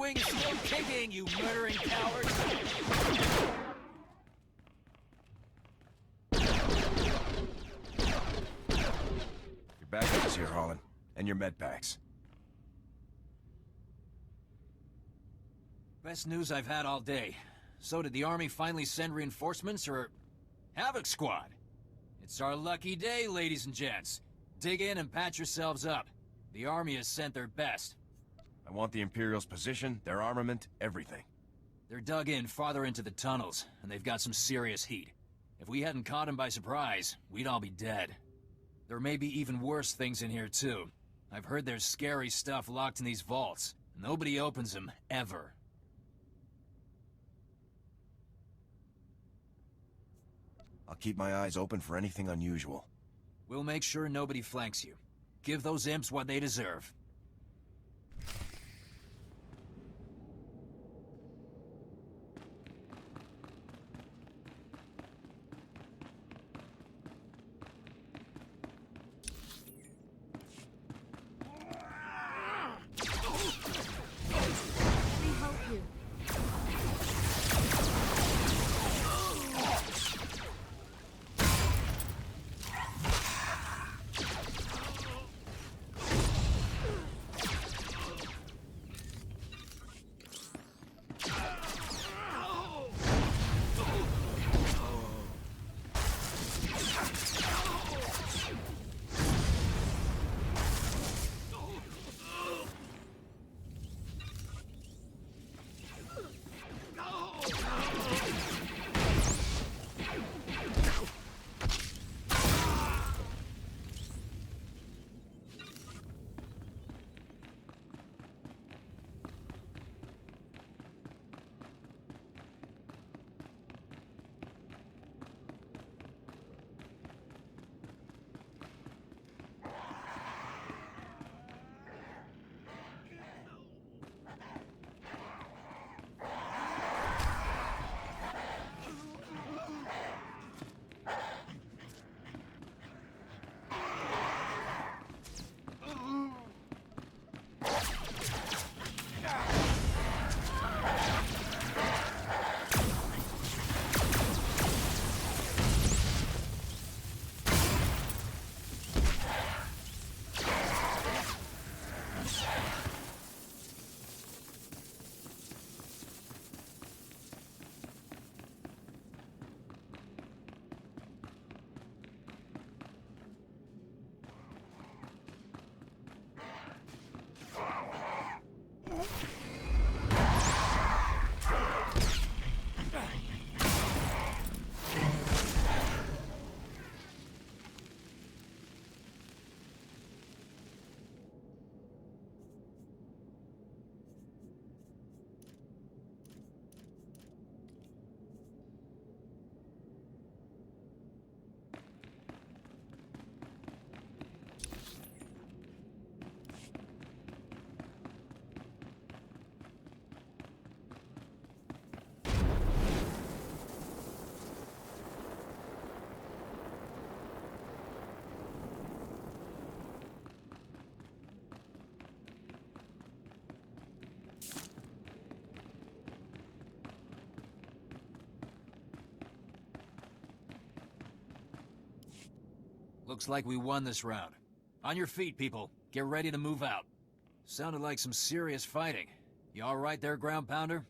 wing is still kicking, you murdering coward! Your backup is here, Harlan. And your med packs. Best news I've had all day. So did the Army finally send reinforcements, or... Havoc Squad? It's our lucky day, ladies and gents. Dig in and patch yourselves up. The Army has sent their best. I want the Imperial's position, their armament, everything. They're dug in farther into the tunnels, and they've got some serious heat. If we hadn't caught them by surprise, we'd all be dead. There may be even worse things in here, too. I've heard there's scary stuff locked in these vaults. Nobody opens them, ever. I'll keep my eyes open for anything unusual. We'll make sure nobody flanks you. Give those imps what they deserve. Let me help you. Looks like we won this round. On your feet, people. Get ready to move out. Sounded like some serious fighting. You all right there, ground pounder?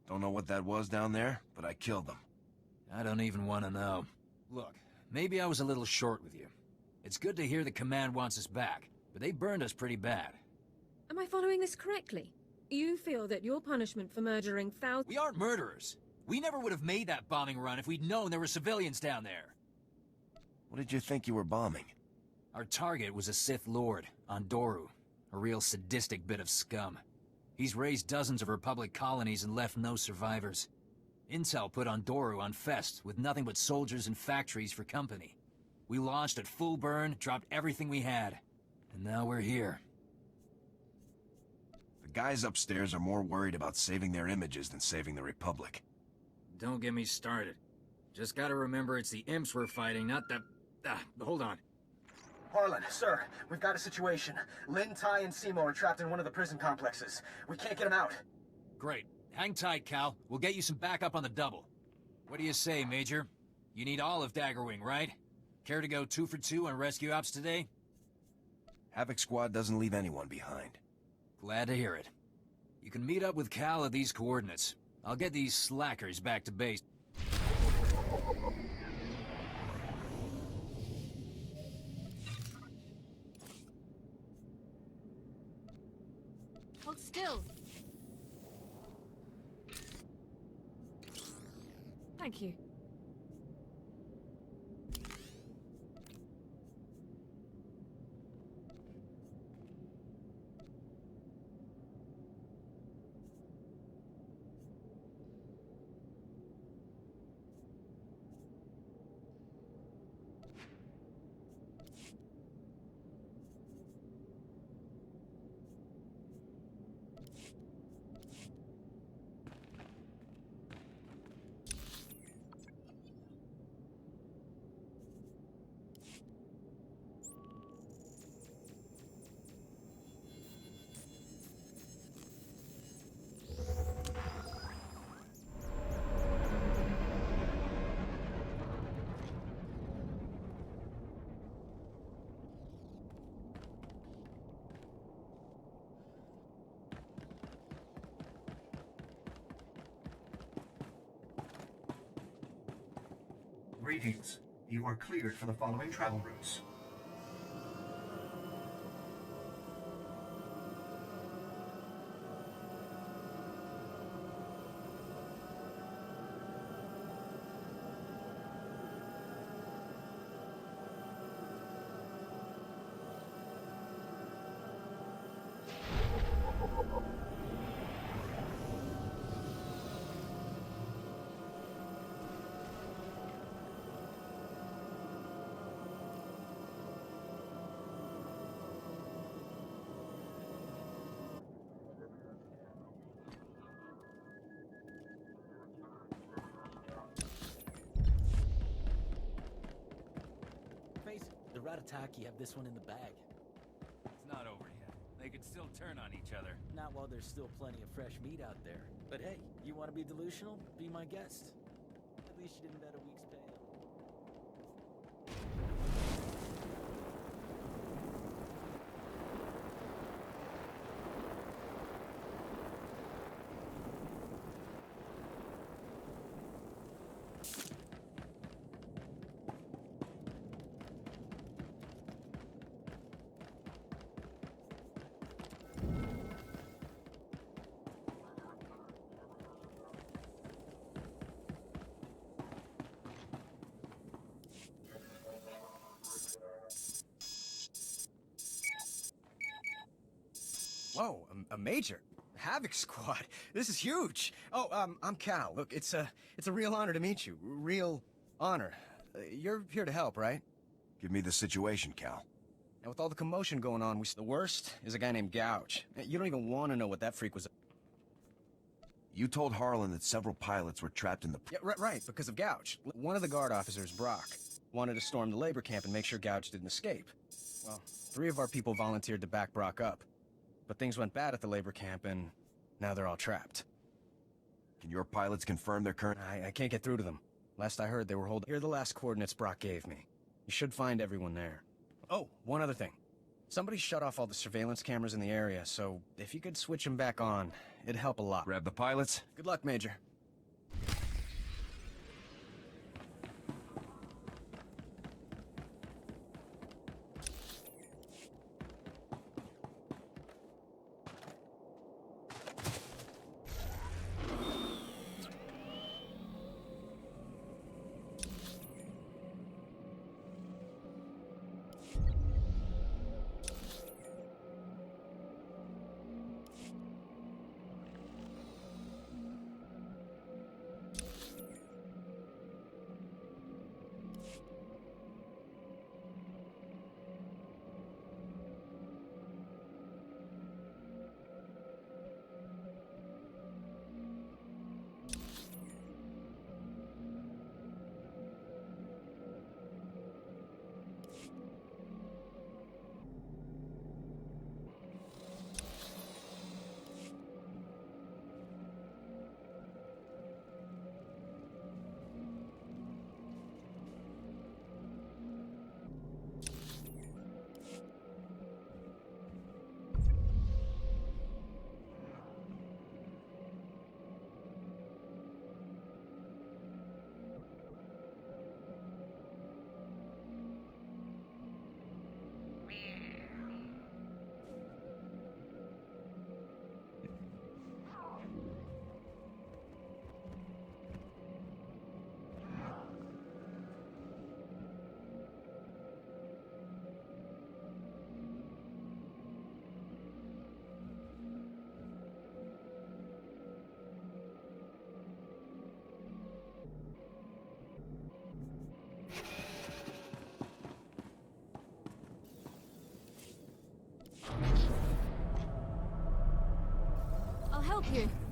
Don't know what that was down there, but I killed them. I don't even want to know. Look, maybe I was a little short with you. It's good to hear the command wants us back, but they burned us pretty bad. Am I following this correctly? You feel that your punishment for murdering thousands... We aren't murderers. We never would have made that bombing run if we'd known there were civilians down there. What did you think you were bombing? Our target was a Sith Lord, Andoru, a real sadistic bit of scum. He's raised dozens of Republic colonies and left no survivors. Intel put Andoru on Fest with nothing but soldiers and factories for company. We launched at full burn, dropped everything we had, and now we're here. The guys upstairs are more worried about saving their images than saving the Republic. Don't get me started. Just gotta remember it's the imps we're fighting, not the... hold on. Harlan, sir, we've got a situation. Lynn, Ty, and Seymour are trapped in one of the prison complexes. We can't get them out. Great. Hang tight, Cal. We'll get you some backup on the double. What do you say, Major? You need all of Daggerwing, right? Care to go 2 for 2 on rescue ops today? Havoc Squad doesn't leave anyone behind. Glad to hear it. You can meet up with Cal at these coordinates. I'll get these slackers back to base. Hold still. Thank you. Greetings. You are cleared for the following travel routes. The Ratataki have this one in the bag. It's not over yet. They could still turn on each other. Not while there's still plenty of fresh meat out there. But hey, you want to be delusional? Be my guest. At least you didn't bet a week's pay. Whoa, a major? Havoc Squad. This is huge. Oh, I'm Cal. Look, it's a real honor to meet you. Real honor. You're here to help, right? Give me the situation, Cal. Now, with all the commotion going on, the worst is a guy named Gouge. You don't even want to know what that freak was. You told Harlan that several pilots were trapped in the... Yeah, right, because of Gouge. One of the guard officers, Brock, wanted to storm the labor camp and make sure Gouge didn't escape. Well, 3 of our people volunteered to back Brock up. But things went bad at the labor camp, and now they're all trapped. Can your pilots confirm their current... I can't get through to them. Last I heard, they were holding... Here are the last coordinates Brock gave me. You should find everyone there. Oh, one other thing. Somebody shut off all the surveillance cameras in the area, so if you could switch them back on, it'd help a lot. Grab the pilots? Good luck, Major. help you.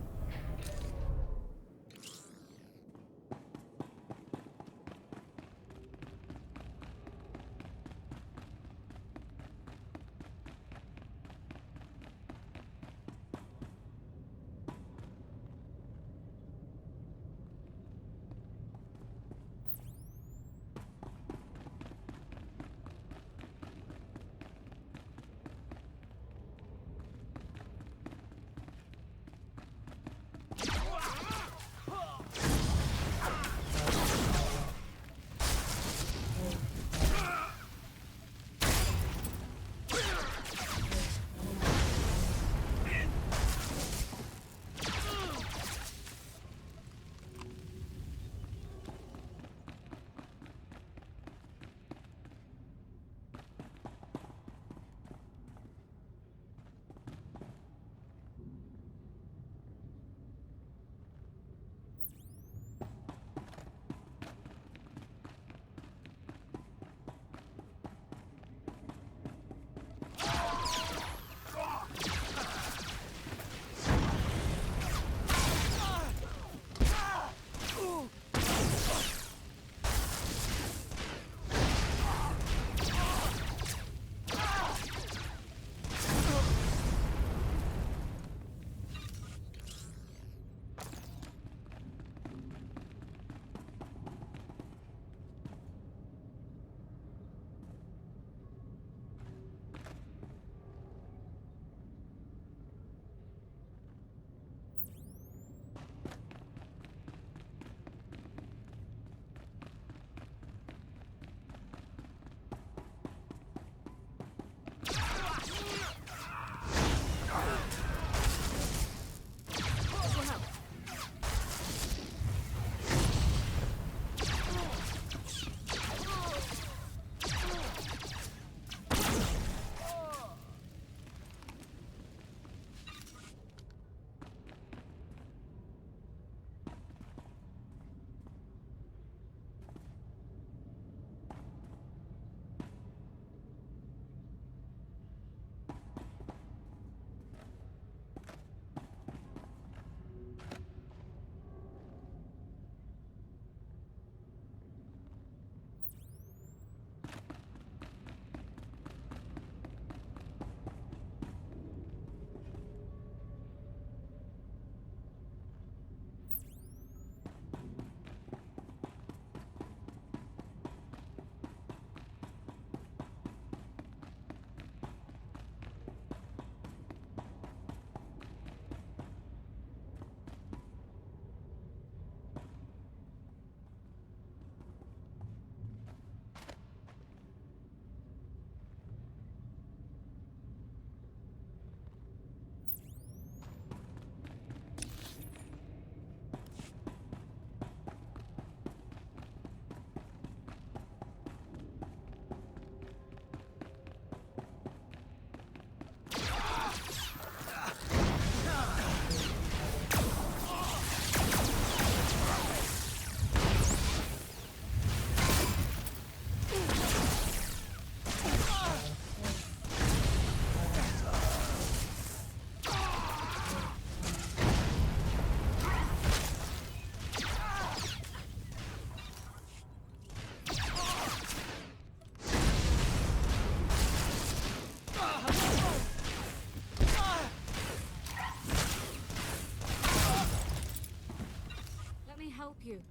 Help you.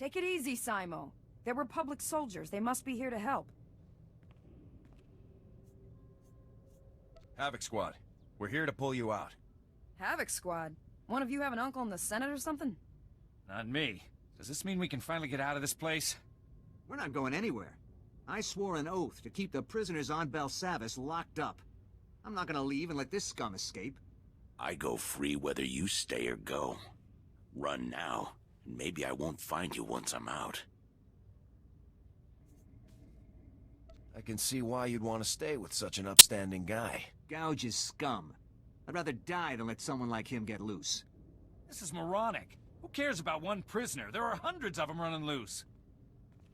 Take it easy, Simo. They're Republic soldiers. They must be here to help. Havoc Squad, we're here to pull you out. Havoc Squad? One of you have an uncle in the Senate or something? Not me. Does this mean we can finally get out of this place? We're not going anywhere. I swore an oath to keep the prisoners on Belsavis locked up. I'm not gonna leave and let this scum escape. I go free whether you stay or go. Run now, and maybe I won't find you once I'm out. I can see why you'd want to stay with such an upstanding guy. Gouge is scum. I'd rather die than let someone like him get loose. This is moronic. Who cares about one prisoner? There are hundreds of them running loose.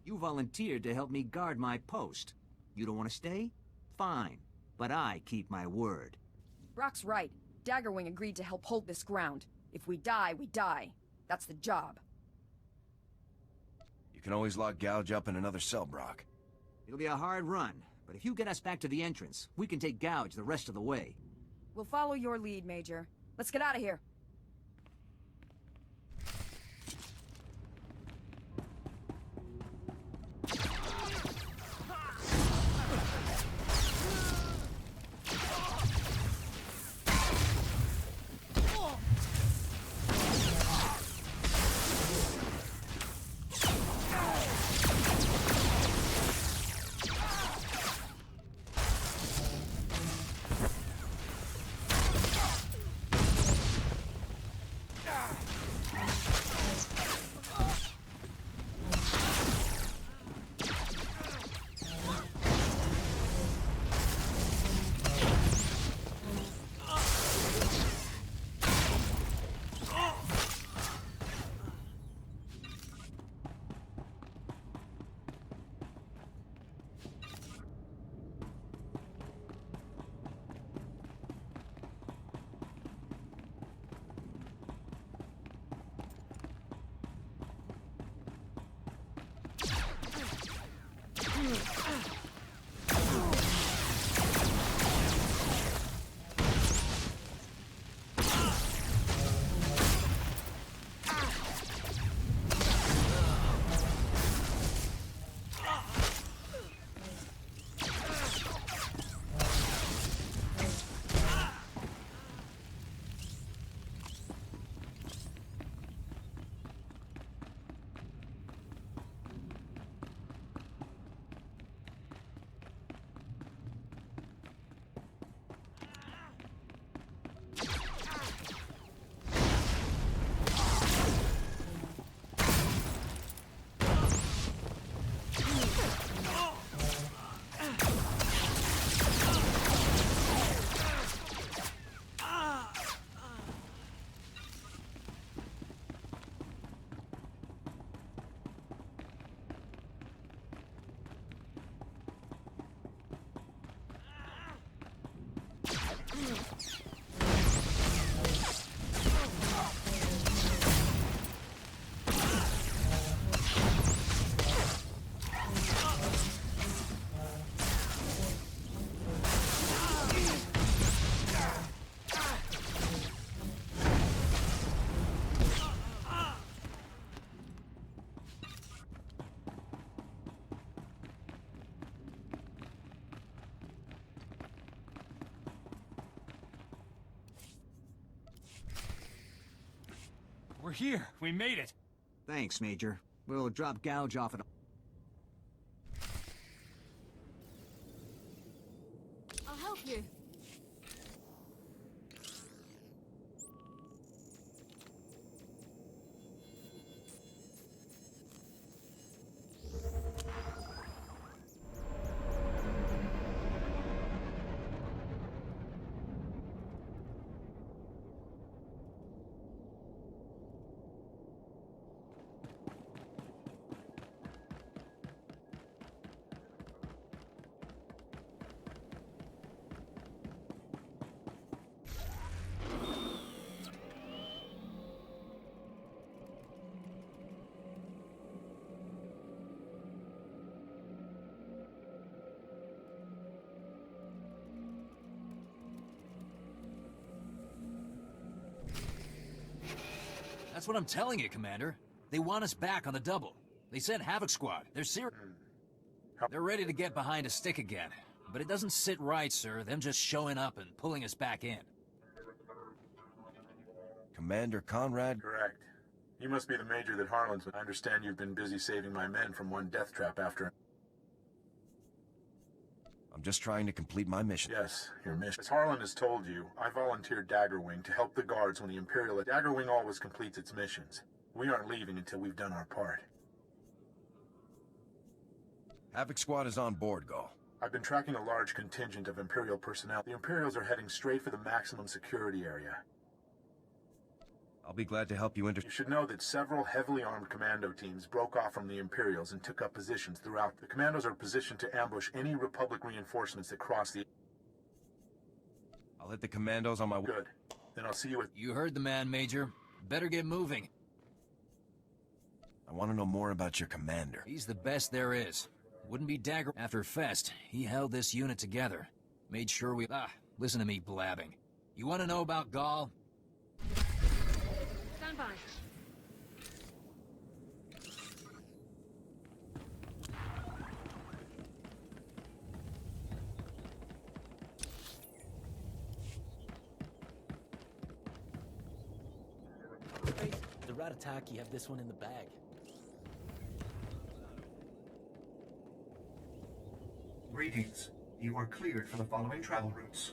You volunteered to help me guard my post. You don't want to stay? Fine. But I keep my word. Brock's right. Daggerwing agreed to help hold this ground. If we die, we die. That's the job. You can always lock Gouge up in another cell, Brock. It'll be a hard run, but if you get us back to the entrance, we can take Gouge the rest of the way. We'll follow your lead, Major. Let's get out of here. We're here. We made it. Thanks, Major. We'll drop Gouge off at... I'll help you. That's what I'm telling you, Commander. They want us back on the double. They said Havoc Squad. They're ready to get behind a stick again. But it doesn't sit right, sir, them just showing up and pulling us back in. Commander Conrad? Correct. You must be the major that Harlan's with. I understand you've been busy saving my men from one death trap after. I'm just trying to complete my mission. Yes, your mission. As Harlan has told you, I volunteered Daggerwing to help the guards when the Imperial... Daggerwing always completes its missions. We aren't leaving until we've done our part. Havoc Squad is on board, Gall. I've been tracking a large contingent of Imperial personnel. The Imperials are heading straight for the maximum security area. I'll be glad to help you You should know that several heavily armed commando teams broke off from the Imperials and took up positions throughout. The commandos are positioned to ambush any Republic reinforcements that cross the... I'll hit the commandos on my way. Good. Then I'll see you at... You heard the man, Major. Better get moving. I want to know more about your commander. He's the best there is. Wouldn't be Dagger. After Fest, he held this unit together. Made sure we... listen to me blabbing. You want to know about Gall? Stand by. The rat attack, you have this one in the bag. Greetings. You are cleared for the following travel routes.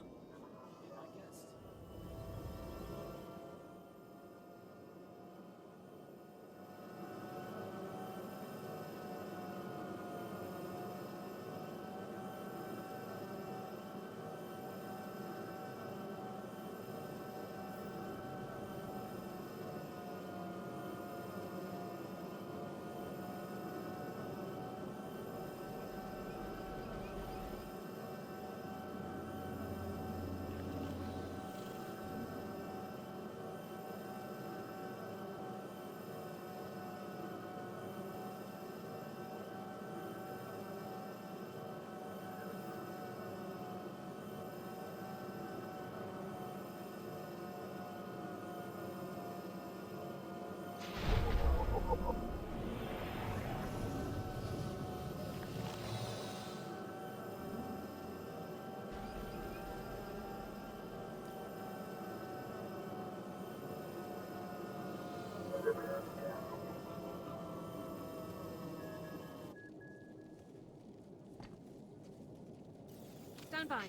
Stand by.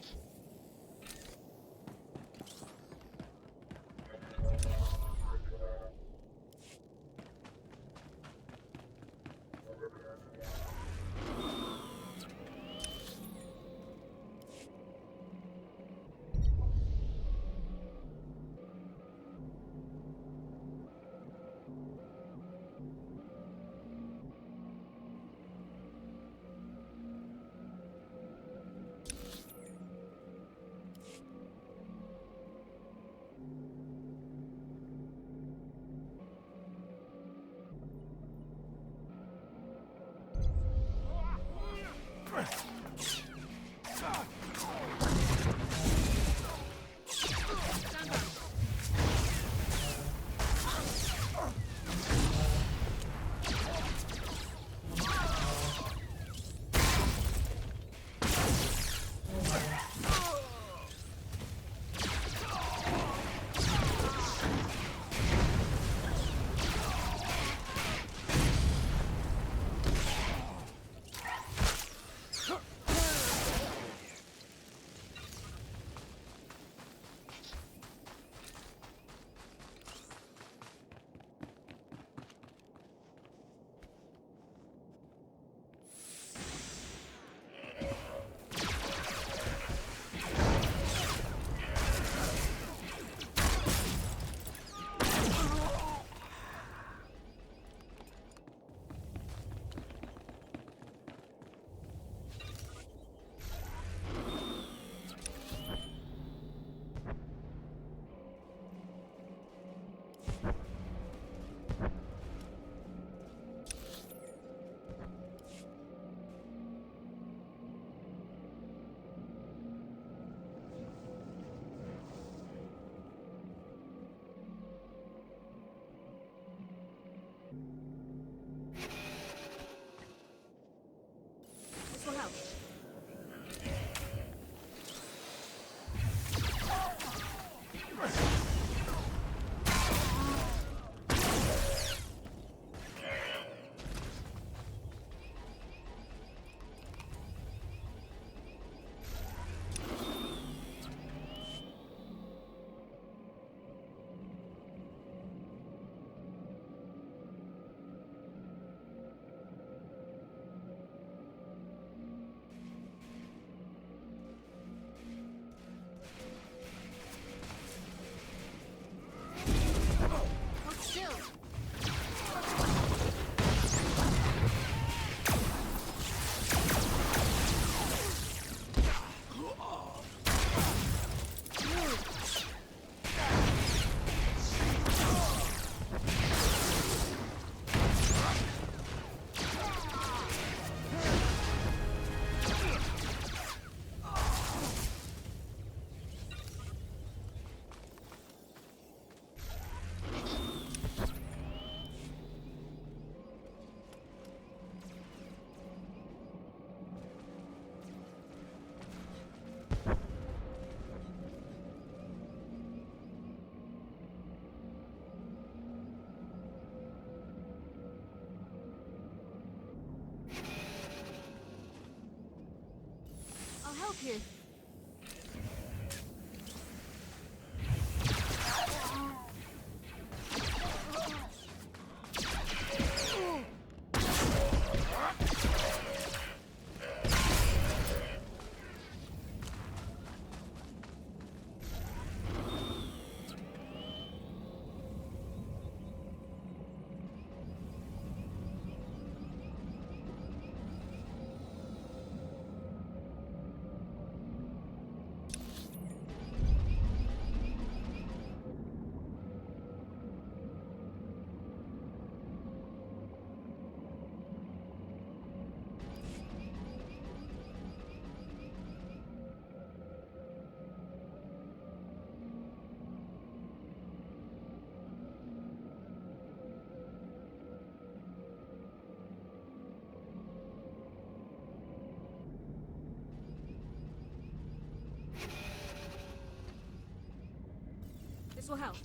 help you? This will help.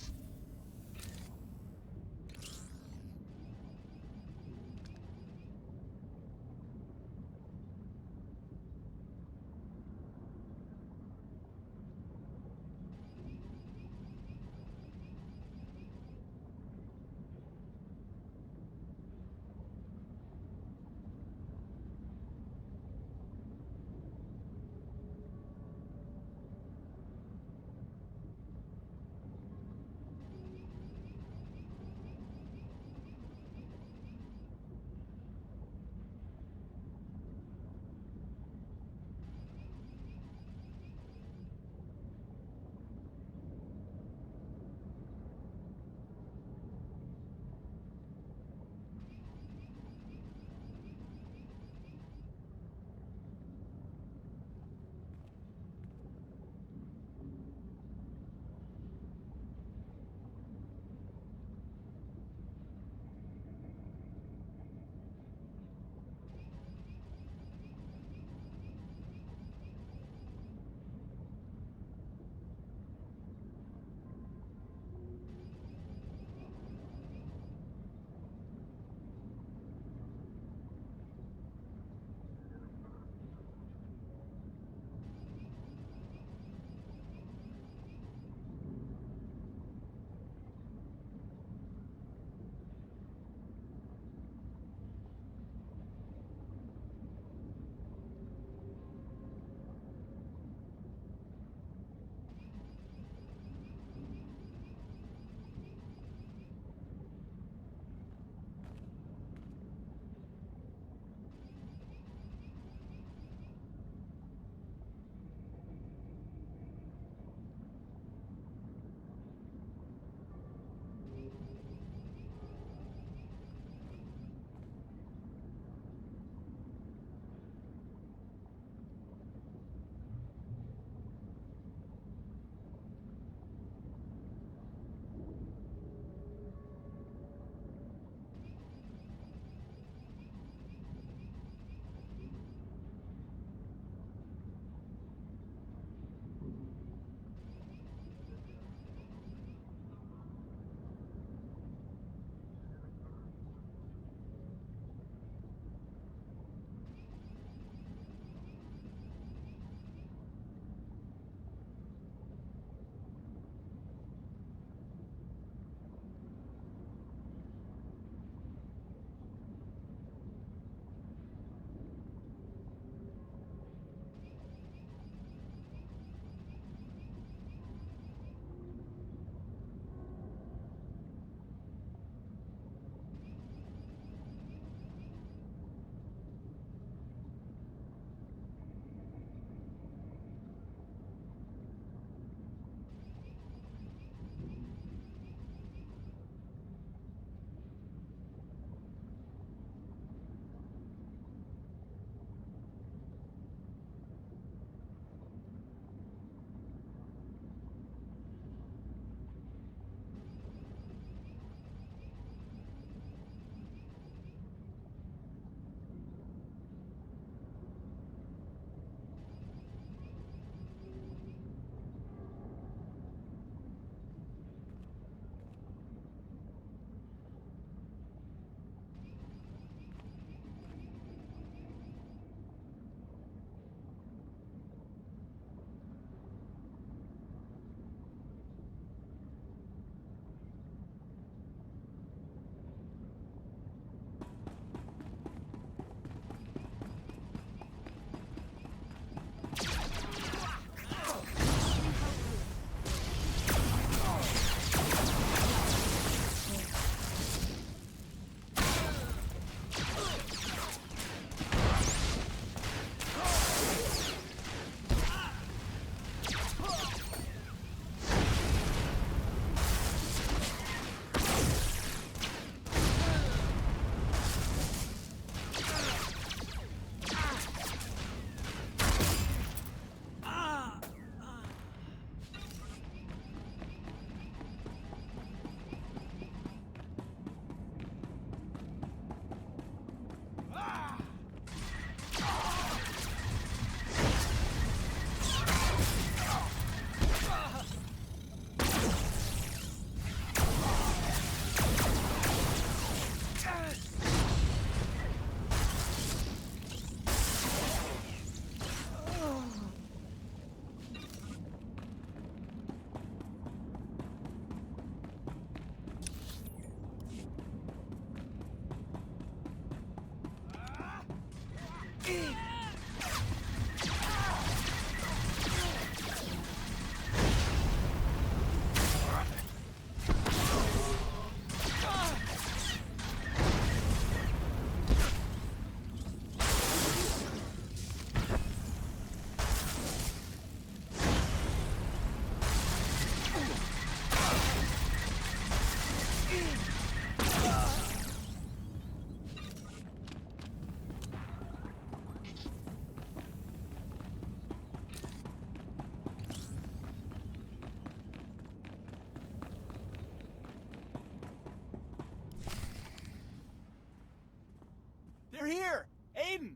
They're here! Aiden!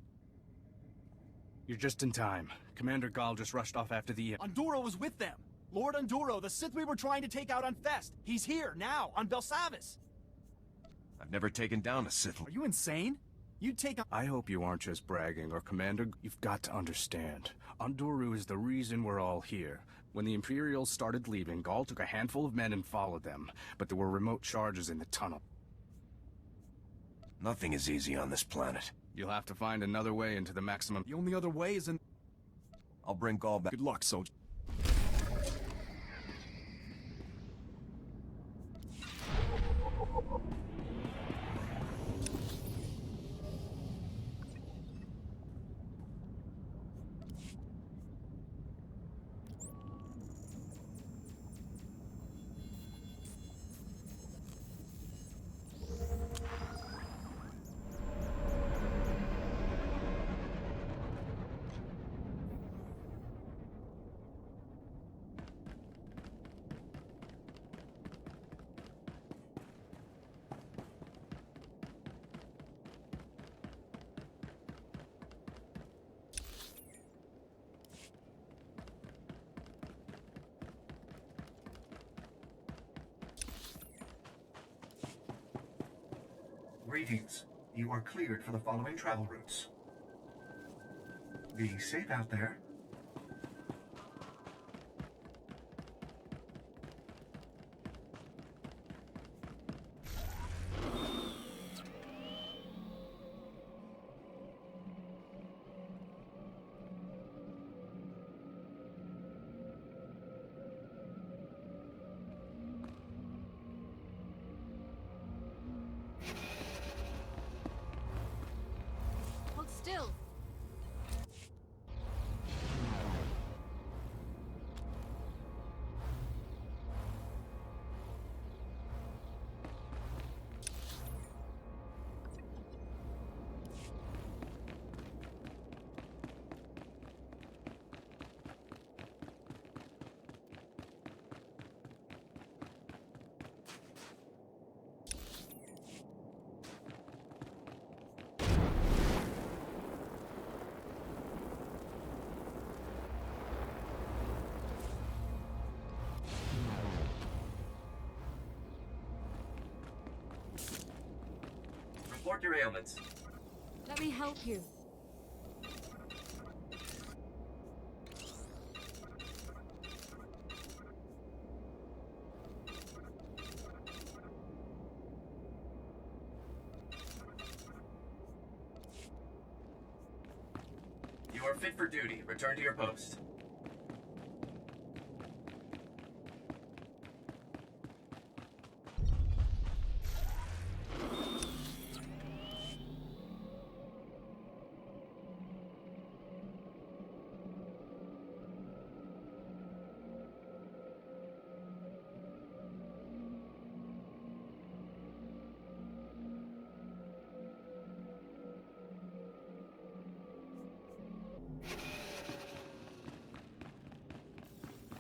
You're just in time. Commander Gall just rushed off after the... Anduro was with them! Lord Anduro, the Sith we were trying to take out on Fest! He's here, now, on Belsavis! I've never taken down a Sith. Are you insane? You'd take on... I hope you aren't just bragging, or Commander... You've got to understand. Anduro is the reason we're all here. When the Imperials started leaving, Gall took a handful of men and followed them, but there were remote charges in the tunnel. Nothing is easy on this planet. You'll have to find another way into the maximum... The only other way is in... I'll bring Gall back. Good luck, soldier. Greetings. You are cleared for the following travel routes. Be safe out there. Still. Report your ailments. Let me help you. You are fit for duty. Return to your post.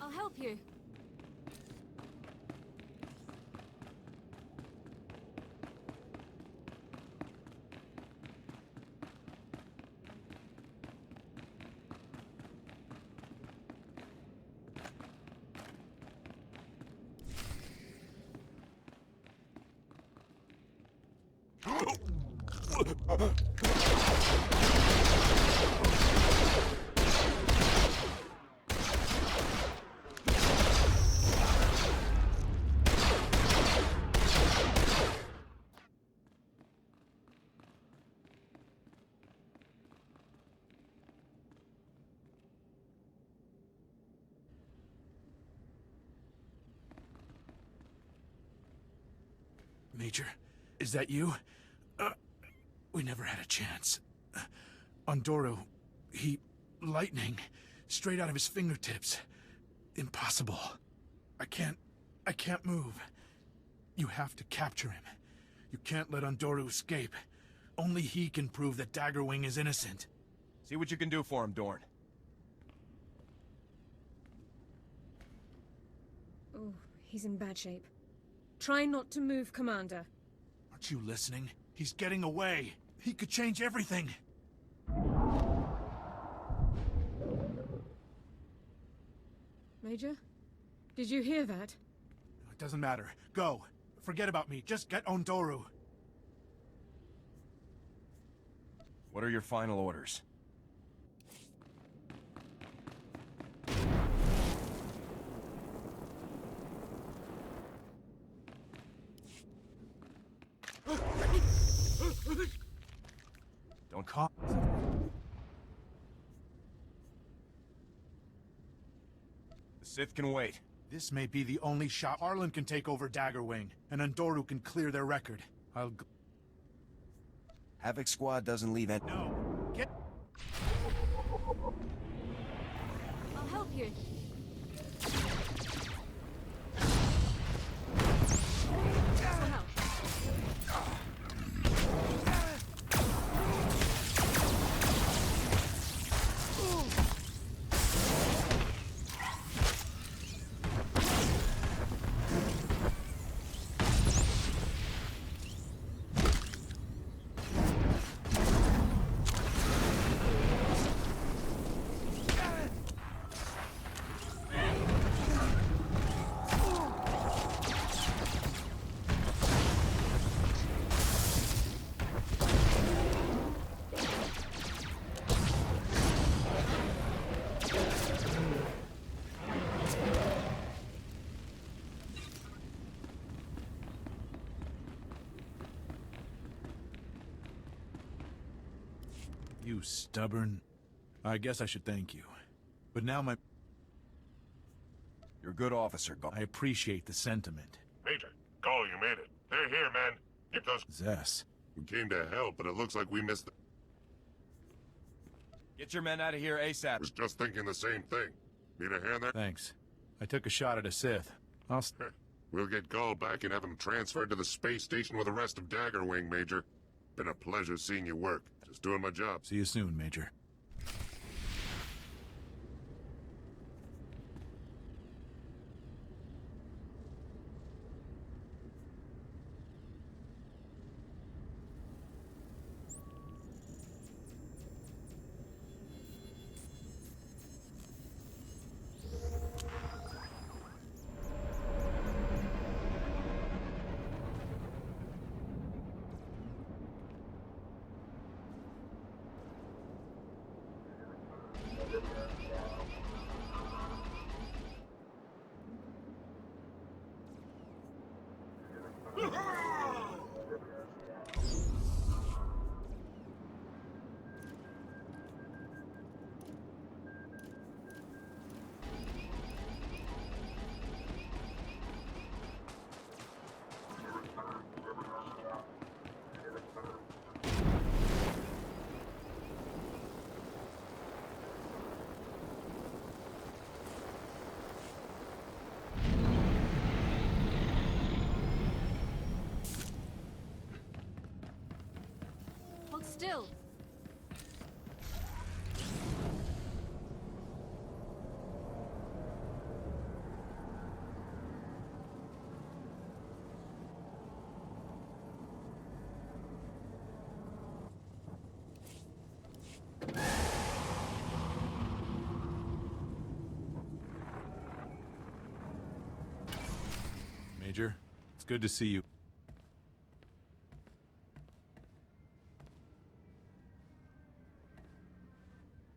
I'll help you. Major, is that you? We never had a chance. Andoro, lightning, straight out of his fingertips. Impossible. I can't move. You have to capture him. You can't let Andoro escape. Only he can prove that Daggerwing is innocent. See what you can do for him, Dorn. Oh, he's in bad shape. Try not to move, Commander. Aren't you listening? He's getting away. He could change everything. Major? Did you hear that? It doesn't matter. Go. Forget about me. Just get Ondoru. What are your final orders? Don't call. The Sith can wait. This may be the only shot Harlan can take over Daggerwing, and Ondoru can clear their record. Havoc Squad doesn't leave any— No. Get— I'll help you. You stubborn. I guess I should thank you. But now You're a good officer, I appreciate the sentiment. Major, Cole, you made it. They're here, man. Keep those— Zess. We came to help, but it looks like we missed the— Get your men out of here ASAP. Was just thinking the same thing. Need a hand there? Thanks. I took a shot at a Sith. We'll get Gall back and have him transferred to the space station with the rest of Daggerwing, Major. Been a pleasure seeing you work. Just doing my job. See you soon, Major. Hold still. Major, it's good to see you.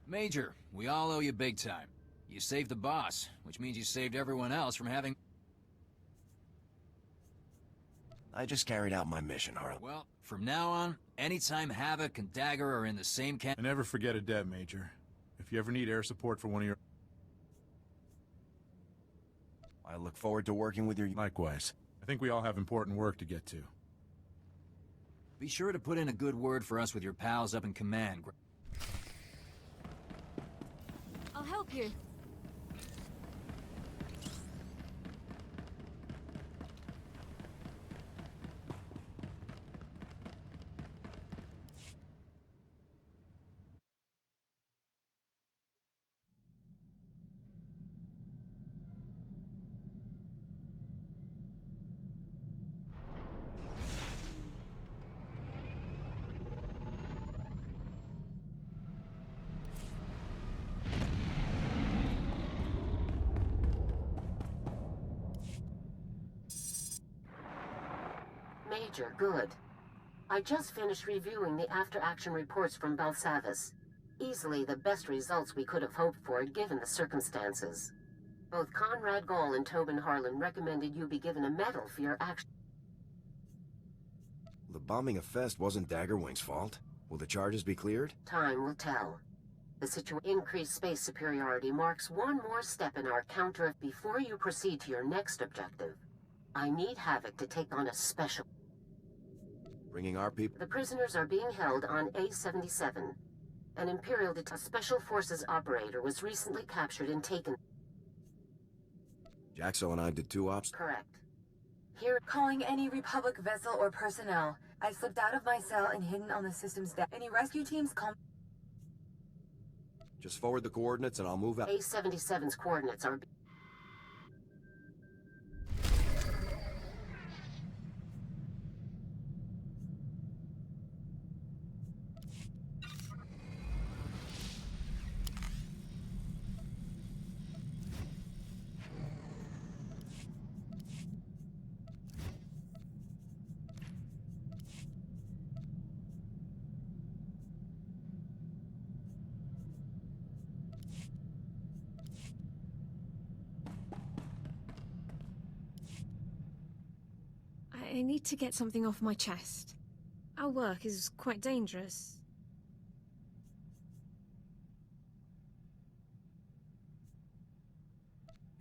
Major, we all owe you big time. You saved the boss, which means you saved everyone else from having— I just carried out my mission, Harlan. Well, from now on, anytime Havoc and Dagger are in the same camp— And never forget a debt, Major. If you ever need air support for one of your— I look forward to working with your— Likewise. I think we all have important work to get to. Be sure to put in a good word for us with your pals up in command. I'll help you. Major, good. I just finished reviewing the after-action reports from Belsavis. Easily the best results we could have hoped for, given the circumstances. Both Conrad Goll and Tobin Harlan recommended you be given a medal for your action. The bombing of Fest wasn't Daggerwing's fault. Will the charges be cleared? Time will tell. The increased space superiority marks one more step in our counter before you proceed to your next objective. I need Havoc to take on a special... Bringing our people... The prisoners are being held on A-77. An Imperial Special Forces operator was recently captured and taken... Jaxo and I did 2 ops? Correct. Calling any Republic vessel or personnel. I slipped out of my cell and hidden on the system's deck. Any rescue teams call... Just forward the coordinates and I'll move out. A-77's coordinates are... I need to get something off my chest. Our work is quite dangerous.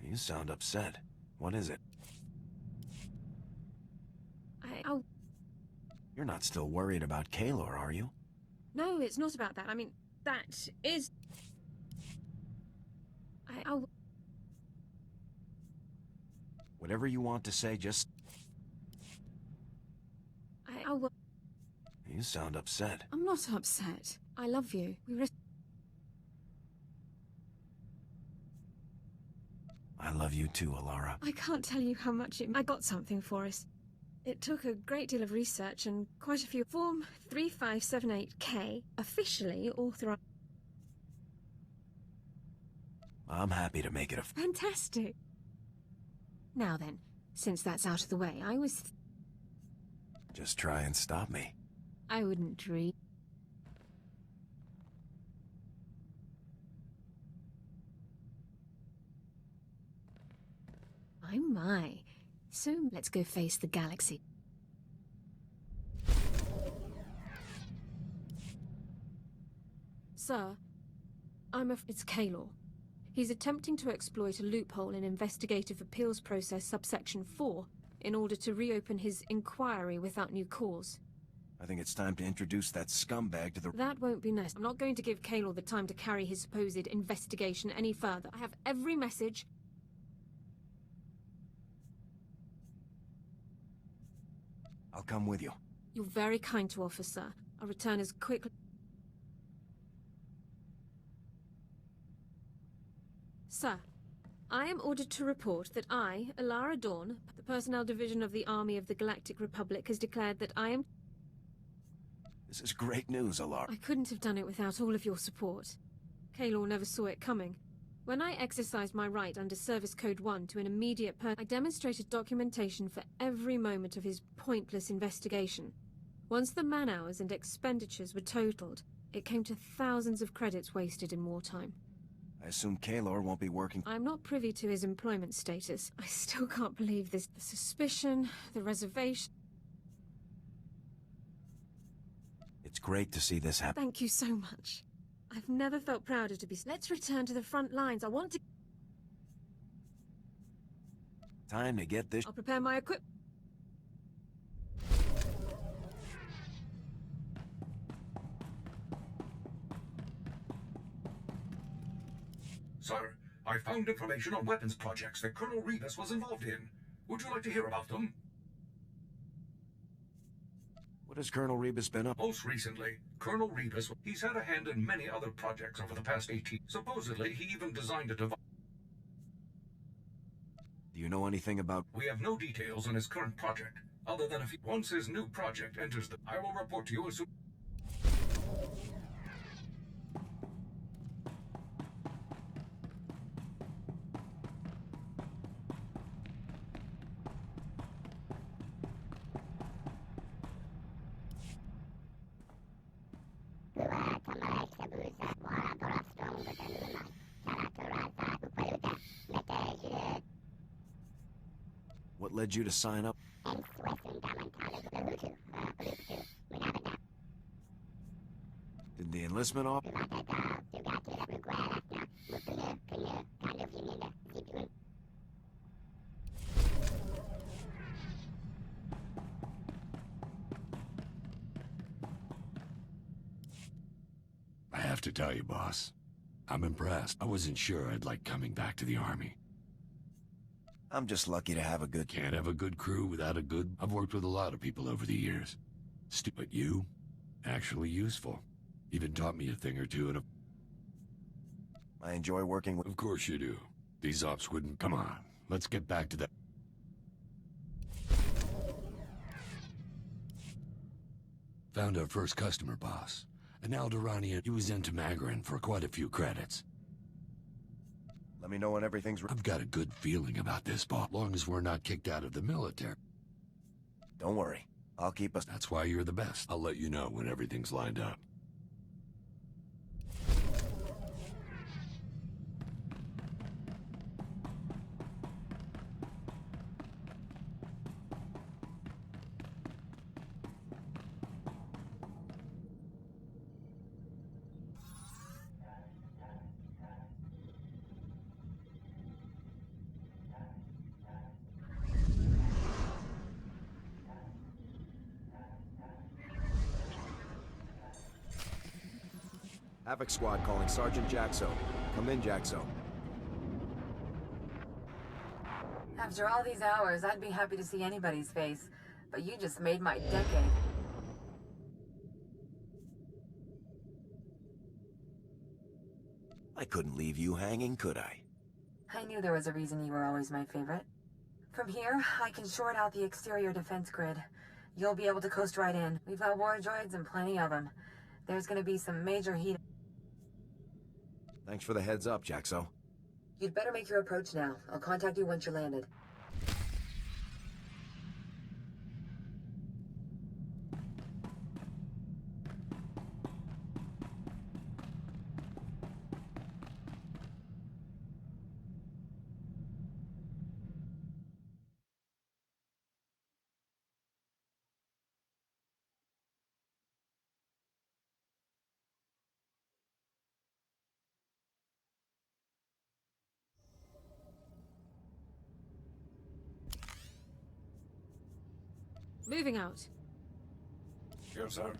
You sound upset. What is it? I'll... You're not still worried about Kaylor, are you? No, it's not about that. I mean, that is... I'll... Whatever you want to say, just... I'll... You sound upset. I'm not upset. I love you. I love you too, Alara. I can't tell you how much I got something for us. It took a great deal of research and quite a few... Form 3578K, officially authorized... I'm happy to make it a... Fantastic. Now then, since that's out of the way, I was... Just try and stop me. I wouldn't dream. My. So let's go face the galaxy. Sir, it's Kaylor. He's attempting to exploit a loophole in Investigative Appeals Process subsection 4 in order to reopen his inquiry without new cause. I think it's time to introduce that scumbag to the... That won't be nice. I'm not going to give Kaylor the time to carry his supposed investigation any further. I have every message... I'll come with you. You're very kind to offer, sir. I'll return as quickly... Sir, I am ordered to report that I, Alara Dawn, the Personnel Division of the Army of the Galactic Republic, has declared that I am... This is great news, Alara. I couldn't have done it without all of your support. Kaylor never saw it coming. When I exercised my right under Service Code 1 to an immediate I demonstrated documentation for every moment of his pointless investigation. Once the man-hours and expenditures were totaled, it came to thousands of credits wasted in wartime. I assume Kaylor won't be working... I'm not privy to his employment status. I still can't believe this. The suspicion, the reservation... It's great to see this happen. Thank you so much. I've never felt prouder to be... Let's return to the front lines. I want to... Time to get this... I'll prepare my equip... Sir, I found information on weapons projects that Colonel Rebus was involved in. Would you like to hear about them? What has Colonel Rebus been up? Most recently, Colonel Rebus, he's had a hand in many other projects over the past 18... Supposedly, he even designed a device... Do you know anything about... We have no details on his current project, other than if he... Once his new project enters the... I will report to you as soon... What led you to sign up? Did the enlistment off? I have to tell you, boss. I'm impressed. I wasn't sure I'd like coming back to the Army. I'm just lucky to have a good... Can't have a good crew without a good... I've worked with a lot of people over the years. But you? Actually useful. Even taught me a thing or two and a... I enjoy working with... Of course you do. These ops wouldn't... Come on, let's get back to that. Found our first customer, boss. An Alderaanian. He was into Magarin for quite a few credits. Let me know when everything's... I've got a good feeling about this, boss. As long as we're not kicked out of the military. Don't worry. I'll keep us... That's why you're the best. I'll let you know when everything's lined up. Havoc Squad calling Sergeant Jaxo. Come in, Jaxo. After all these hours, I'd be happy to see anybody's face, but you just made my decade. I couldn't leave you hanging, could I? I knew there was a reason you were always my favorite. From here, I can short out the exterior defense grid. You'll be able to coast right in. We've got war droids and plenty of them. There's gonna be some major heat. Thanks for the heads up, Jaxo. You'd better make your approach now. I'll contact you once you're landed. Moving out. Yes, sir.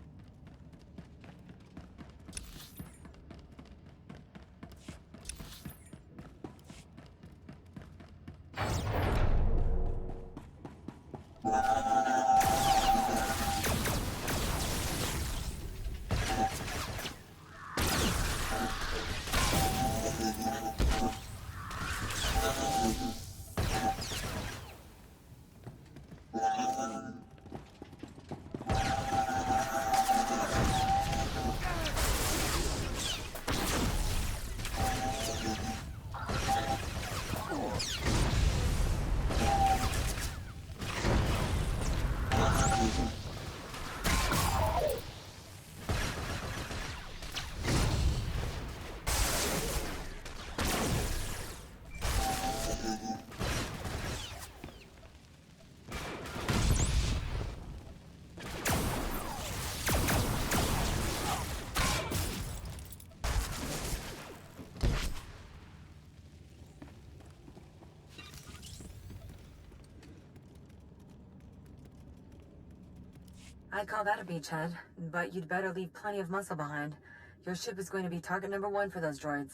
I'd call that a beachhead, but you'd better leave plenty of muscle behind. Your ship is going to be target #1 for those droids.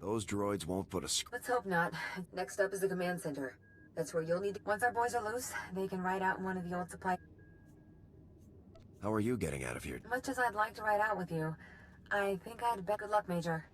Those droids won't put a... Let's hope not. Next up is the command center. That's where you'll need to... Once our boys are loose, they can ride out in one of the old supply... How are you getting out of here? Much as I'd like to ride out with you, I think I'd bet good luck, Major.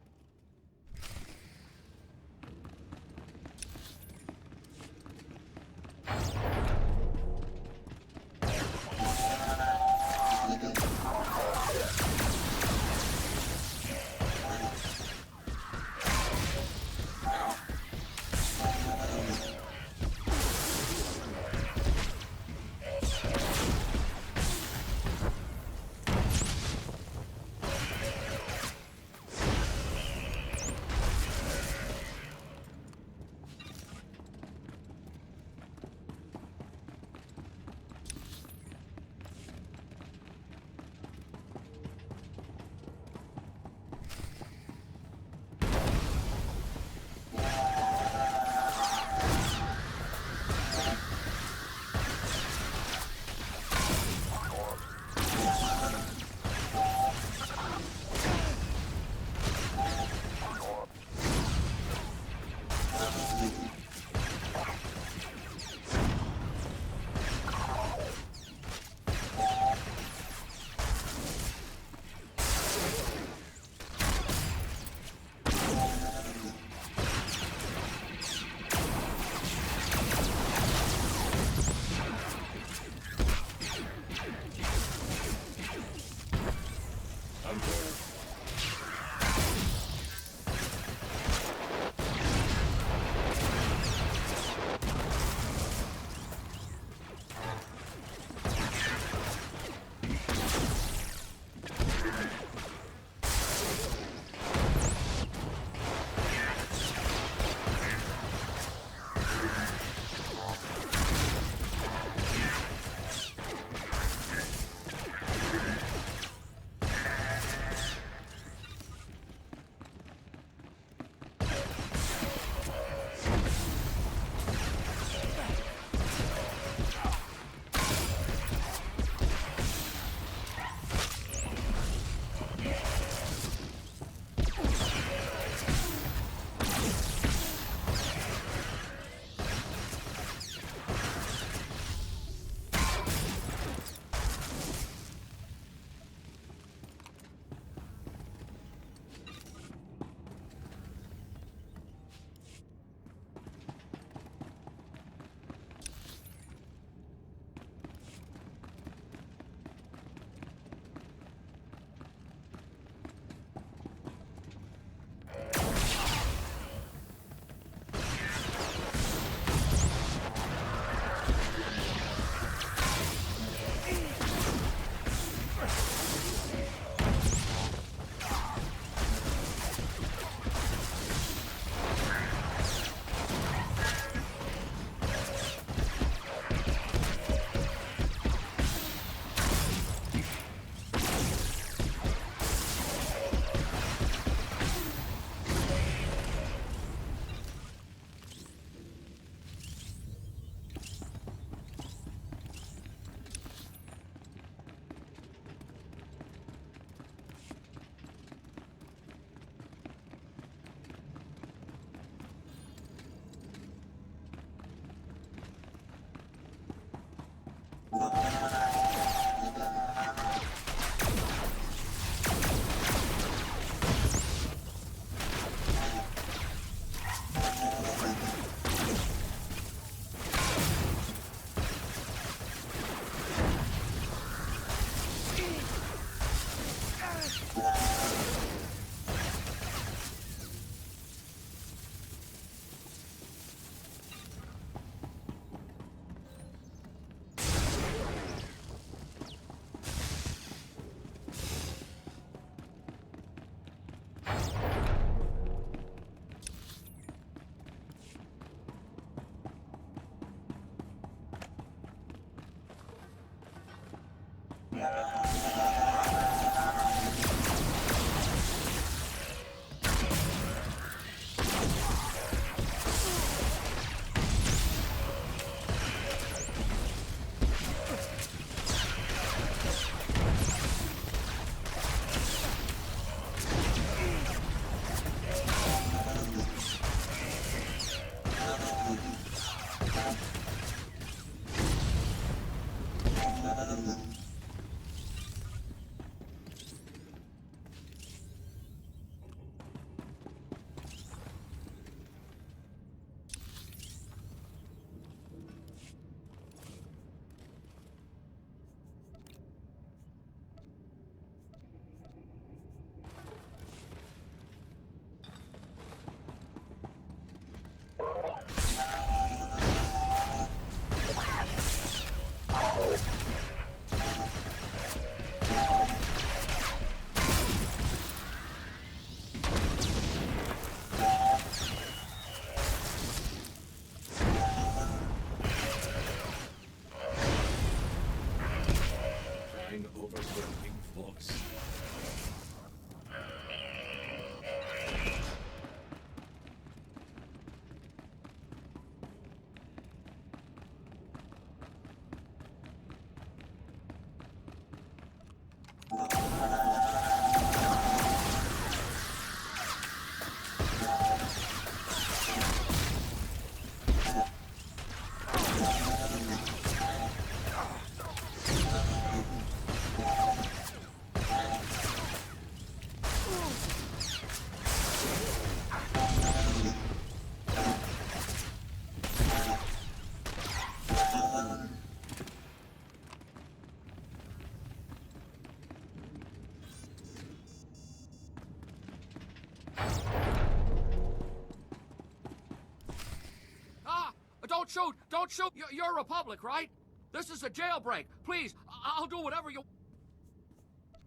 Don't shoot! Don't shoot! You're a Republic, right? This is a jailbreak. Please, I'll do whatever you...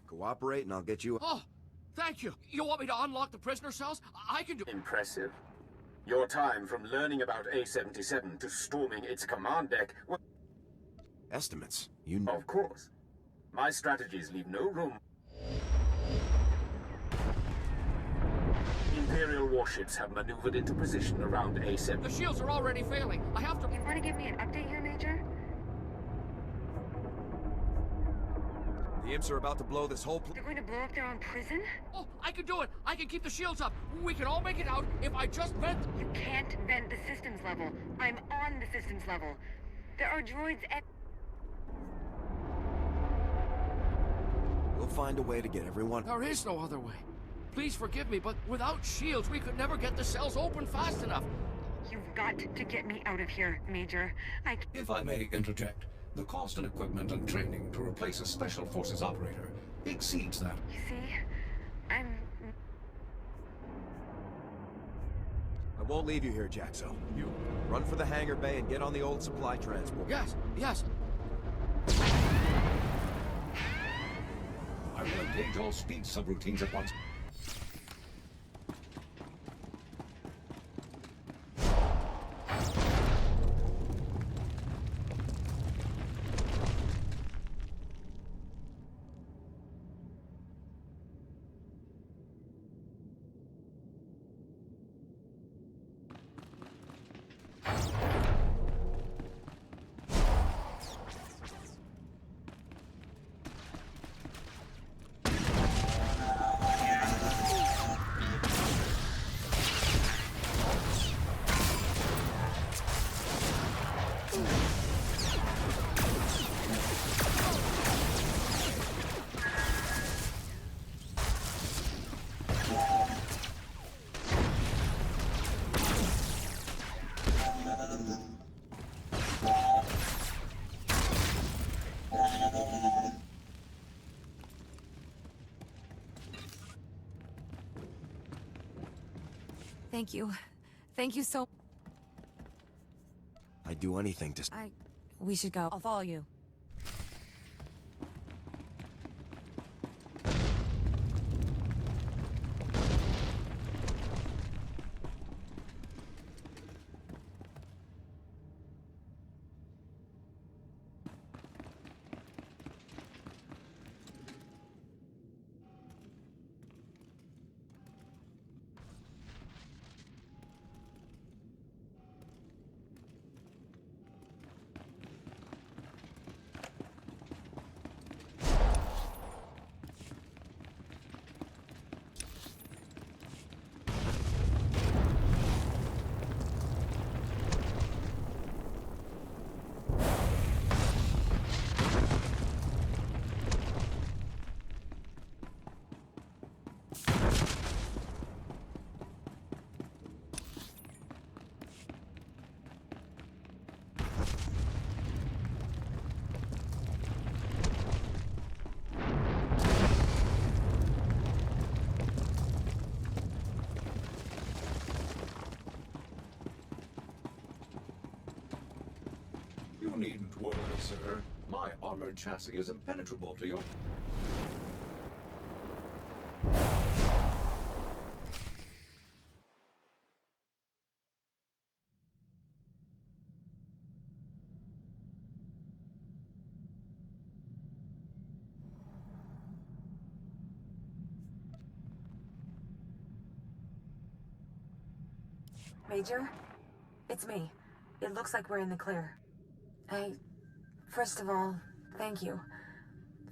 Cooperate and I'll get you... Oh, thank you. You want me to unlock the prisoner cells? I can do... Impressive. Your time from learning about A-77 to storming its command deck... Estimates? Of course. My strategies leave no room... Imperial warships have maneuvered into position around A-7. The shields are already failing. I have to... You want to give me an update here, Major? The imps are about to blow this whole... They're going to blow up their own prison? Oh, I can do it. I can keep the shields up. We can all make it out if I just vent... You can't vent the systems level. I'm on the systems level. There are droids at... We'll find a way to get everyone... There is no other way. Please forgive me, but without shields, we could never get the cells open fast enough. You've got to get me out of here, Major. If I may interject, the cost in equipment and training to replace a Special Forces operator exceeds that. You see, I won't leave you here, Jaxo. You run for the hangar bay and get on the old supply transport. Yes, yes. I will engage all speed subroutines at once. Thank you. Thank you so... I'd do anything to... We should go. I'll follow you. needn't worry, sir. My armored chassis is impenetrable to your... Major? It's me. It looks like we're in the clear. First of all, thank you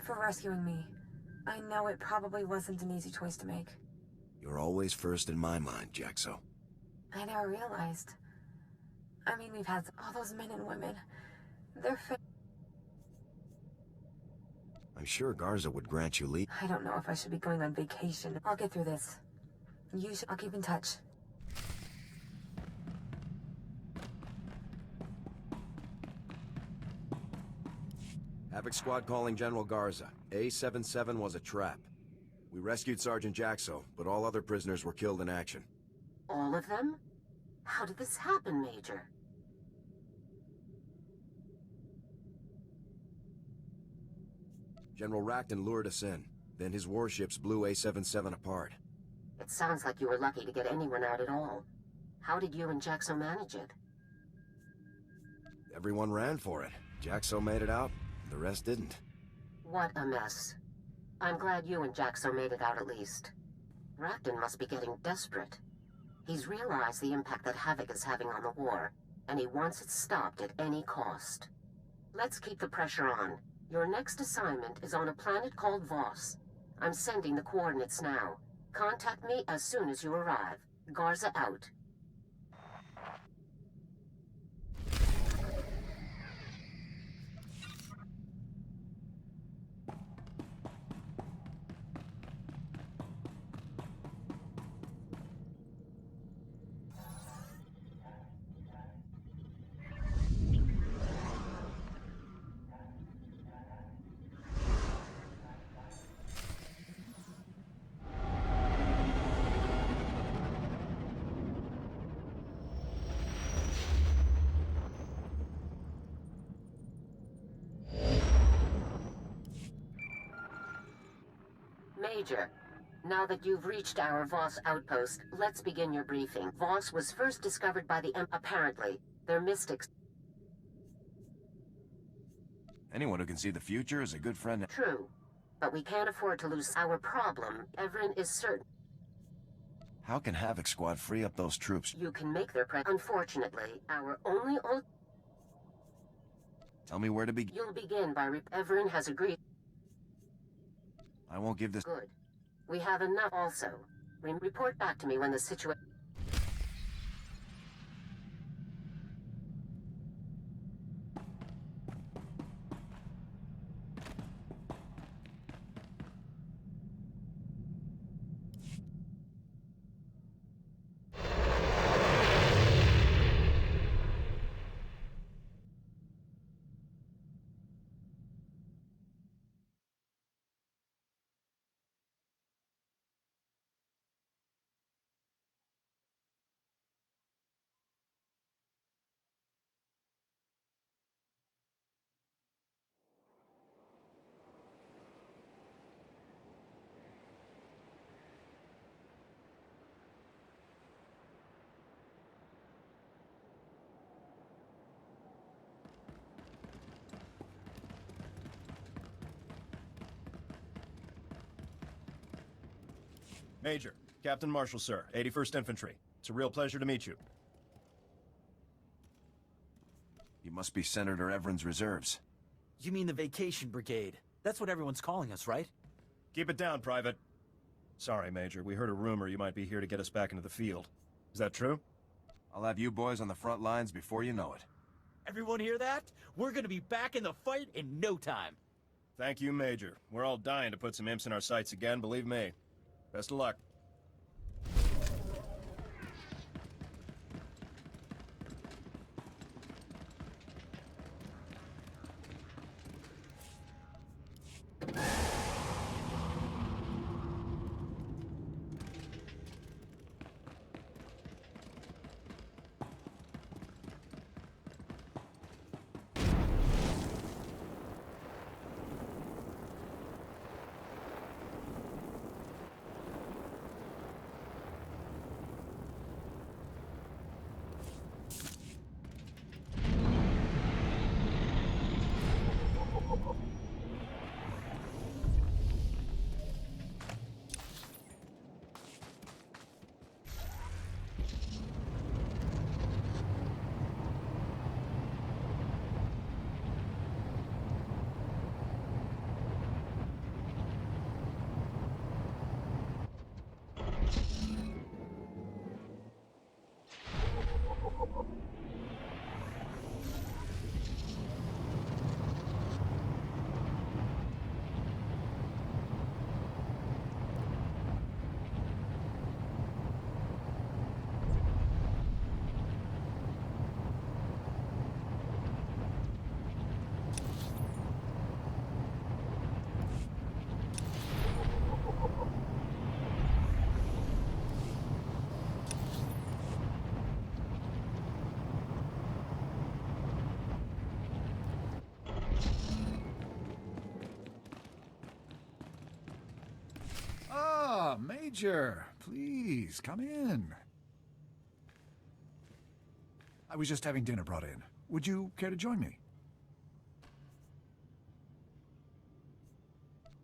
for rescuing me. I know it probably wasn't an easy choice to make. You're always first in my mind, Jaxo. I never realized. I mean, we've had all those men and women. They're I'm sure Garza would grant you leave. I don't know if I should be going on vacation. I'll get through this. I'll keep in touch. Havoc Squad calling General Garza. A77 was a trap. We rescued Sergeant Jaxo, but all other prisoners were killed in action. All of them? How did this happen, Major? General Racton lured us in. Then his warships blew A77 apart. It sounds like you were lucky to get anyone out at all. How did you and Jaxo manage it? Everyone ran for it. Jaxo made it out. The rest didn't. What a mess. I'm glad you and Jaxo made it out at least. Racton must be getting desperate. He's realized the impact that Havoc is having on the war, and he wants it stopped at any cost. Let's keep the pressure on. Your next assignment is on a planet called Voss. I'm sending the coordinates now. Contact me as soon as you arrive. Garza out. Major, now that you've reached our Voss outpost, let's begin your briefing. Voss was first discovered by the apparently. They're mystics. Anyone who can see the future is a good friend. True, but we can't afford to lose our problem. Everin is certain. How can Havoc Squad free up those troops? You can make their Unfortunately, our only Tell me where to begin. You'll begin by Everin has agreed. I won't give this... Good. We have enough also. Report back to me when the situation... Major, Captain Marshall, sir, 81st Infantry. It's a real pleasure to meet you. You must be Senator Everin's reserves. You mean the Vacation Brigade? That's what everyone's calling us, right? Keep it down, Private. Sorry, Major. We heard a rumor you might be here to get us back into the field. Is that true? I'll have you boys on the front lines before you know it. Everyone hear that? We're gonna be back in the fight in no time. Thank you, Major. We're all dying to put some imps in our sights again, believe me. Best of luck. Major, please, come in. I was just having dinner brought in. Would you care to join me?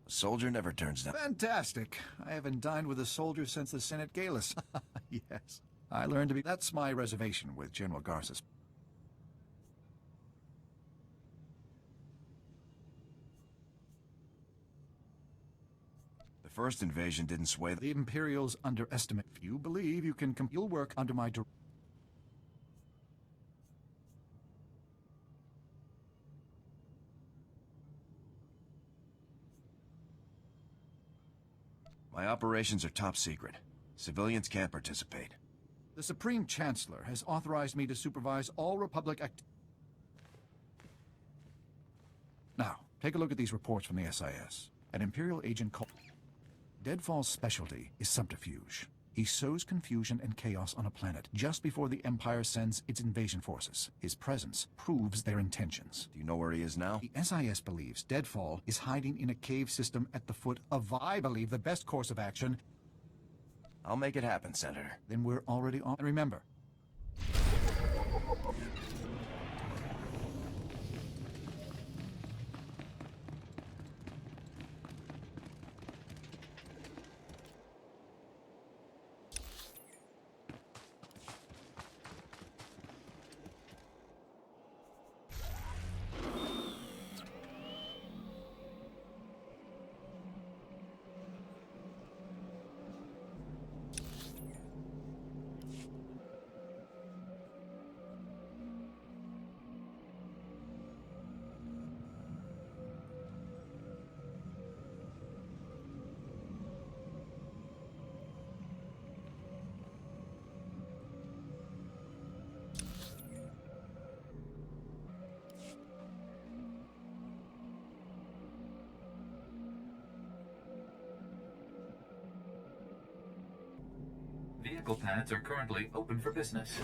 A soldier never turns down. Fantastic. I haven't dined with a soldier since the Senate Galus. Yes. I learned to be... That's my reservation with General Garza's. The first invasion didn't sway the Imperials underestimate. If you believe you can you'll work under my direction. My operations are top secret. Civilians can't participate. The Supreme Chancellor has authorized me to supervise all Republic Now, take a look at these reports from the SIS. An Imperial agent called... Deadfall's specialty is subterfuge. He sows confusion and chaos on a planet just before the Empire sends its invasion forces. His presence proves their intentions. Do you know where he is now? The SIS believes Deadfall is hiding in a cave system at the foot of... I believe the best course of action... I'll make it happen, Senator. Then we're already on... And remember... Vehicle pads are currently open for business.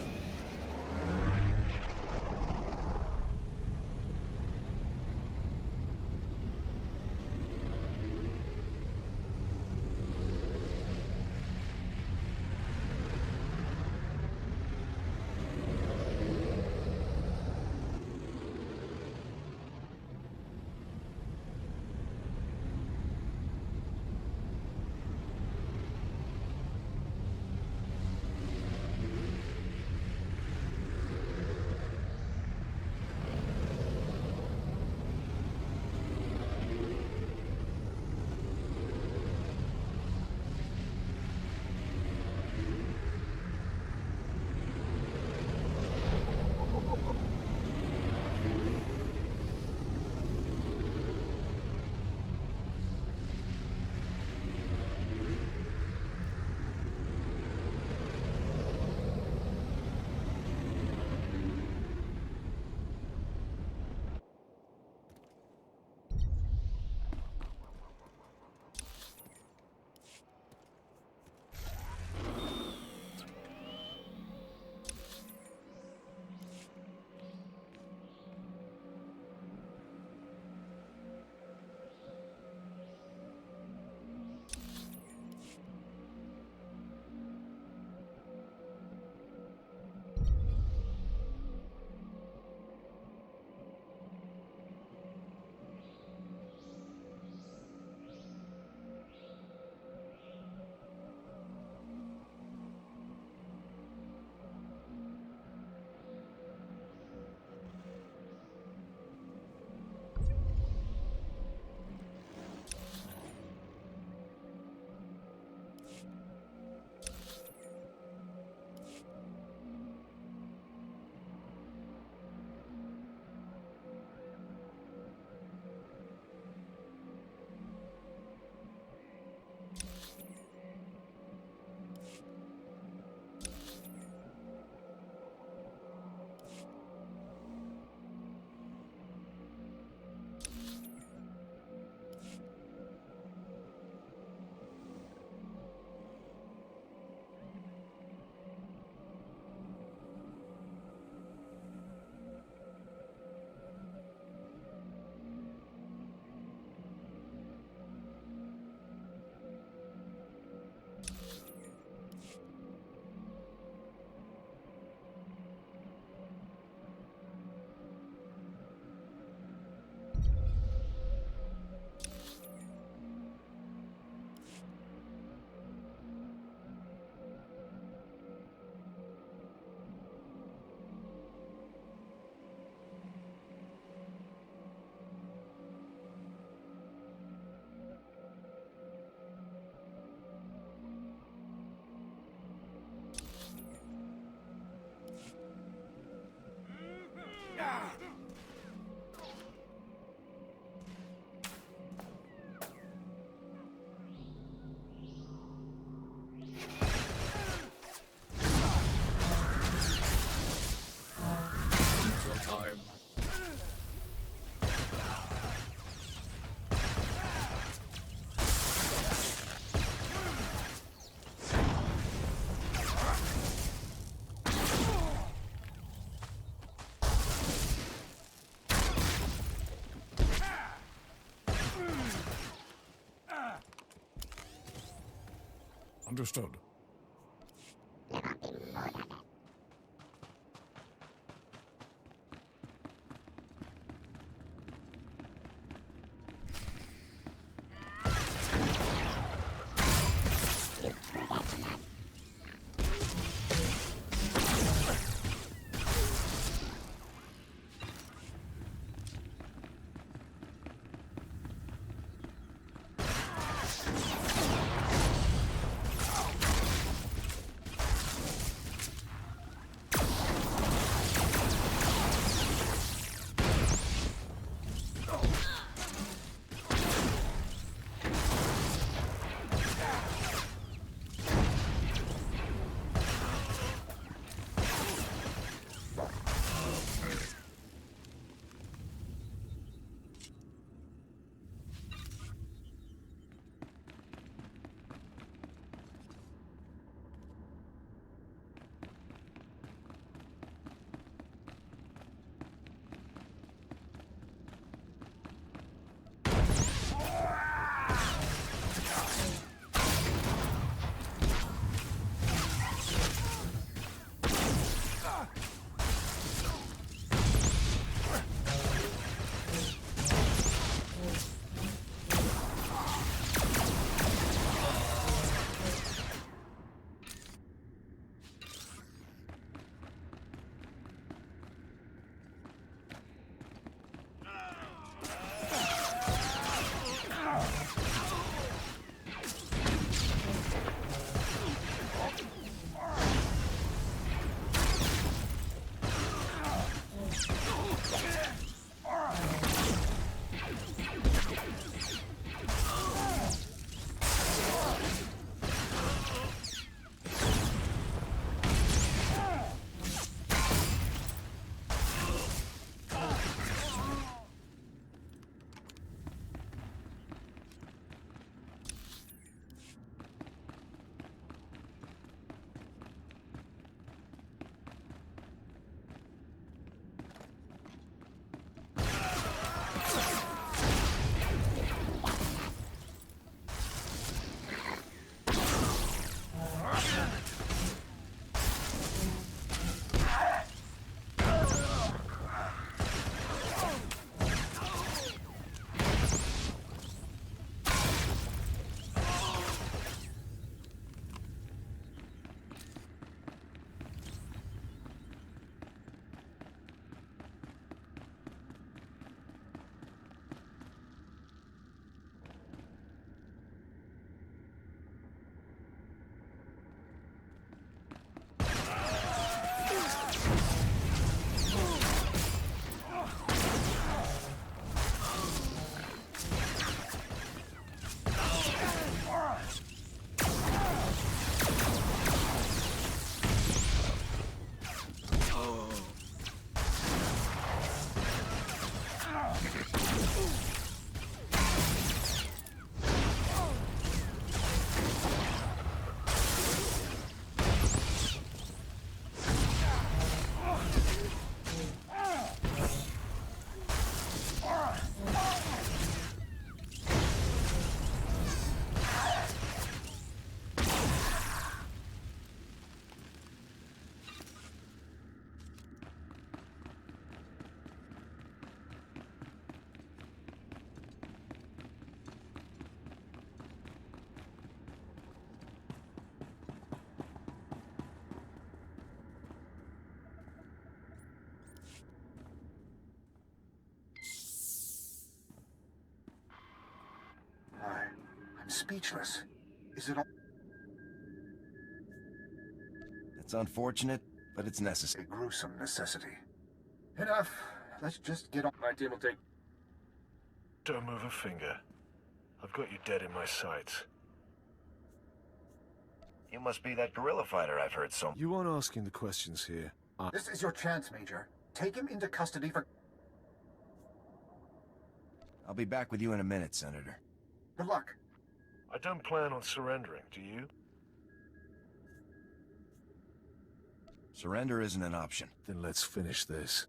Time. Understood. I'm speechless. Is it all... It's unfortunate, but it's necessary. A gruesome necessity. Enough. Let's just get on. My team will take... Don't move a finger. I've got you dead in my sights. You must be that guerrilla fighter I've heard so. You aren't asking the questions here. This is your chance, Major. Take him into custody for... I'll be back with you in a minute, Senator. Good luck. I don't plan on surrendering, do you? Surrender isn't an option. Then let's finish this.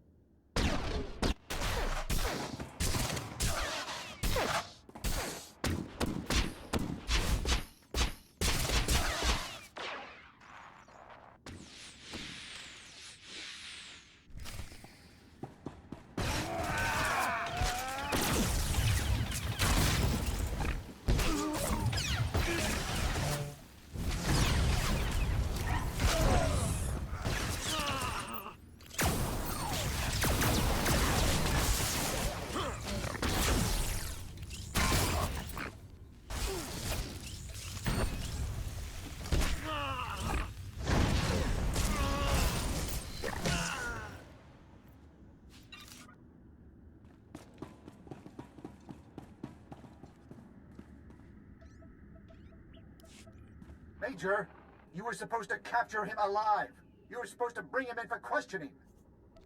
Major, you were supposed to capture him alive. You were supposed to bring him in for questioning.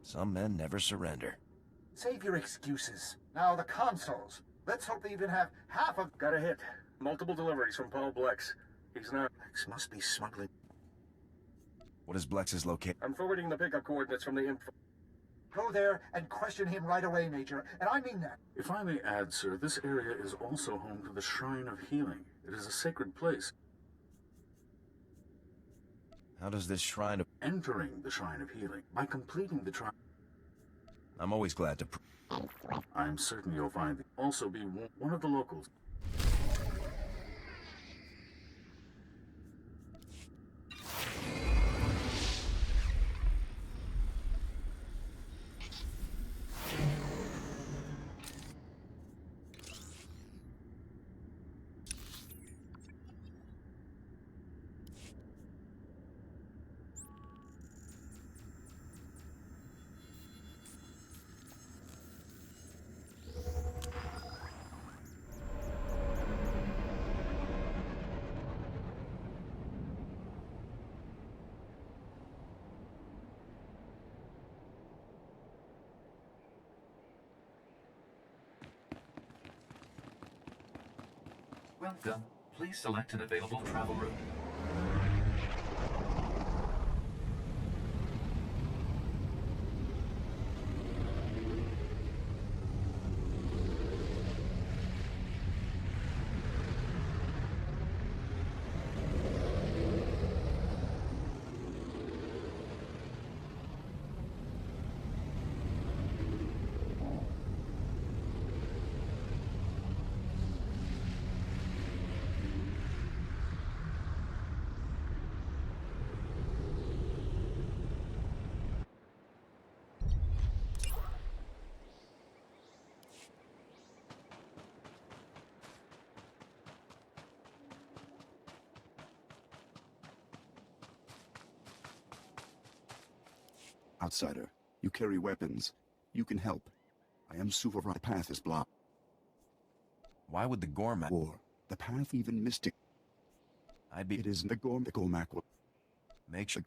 Some men never surrender. Save your excuses. Now the consoles. Let's hope they even have half of... Got a hit. Multiple deliveries from Paul Blex. He's not... Blex must be smuggling... What is Blex's location? I'm forwarding the pickup coordinates from the info. Go there and question him right away, Major. And I mean that. If I may add, sir, this area is also home to the Shrine of Healing. It is a sacred place. How does this shrine of... Entering the Shrine of Healing. By completing the trial... I'm always glad to... I'm certain you'll find... Also be one of the locals. Welcome. Please select an available travel route. Outsider, you carry weapons. You can help. I am Swtor. The path is blocked. Why would the Gormak... War. The path even mystic. It isn't the Gormak will... Make sure...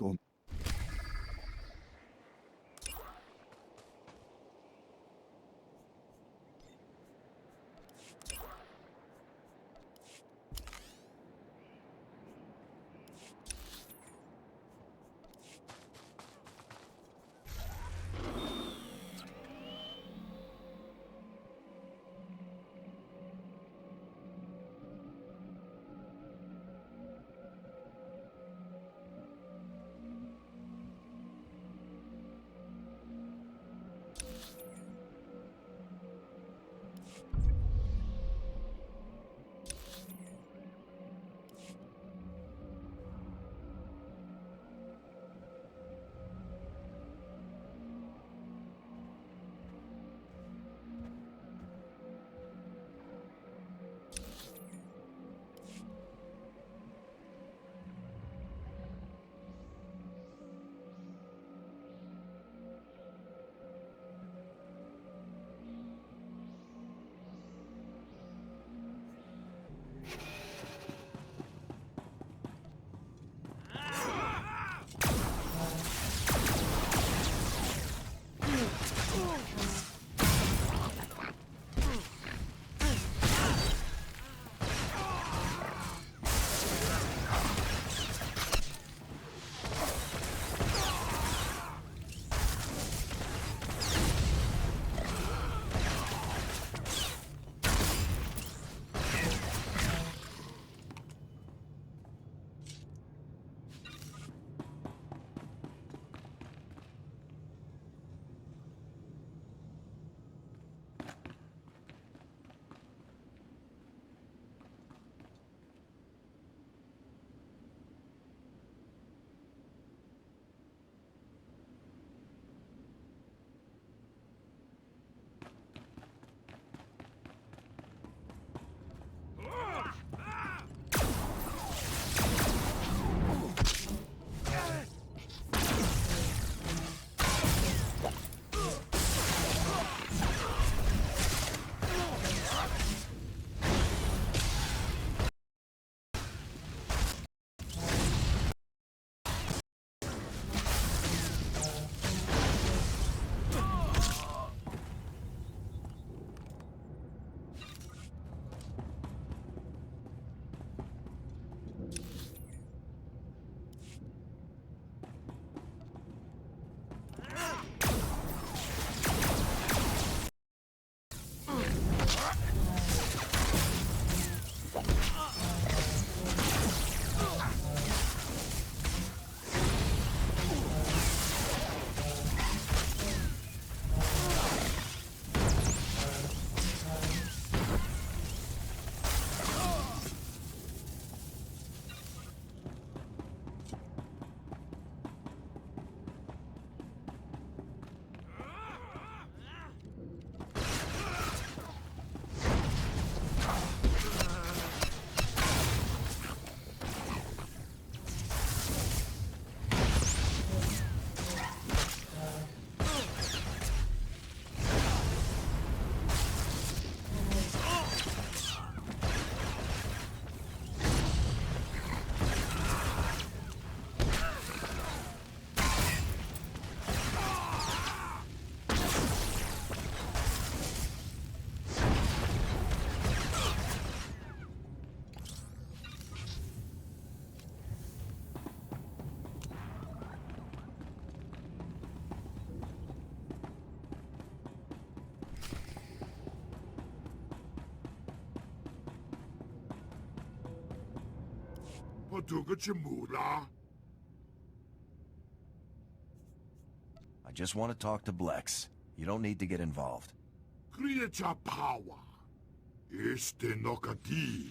I just want to talk to Blex. You don't need to get involved. Creature power. Este nokati.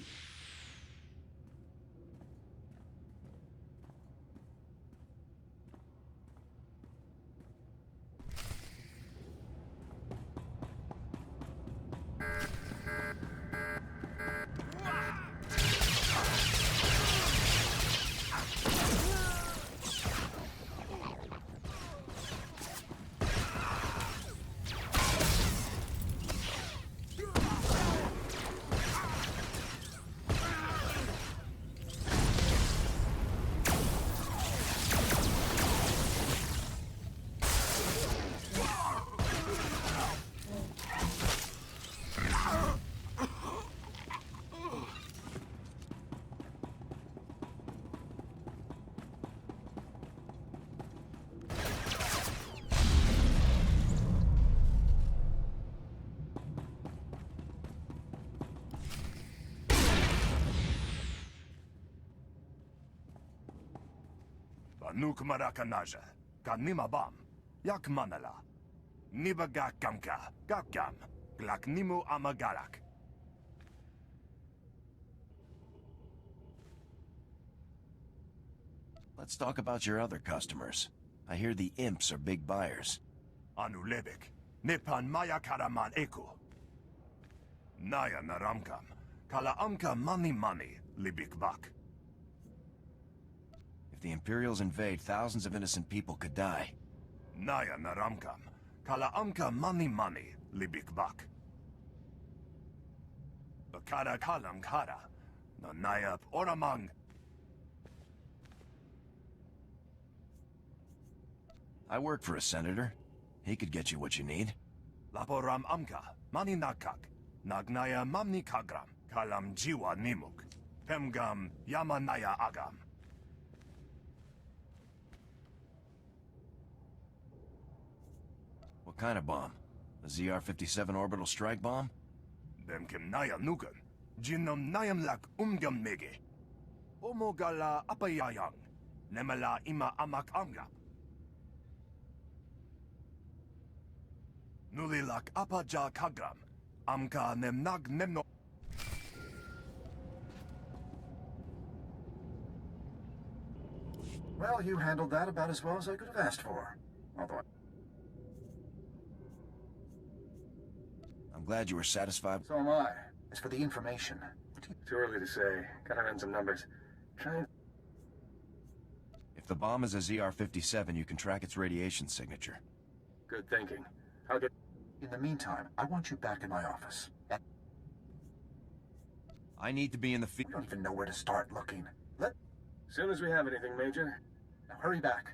Nuk marakanaja, kanima bam, yak manala. Nibaga kamka, gakam, glaknimu amagalak. Let's talk about your other customers. I hear the imps are big buyers. Anu lebek, nipan maya karaman eku. Naya naramkam, kala amka mani libik bak. If the Imperials invade, thousands of innocent people could die. Naya naramkam, kala amka mani libik bak. Bakara kalam kara, no naya oramang. I work for a senator. He could get you what you need. Laporam amka, mani nakak, nagnaya mamni kagram, kalam jiwa nimuk, pemgam yamanaya agam. What kind of bomb? A ZR-57 orbital strike bomb? Demkem naya nukan, jinnam nayam lak mege. Omogala apayayang, nemala ima amak amgap. Nulilak apaja kagram, amka nemnag nemno. Well, you handled that about as well as I could have asked for. Although I'm glad you were satisfied. So am I. As for the information, too early to say. Gotta run some numbers. If the bomb is a ZR-57, you can track its radiation signature. Good thinking. I'll get... In the meantime, I want you back in my office. I need to be in the field. We don't even know where to start looking. Soon as we have anything, Major. Now hurry back.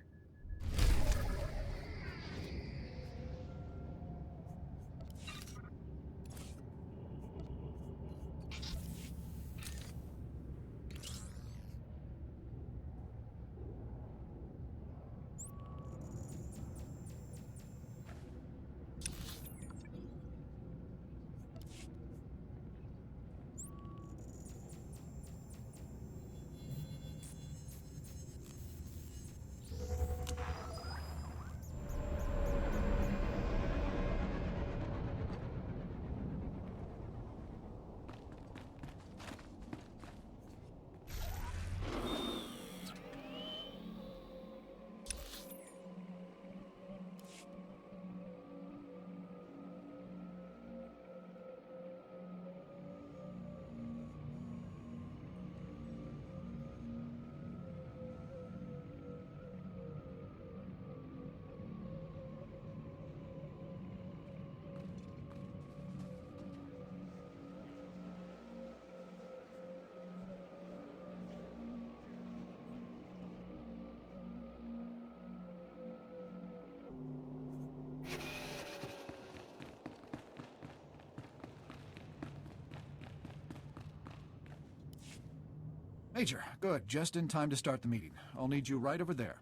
Major, good. Just in time to start the meeting. I'll need you right over there.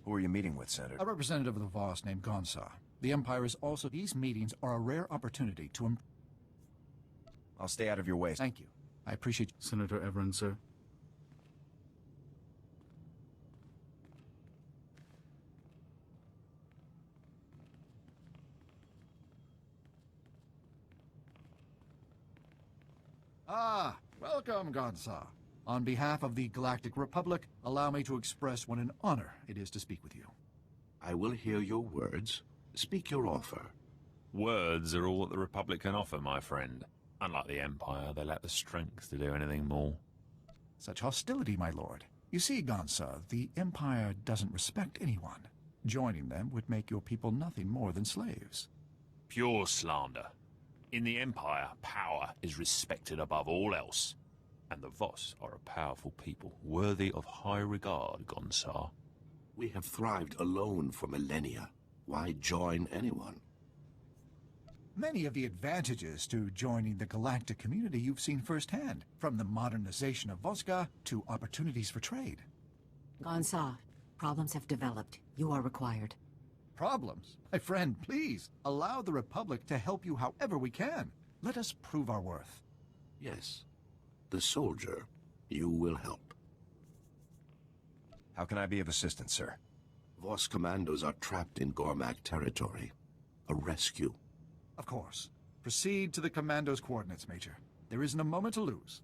Who are you meeting with, Senator? A representative of the Voss named Gonsa. The Empire is also... These meetings are a rare opportunity to... I'll stay out of your way. Thank you. I appreciate you. Senator Everin, sir. Ah, welcome, Gonsa. On behalf of the Galactic Republic, allow me to express what an honor it is to speak with you. I will hear your words. Speak your offer. Words are all that the Republic can offer, my friend. Unlike the Empire, they lack the strength to do anything more. Such hostility, my lord. You see, Gonsa, the Empire doesn't respect anyone. Joining them would make your people nothing more than slaves. Pure slander. In the Empire, power is respected above all else. And the Voss are a powerful people, worthy of high regard, Gonsar. We have thrived alone for millennia. Why join anyone? Many of the advantages to joining the galactic community you've seen firsthand, from the modernization of Voska to opportunities for trade. Gonsar, problems have developed. You are required. Problems? My friend, please, allow the Republic to help you however we can. Let us prove our worth. Yes. The soldier, you will help. How can I be of assistance, sir? Voss commandos are trapped in Gormak territory. A rescue. Of course. Proceed to the commando's coordinates, Major. There isn't a moment to lose.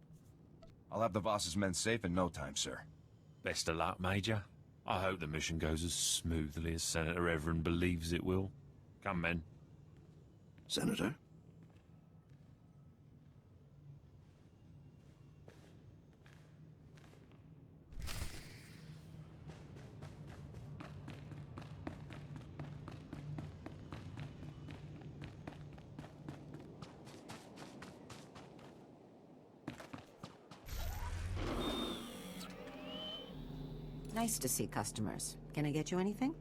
I'll have the Voss's men safe in no time, sir. Best of luck, Major. I hope the mission goes as smoothly as Senator Everin believes it will. Come, men. Senator? Nice to see customers. Can I get you anything?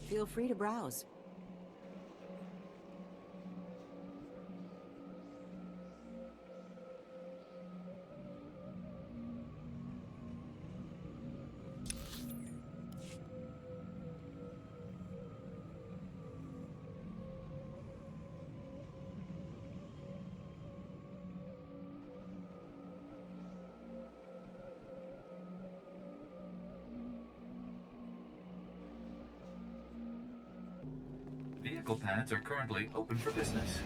Feel free to browse. Vehicle pads are currently open for business.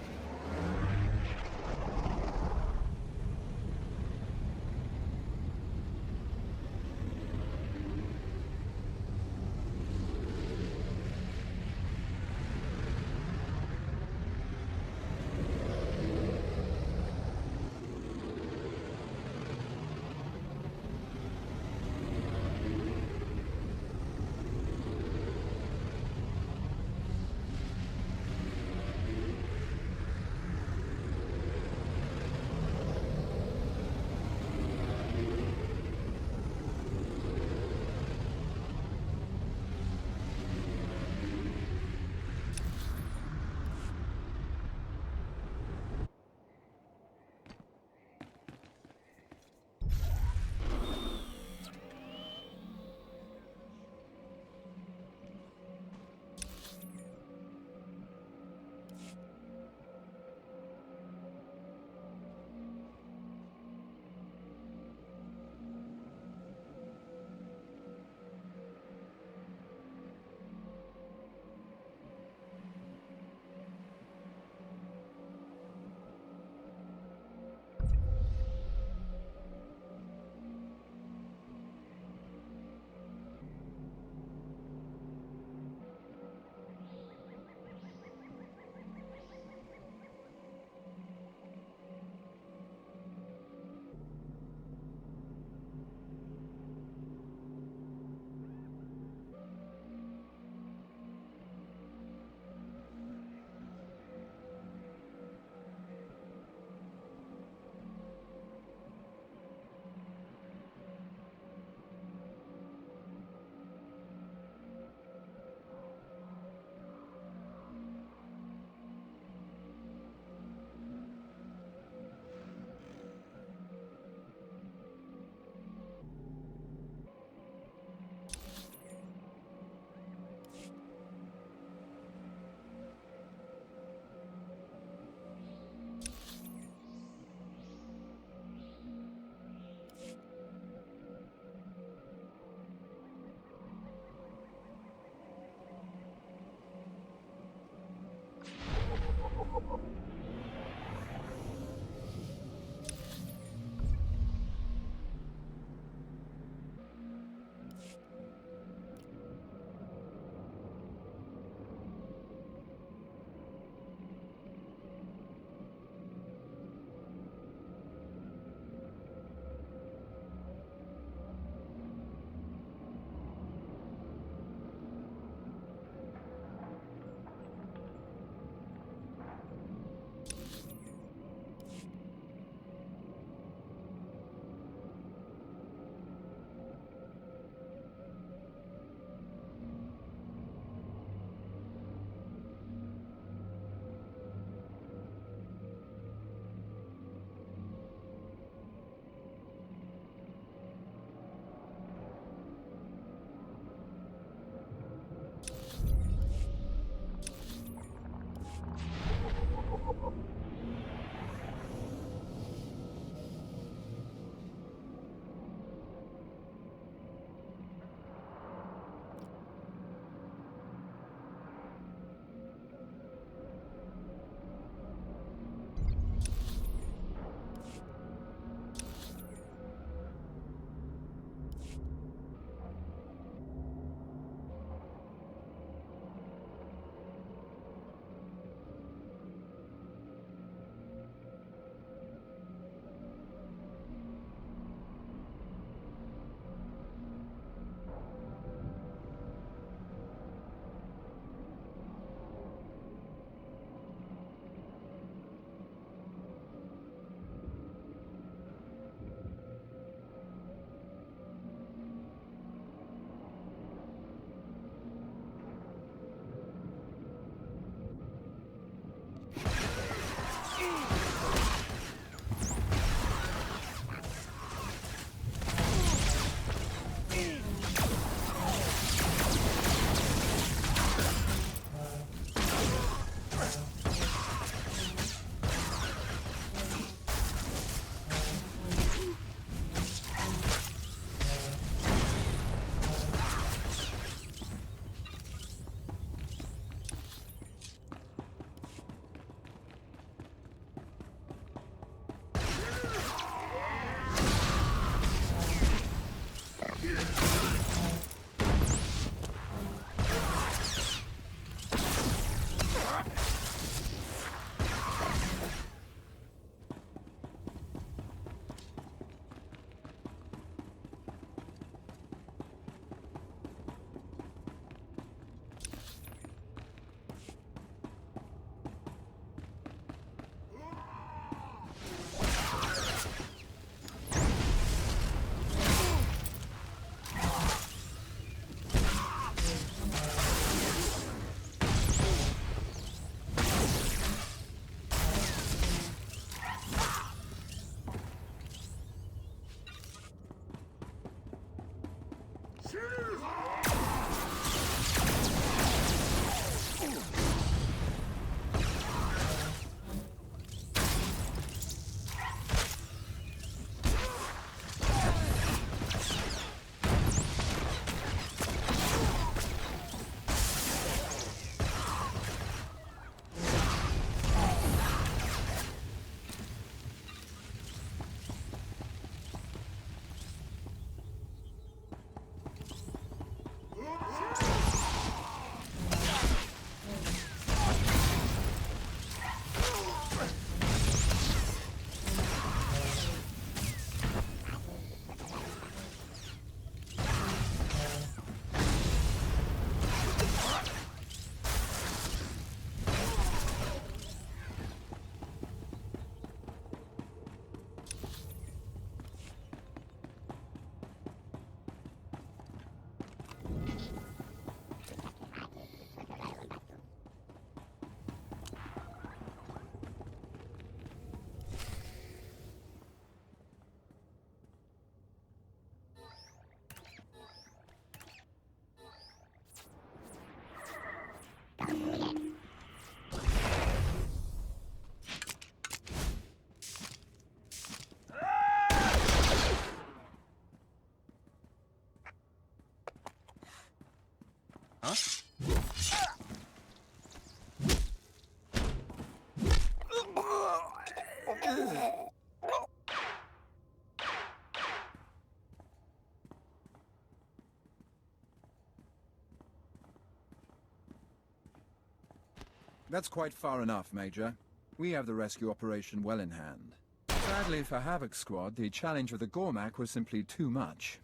That's quite far enough, Major. We have the rescue operation well in hand. Sadly for Havoc Squad, the challenge of the Gormak was simply too much.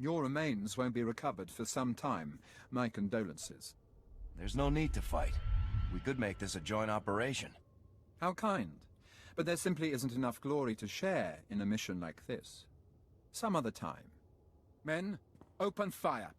Your remains won't be recovered for some time. My condolences. There's no need to fight. We could make this a joint operation. How kind. But there simply isn't enough glory to share in a mission like this. Some other time. Men, open fire.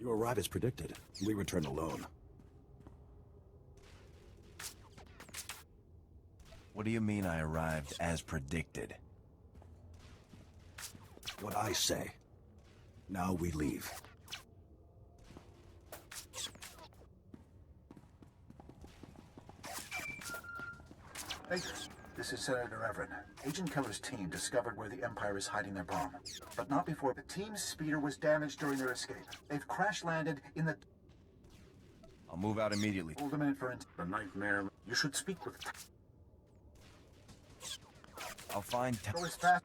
You arrive as predicted. We return alone. What do you mean I arrived as predicted? What I say. Now we leave. Hey, this is Senator Everett. Agent Keller's team discovered where the Empire is hiding their bomb. But not before the team's speeder was damaged during their escape. They've crash-landed in the... I'll move out immediately. Hold a minute for the nightmare. You should speak with... I'll find... Go as fast...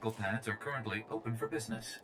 medical pads are currently open for business.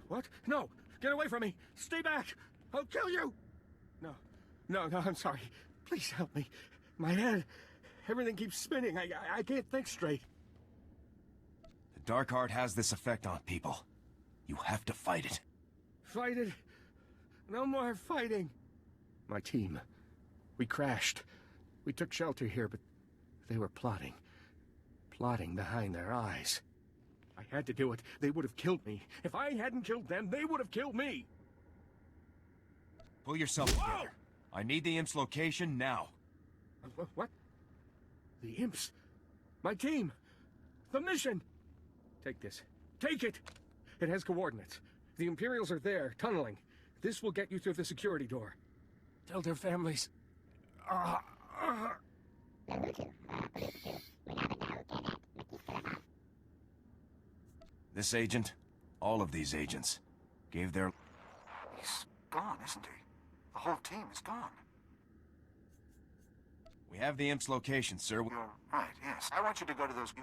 What? No! Get away from me! Stay back! I'll kill you! No, I'm sorry. Please help me. My head Everything keeps spinning. I can't think straight. The Dark Heart has this effect on people. You have to fight it. Fight it? No more fighting. My team. We crashed. We took shelter here, but they were plotting. Plotting behind their eyes. I had to do it. They would have killed me. If I hadn't killed them, they would have killed me. Pull yourself together. I need the imp's location now. What? The imps? My team? The mission? Take this. Take it! It has coordinates. The Imperials are there, tunneling. This will get you through the security door. Tell their families. This agent, all of these agents, gave their... He's gone, isn't he? The whole team is gone. We have the imp's location, sir. You're right, yes. I want you to go to those...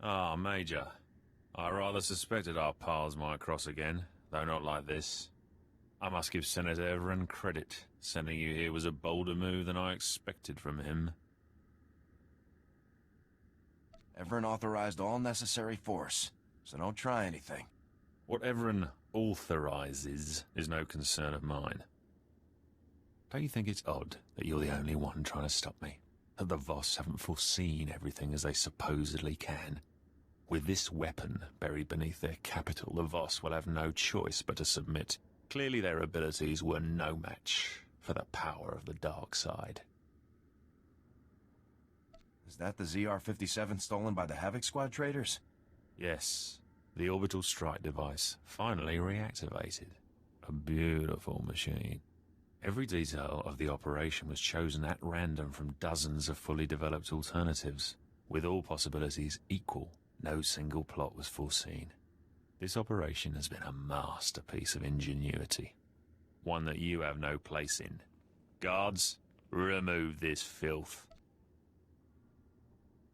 Ah, Major. I rather suspected our paths might cross again, though not like this. I must give Senator Everin credit. Sending you here was a bolder move than I expected from him. Everin authorized all necessary force, so don't try anything. What Everin authorizes is no concern of mine. Don't you think it's odd that you're the only one trying to stop me? That the Voss haven't foreseen everything as they supposedly can? With this weapon buried beneath their capital, the Voss will have no choice but to submit. Clearly their abilities were no match for the power of the dark side. Is that the ZR-57 stolen by the Havoc Squad traders? Yes, the orbital strike device finally reactivated. A beautiful machine. Every detail of the operation was chosen at random from dozens of fully developed alternatives. With all possibilities equal, no single plot was foreseen. This operation has been a masterpiece of ingenuity. One that you have no place in. Guards, remove this filth.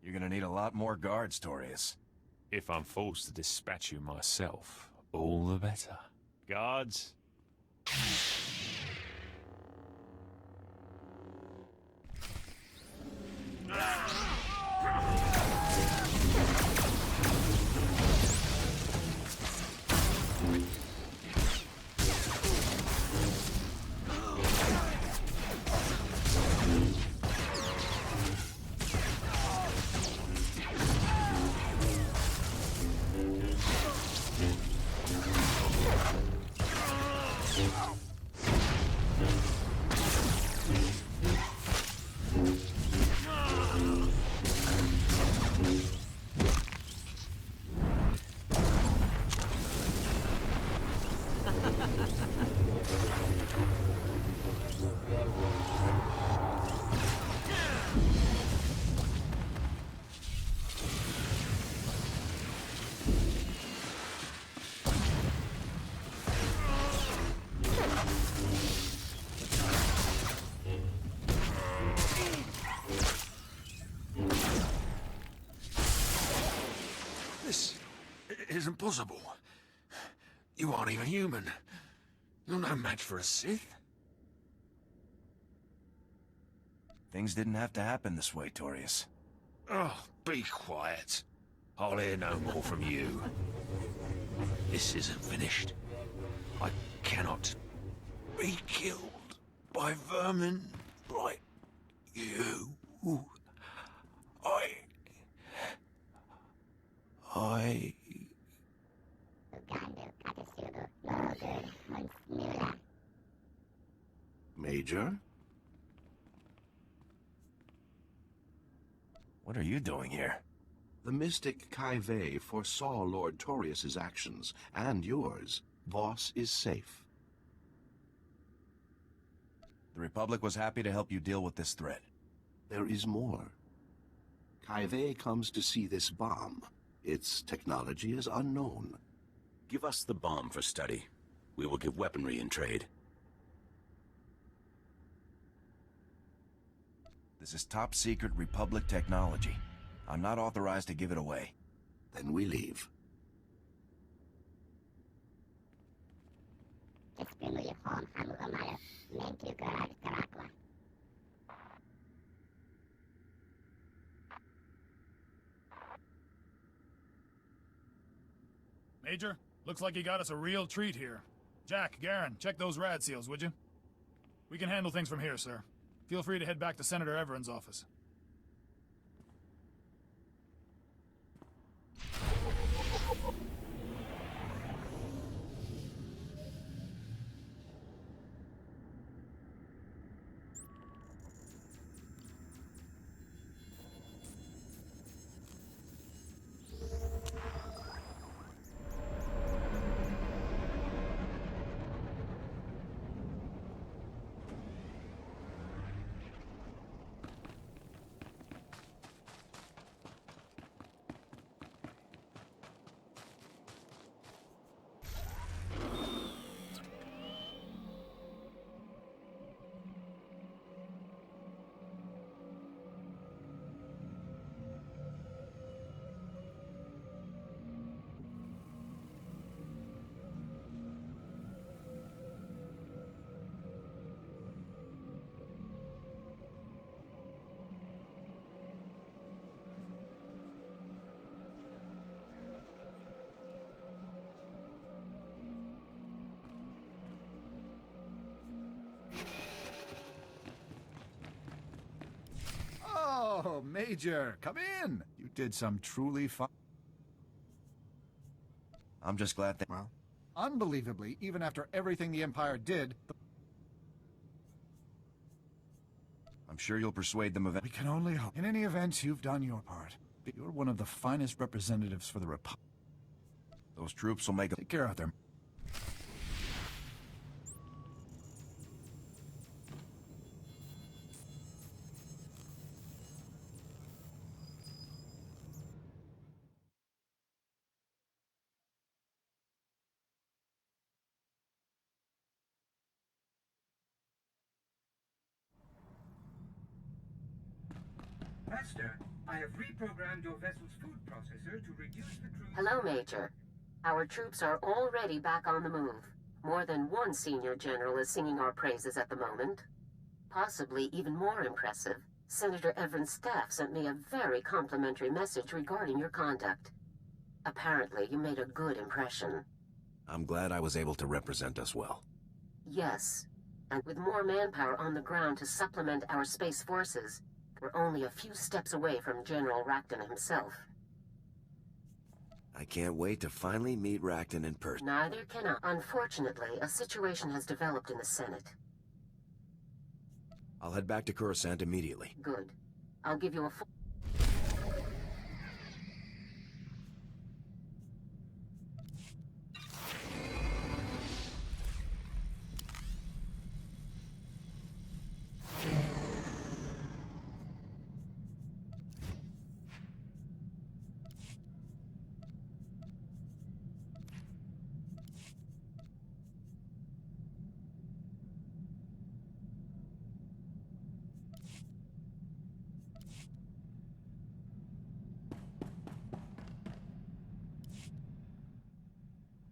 You're gonna need a lot more guards, Torius. If I'm forced to dispatch you myself, all the better. Guards? This isn't possible. You aren't even human. You're no match for a Sith. Things didn't have to happen this way, Torius. Oh, be quiet. I'll hear no more from you. This isn't finished. I cannot be killed by vermin like you. I... Major? What What are you doing here? The mystic Kai Vei foresaw Lord Torius's actions, and yours. Voss is safe. The Republic was happy to help you deal with this threat. There is more. Kai Vei comes to see this bomb. Its technology is unknown. Give us the bomb for study. We will give weaponry in trade. This is top-secret Republic technology. I'm not authorized to give it away. Then we leave. Major, looks like you got us a real treat here. Jack, Garen, check those rad seals, would you? We can handle things from here, sir. Feel free to head back to Senator Everett's office. Oh, Major, come in. You did some truly fun... I'm just glad that... Well, unbelievably, even after everything the Empire did... I'm sure you'll persuade them of it. We can only hope. In any event, you've done your part. You're one of the finest representatives for the Republic. Those troops will make a... Take care out there. Master, I have reprogrammed your vessel's food processor to reduce the crew... Hello, Major. Our troops are already back on the move. More than one senior general is singing our praises at the moment. Possibly even more impressive, Senator Everett's staff sent me a very complimentary message regarding your conduct. Apparently, you made a good impression. I'm glad I was able to represent us well. Yes, and with more manpower on the ground to supplement our space forces, we're only a few steps away from General Racton himself. I can't wait to finally meet Racton in person. Neither can I. Unfortunately, a situation has developed in the Senate. I'll head back to Coruscant immediately. Good. I'll give you a full...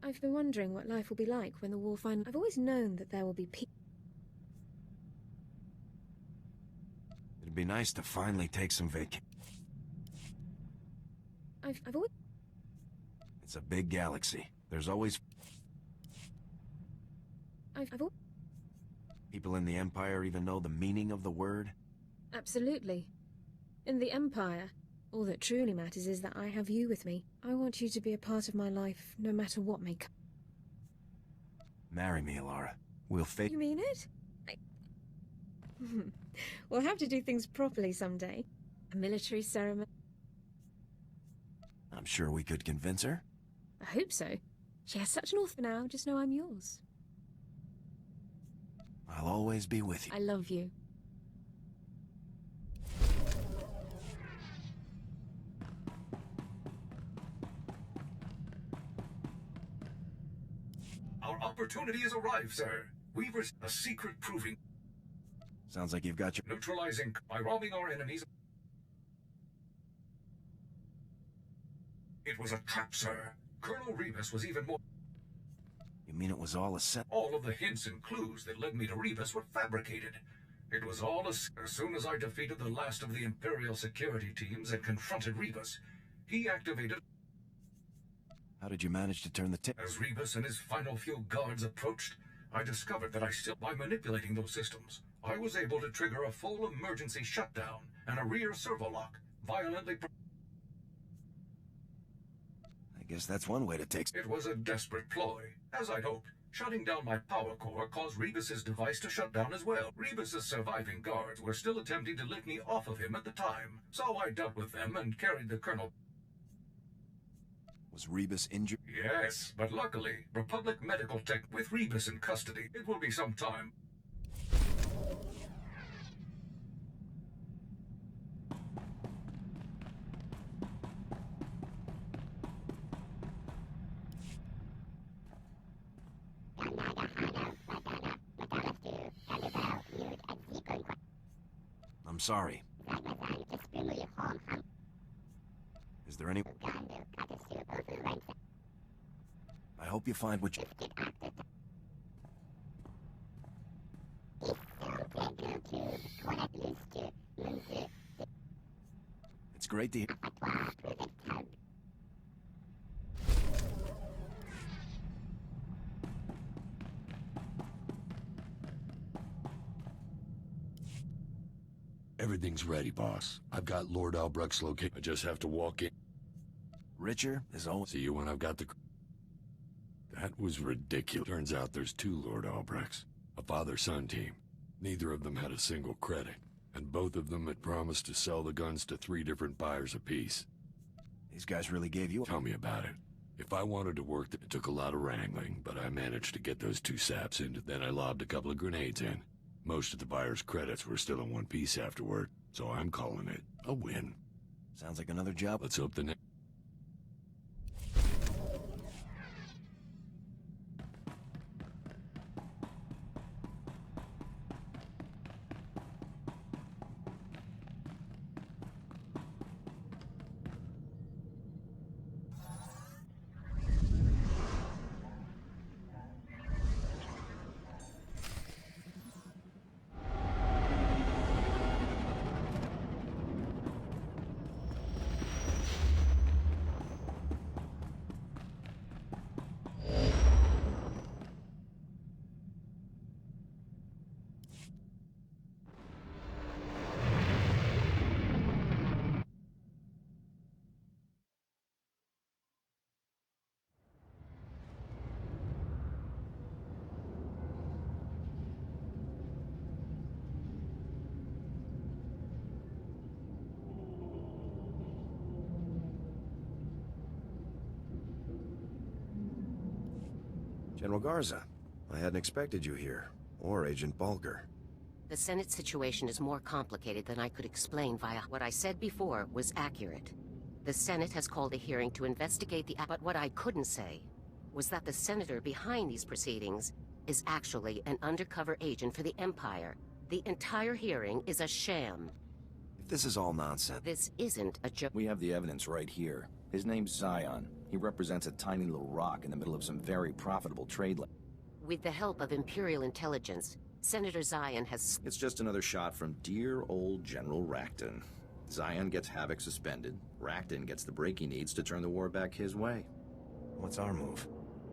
I've been wondering what life will be like when the war finally... I've always known that there will be peace. It'd be nice to finally take some vacation. I've always... It's a big galaxy. There's always... People in the Empire even know the meaning of the word? Absolutely. In the Empire, all that truly matters is that I have you with me. I want you to be a part of my life, no matter what may come. Marry me, Alara. We'll face... You mean it? We'll have to do things properly someday. A military ceremony. I'm sure we could convince her. I hope so. She has such an author now, just know I'm yours. I'll always be with you. I love you. Our opportunity has arrived, sir. We've a secret proving. Sounds like you've got your... Neutralizing by robbing our enemies. It was a trap, sir. Colonel Rebus was even more... You mean it was all a set? All of the hints and clues that led me to Rebus were fabricated. It was all as soon as I defeated the last of the Imperial security teams and confronted Rebus, he activated... How did you manage to turn the tip? As Rebus and his final few guards approached, I discovered that by manipulating those systems, I was able to trigger a full emergency shutdown and a rear servo lock, violently... I guess that's one way to take... It was a desperate ploy, as I'd hoped. Shutting down my power core caused Rebus's device to shut down as well. Rebus's surviving guards were still attempting to lift me off of him at the time, so I dealt with them and carried the Colonel... Was Rebus injured? Yes, but luckily, Republic Medical Tech with Rebus in custody. It will be some time. I'm sorry. Is there any... I hope you find what you... It's great to hear... Everything's ready, boss. I've got Lord Albrecht's location. I just have to walk in. Richer is always... See you when I've got the... That was ridiculous. Turns out there's two Lord Albrechts. A father-son team. Neither of them had a single credit. And both of them had promised to sell the guns to 3 different buyers apiece. These guys really gave you... Tell me about it. If I wanted to work, it took a lot of wrangling, but I managed to get those 2 saps in. Then I lobbed a couple of grenades in. Most of the buyers' credits were still in one piece afterward, so I'm calling it a win. Sounds like another job. Let's hope the next... General Garza, I hadn't expected you here. Or Agent Bulger. The Senate situation is more complicated than I could explain via what I said before was accurate. The Senate has called a hearing to investigate the... But what I couldn't say was that the senator behind these proceedings is actually an undercover agent for the Empire. The entire hearing is a sham. If this is all nonsense... This isn't a joke. We have the evidence right here. His name's Zion. He represents a tiny little rock in the middle of some very profitable trade lanes. With the help of Imperial intelligence, Senator Zion has... It's just another shot from dear old General Racton. Zion gets Havoc suspended. Racton gets the break he needs to turn the war back his way. What's our move?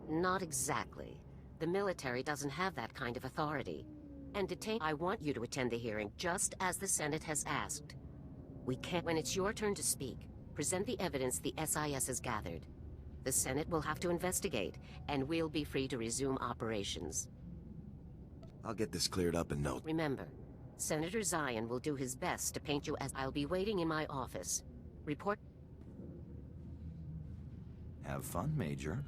Not exactly. The military doesn't have that kind of authority. And I want you to attend the hearing just as the Senate has asked. We can't... When it's your turn to speak, present the evidence the SIS has gathered. The Senate will have to investigate, and we'll be free to resume operations. I'll get this cleared up in no... Remember, Senator Zion will do his best to paint you as... I'll be waiting in my office. Report... Have fun, Major.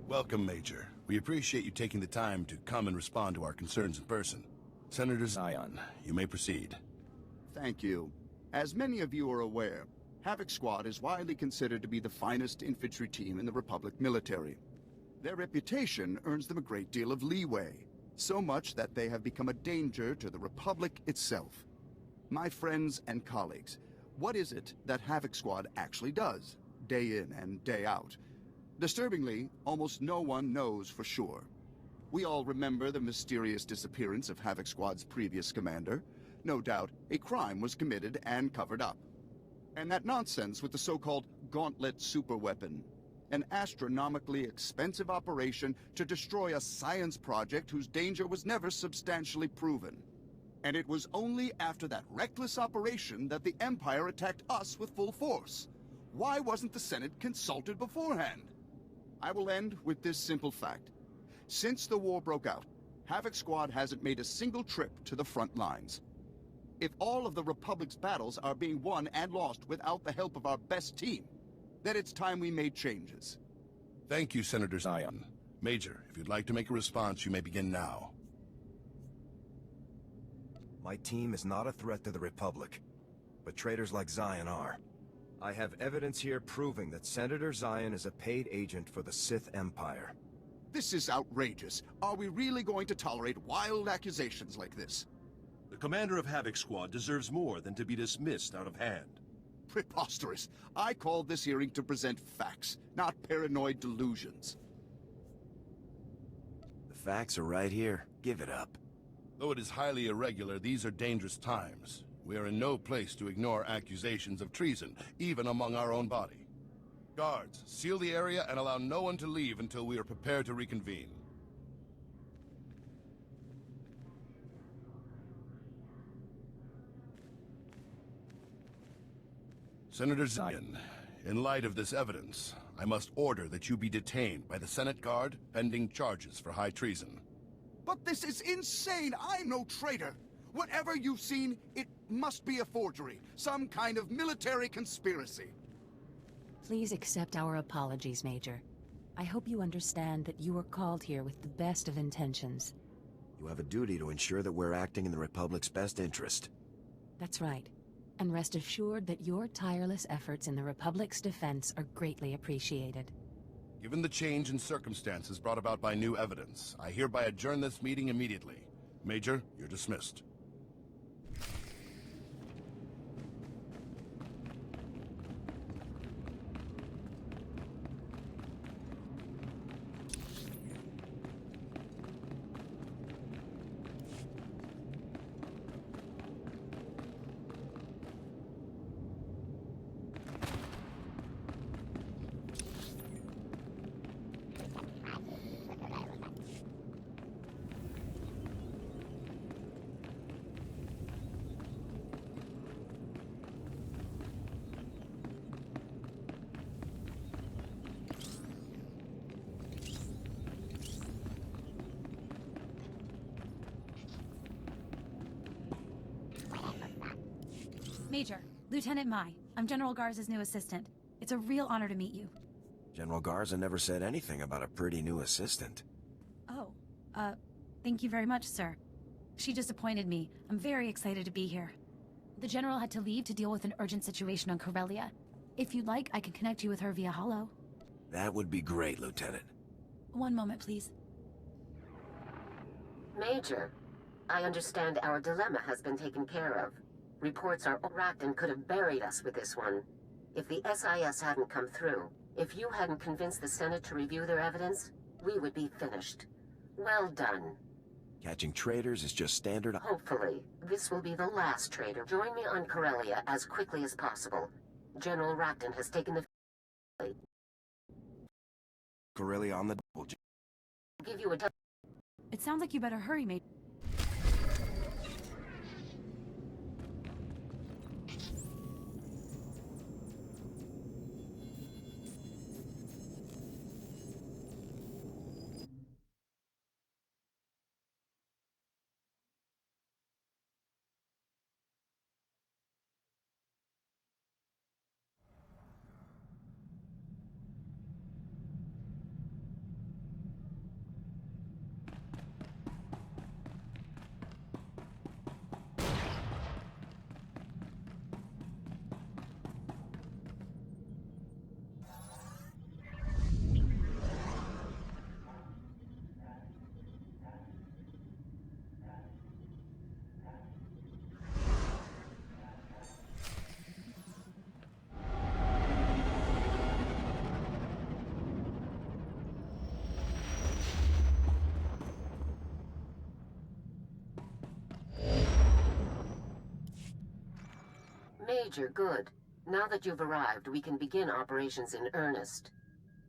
Welcome, Major. We appreciate you taking the time to come and respond to our concerns in person. Senator Zion, you may proceed. Thank you. As many of you are aware, Havoc Squad is widely considered to be the finest infantry team in the Republic military. Their reputation earns them a great deal of leeway, so much that they have become a danger to the Republic itself. My friends and colleagues, what is it that Havoc Squad actually does, day in and day out? Disturbingly, almost no one knows for sure. We all remember the mysterious disappearance of Havoc Squad's previous commander. No doubt, a crime was committed and covered up. And that nonsense with the so-called Gauntlet superweapon, an astronomically expensive operation to destroy a science project whose danger was never substantially proven. And it was only after that reckless operation that the Empire attacked us with full force. Why wasn't the Senate consulted beforehand? I will end with this simple fact. Since the war broke out, Havoc Squad hasn't made a single trip to the front lines. If all of the Republic's battles are being won and lost without the help of our best team, then it's time we made changes. Thank you, Senator Zion. Major, if you'd like to make a response, you may begin now. My team is not a threat to the Republic, but traitors like Zion are. I have evidence here proving that Senator Zion is a paid agent for the Sith Empire. This is outrageous. Are we really going to tolerate wild accusations like this? The commander of Havoc Squad deserves more than to be dismissed out of hand. Preposterous. I called this hearing to present facts, not paranoid delusions. The facts are right here. Give it up. Though it is highly irregular, these are dangerous times. We are in no place to ignore accusations of treason, even among our own body. Guards, seal the area and allow no one to leave until we are prepared to reconvene. Senator Zion, in light of this evidence, I must order that you be detained by the Senate Guard pending charges for high treason. But this is insane! I'm no traitor! Whatever you've seen, it must be a forgery. Some kind of military conspiracy. Please accept our apologies, Major. I hope you understand that you were called here with the best of intentions. You have a duty to ensure that we're acting in the Republic's best interest. That's right. And rest assured that your tireless efforts in the Republic's defense are greatly appreciated. Given the change in circumstances brought about by new evidence, I hereby adjourn this meeting immediately. Major, you're dismissed. Major, Lieutenant Mai. I'm General Garza's new assistant. It's a real honor to meet you. General Garza never said anything about a pretty new assistant. Oh, thank you very much, sir. She disappointed me. I'm very excited to be here. The General had to leave to deal with an urgent situation on Corellia. If you'd like, I can connect you with her via holo. That would be great, Lieutenant. One moment, please. Major, I understand our dilemma has been taken care of. Reports are Racton could have buried us with this one. If the SIS hadn't come through, if you hadn't convinced the Senate to review their evidence, we would be finished. Well done. Catching traitors is just standard. Hopefully, this will be the last traitor. Join me on Corellia as quickly as possible. General Racton has taken the... Corellia on the double. Give you a... It sounds like you better hurry, mate. Major, good. Now that you've arrived, we can begin operations in earnest.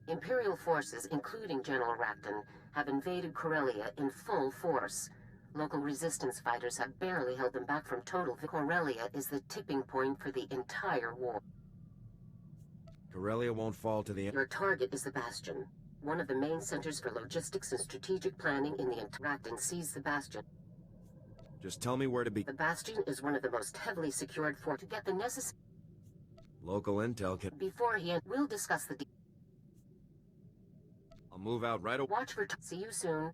Imperial forces, including General Racton, have invaded Corellia in full force. Local resistance fighters have barely held them back from total victory. Corellia is the tipping point for the entire war. Corellia won't fall to the... Your target is the Bastion, one of the main centers for logistics and strategic planning in the... Racton sees the Bastion. Just tell me where to be. The Bastion is one of the most heavily secured forts. To get the necessary... Local intel can... Before he ends, we'll discuss the... I'll move out right away. Watch for... See you soon.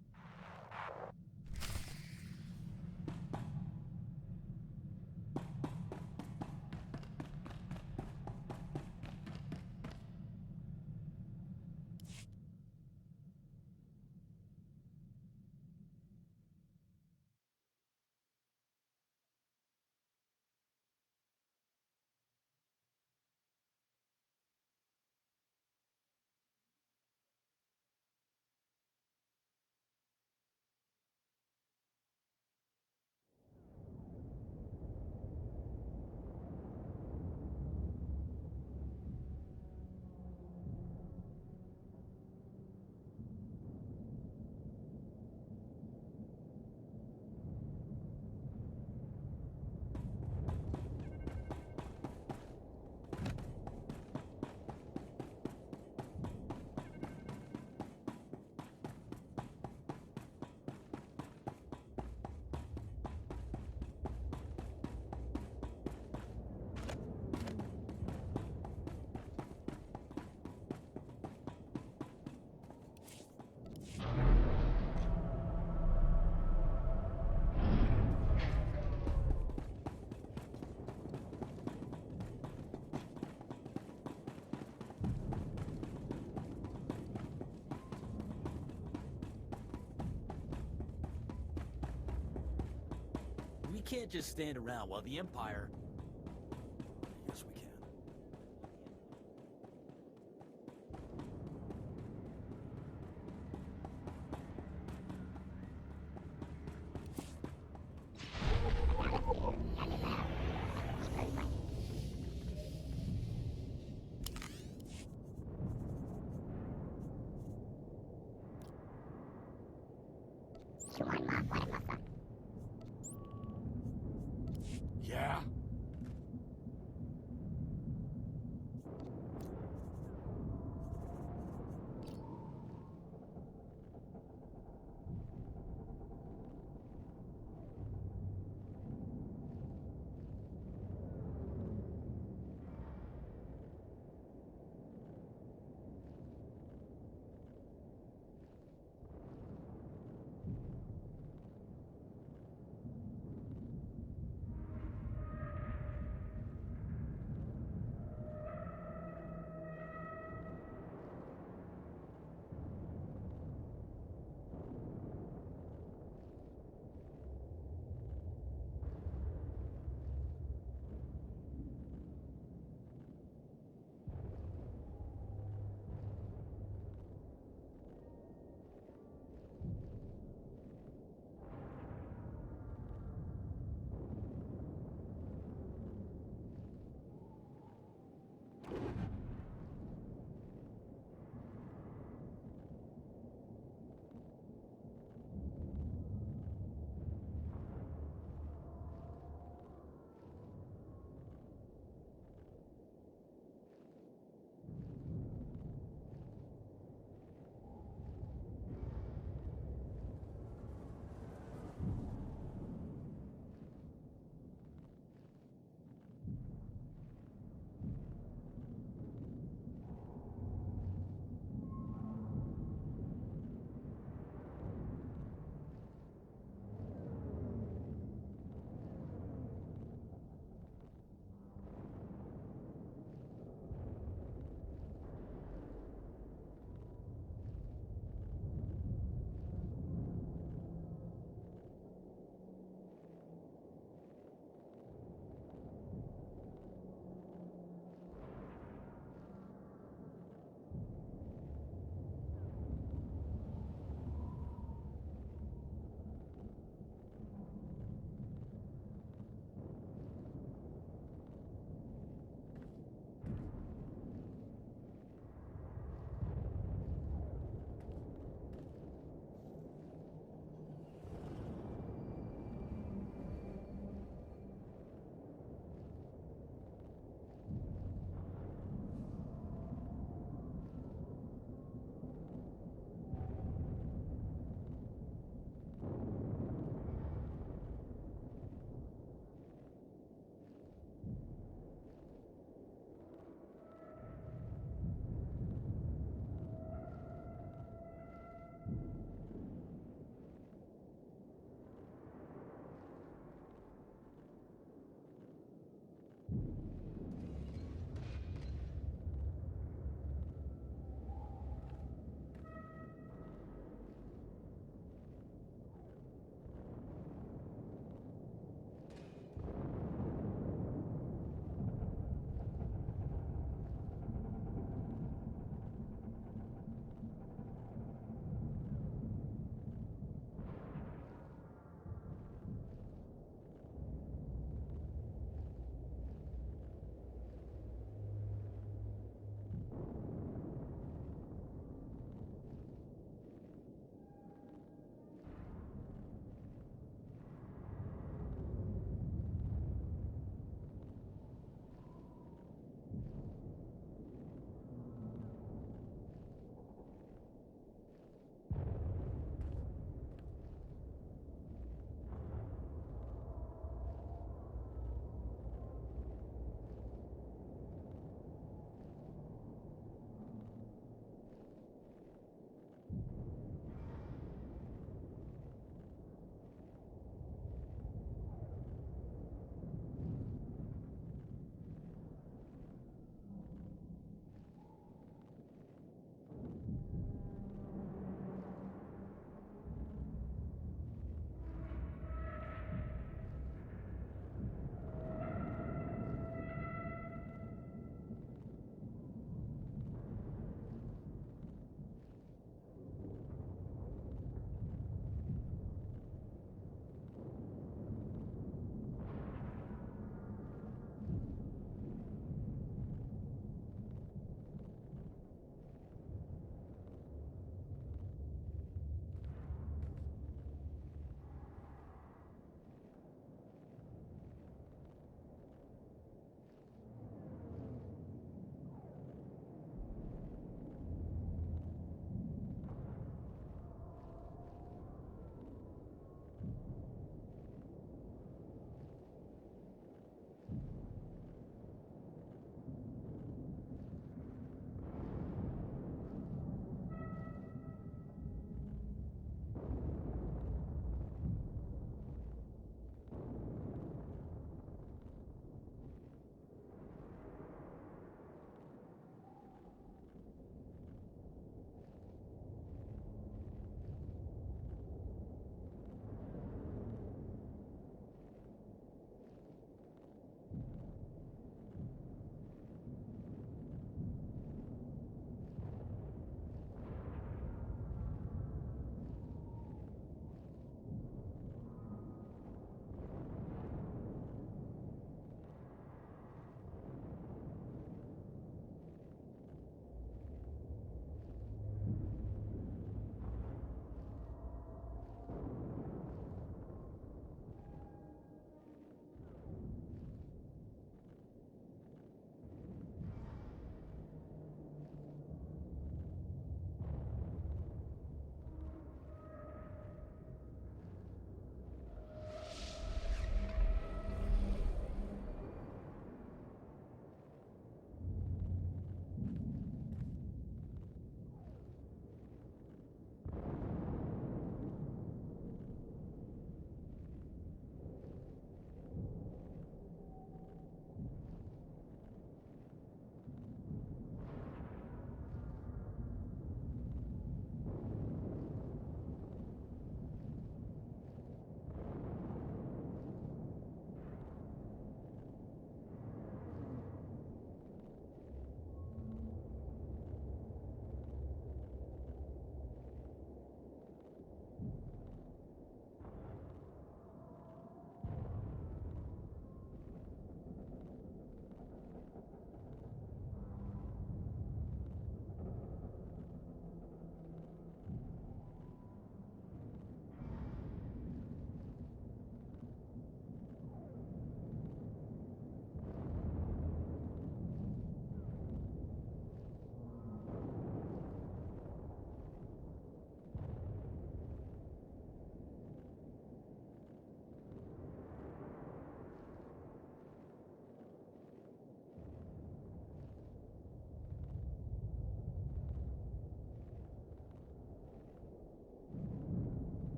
We can't just stand around while the Empire... Yes, we can. Yeah?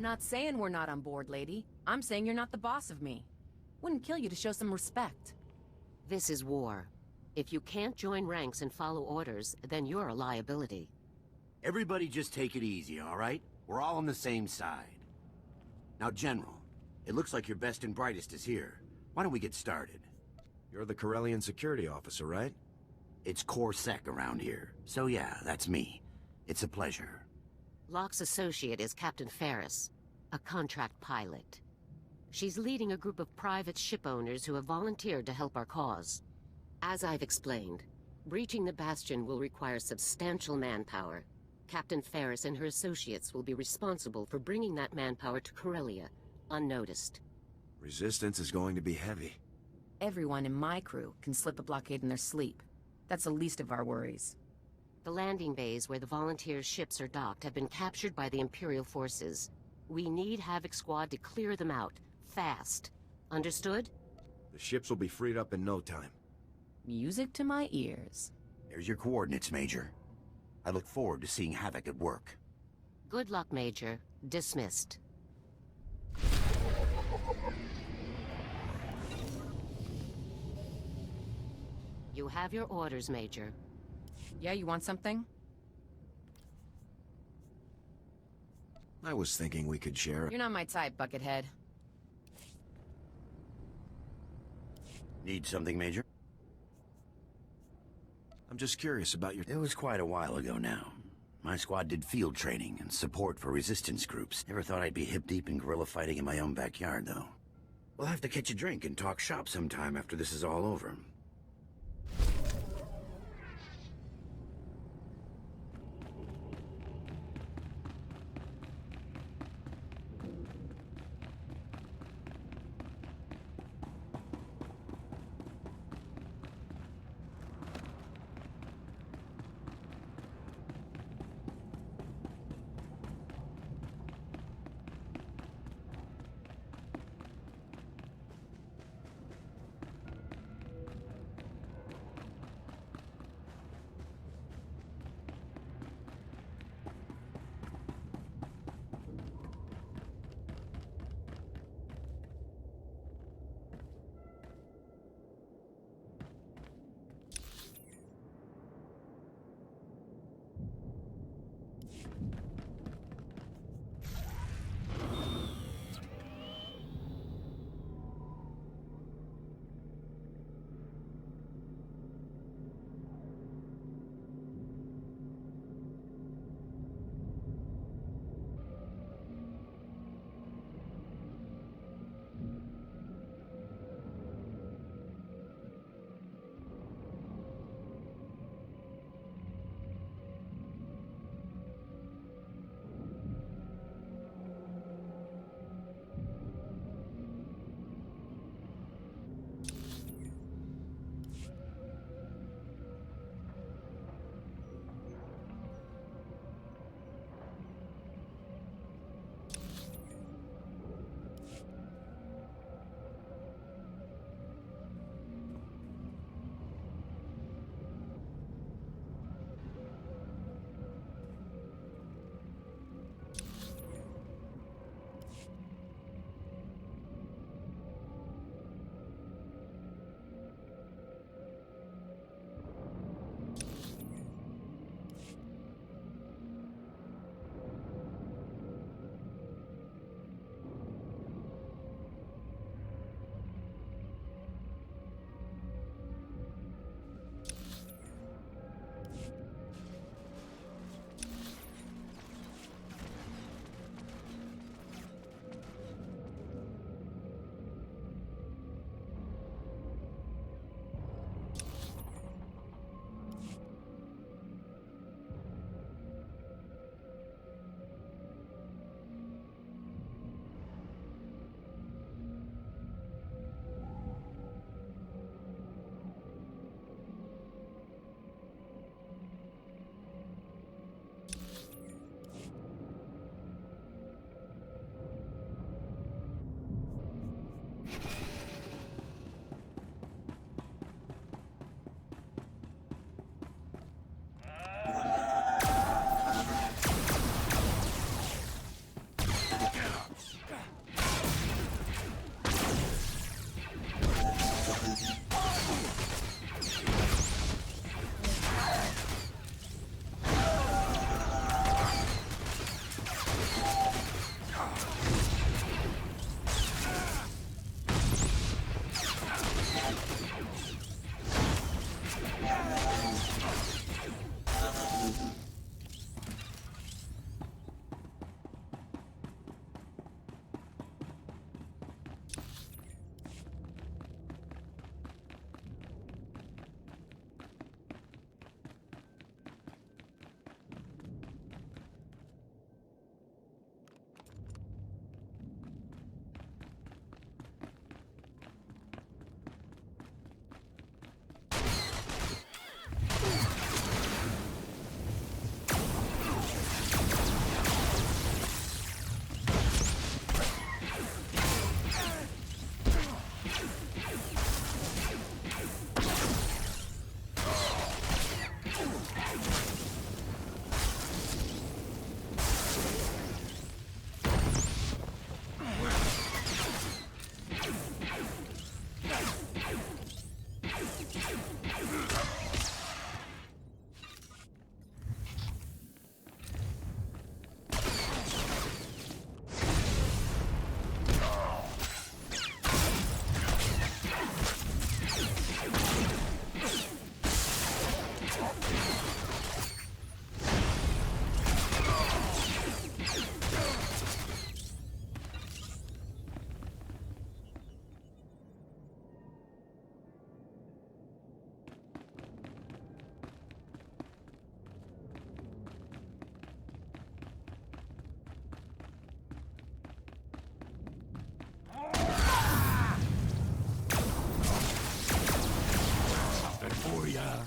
I'm not saying we're not on board, lady. I'm saying you're not the boss of me. Wouldn't kill you to show some respect. This is war. If you can't join ranks and follow orders, then you're a liability. Everybody just take it easy, all right? We're all on the same side. Now, General, it looks like your best and brightest is here. Why don't we get started? You're the Corellian security officer, right? It's Core Sec around here. So yeah, that's me. It's a pleasure. Locke's associate is Captain Ferris, a contract pilot. She's leading a group of private ship owners who have volunteered to help our cause. As I've explained, breaching the Bastion will require substantial manpower. Captain Ferris and her associates will be responsible for bringing that manpower to Corellia, unnoticed. Resistance is going to be heavy. Everyone in my crew can slip a blockade in their sleep. That's the least of our worries. The landing bays where the volunteer ships are docked have been captured by the Imperial forces. We need Havoc Squad to clear them out, fast. Understood? The ships will be freed up in no time. Music to my ears. There's your coordinates, Major. I look forward to seeing Havoc at work. Good luck, Major. Dismissed. You have your orders, Major. Yeah, you want something? I was thinking we could share. You're not my type, Buckethead. Need something, Major? I'm just curious about your... It was quite a while ago now. My squad did field training and support for resistance groups. Never thought I'd be hip-deep in guerrilla fighting in my own backyard, though. We'll have to catch a drink and talk shop sometime after this is all over. Yeah.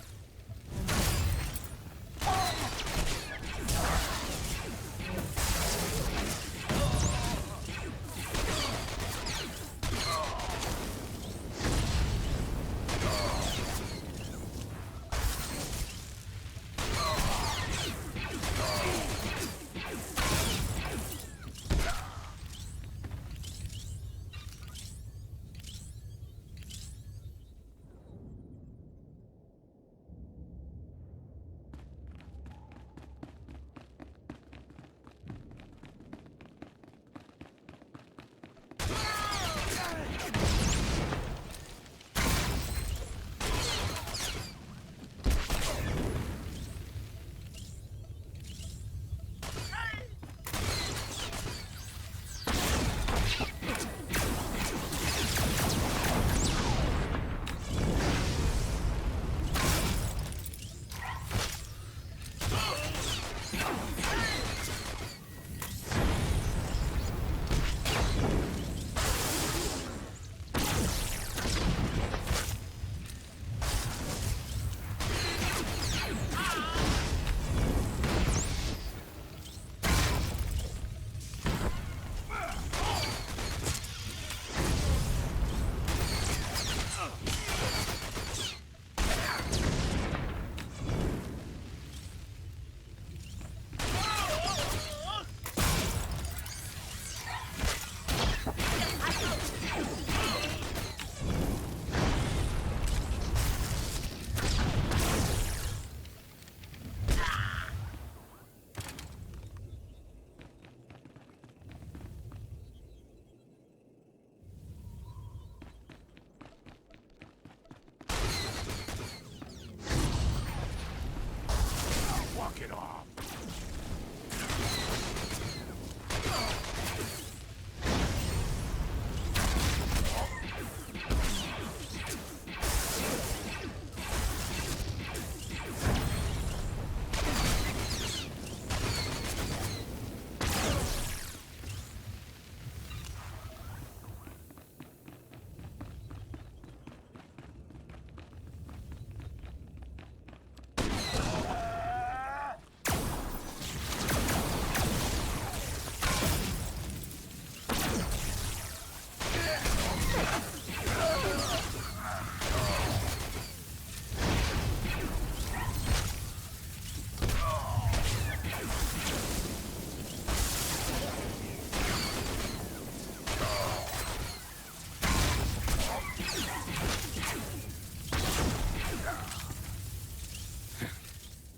Walk it off.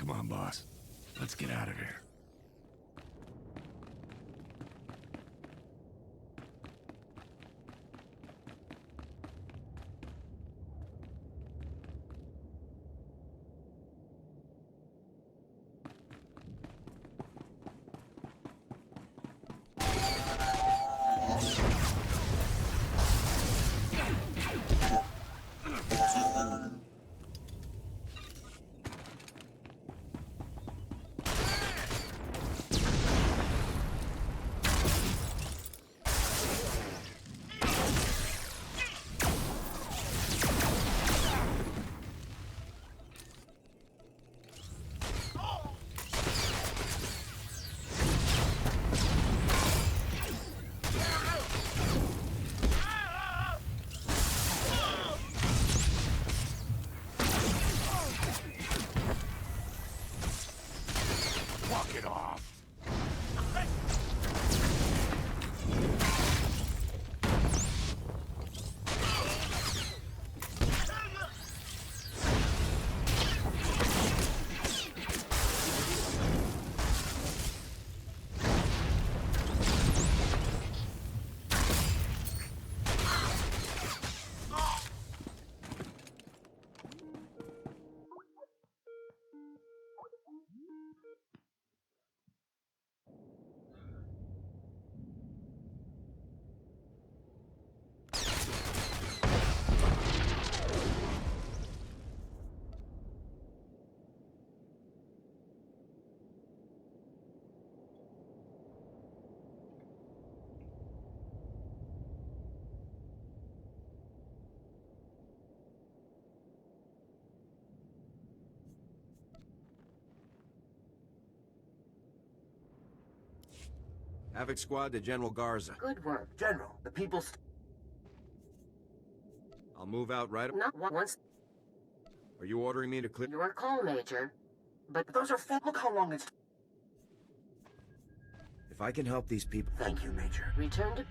Come on, boss. Let's get out of here. Havoc Squad to General Garza. Good work. General, the people I'll move out right... Not once. Are you ordering me to clear... Your call, Major. But those are full. Look how long it's... If I can help these people... Thank you, Major. Return to...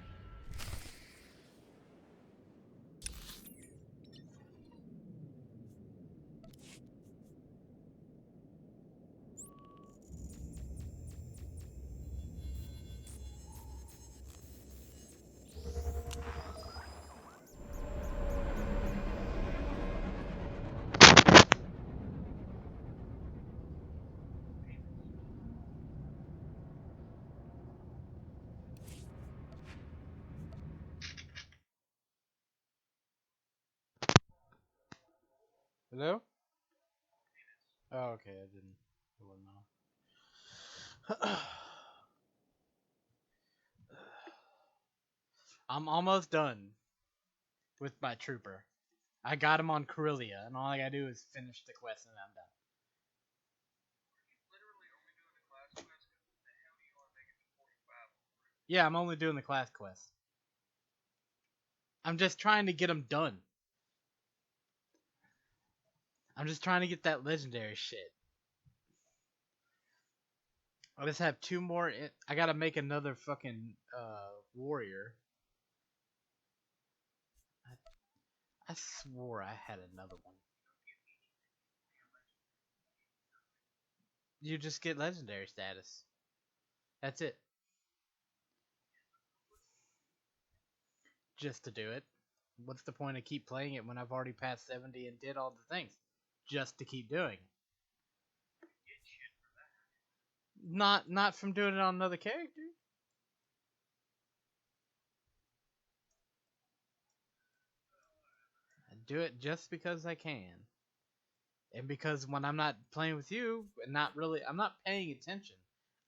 Hello? Oh, okay, I didn't. It wasn't on. I'm almost done with my trooper. I got him on Corellia, and all I gotta do is finish the quest, and I'm done. Yeah, I'm only doing the class quest. I'm just trying to get them done. I'm just trying to get that legendary shit. I just have 2 more. I gotta make another fucking warrior. I swore I had another one. You just get legendary status. That's it. Just to do it. What's the point of keep playing it when I've already passed 70 and did all the things? Just to keep doing it. Not from doing it on another character. I do it just because I can. And because when I'm not playing with you, and I'm not paying attention.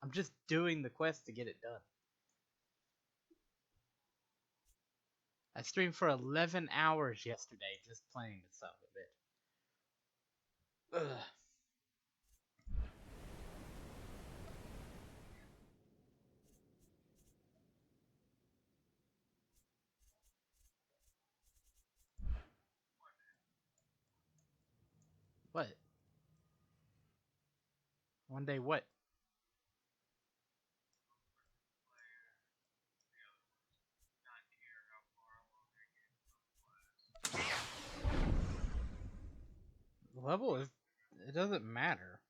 I'm just doing the quest to get it done. I streamed for 11 hours yesterday just playing this son of a bitch. Ugh. What? One day what? Level is... It doesn't matter.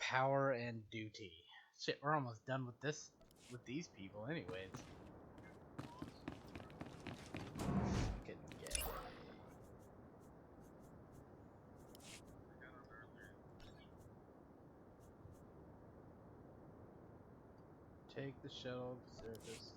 Power and duty. Shit, we're almost done with this, with these people anyways. Fucking gay. Take the shuttle to surface.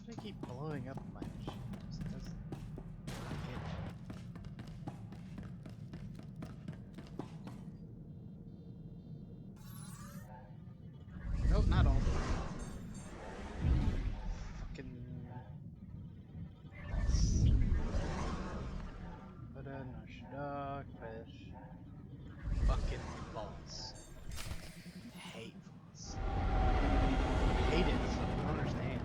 I keep blowing up my shit. It just doesn't get. Nope, not all the way. Fucking. But no fish. Fucking false. Hate false. Hate it. I don't understand.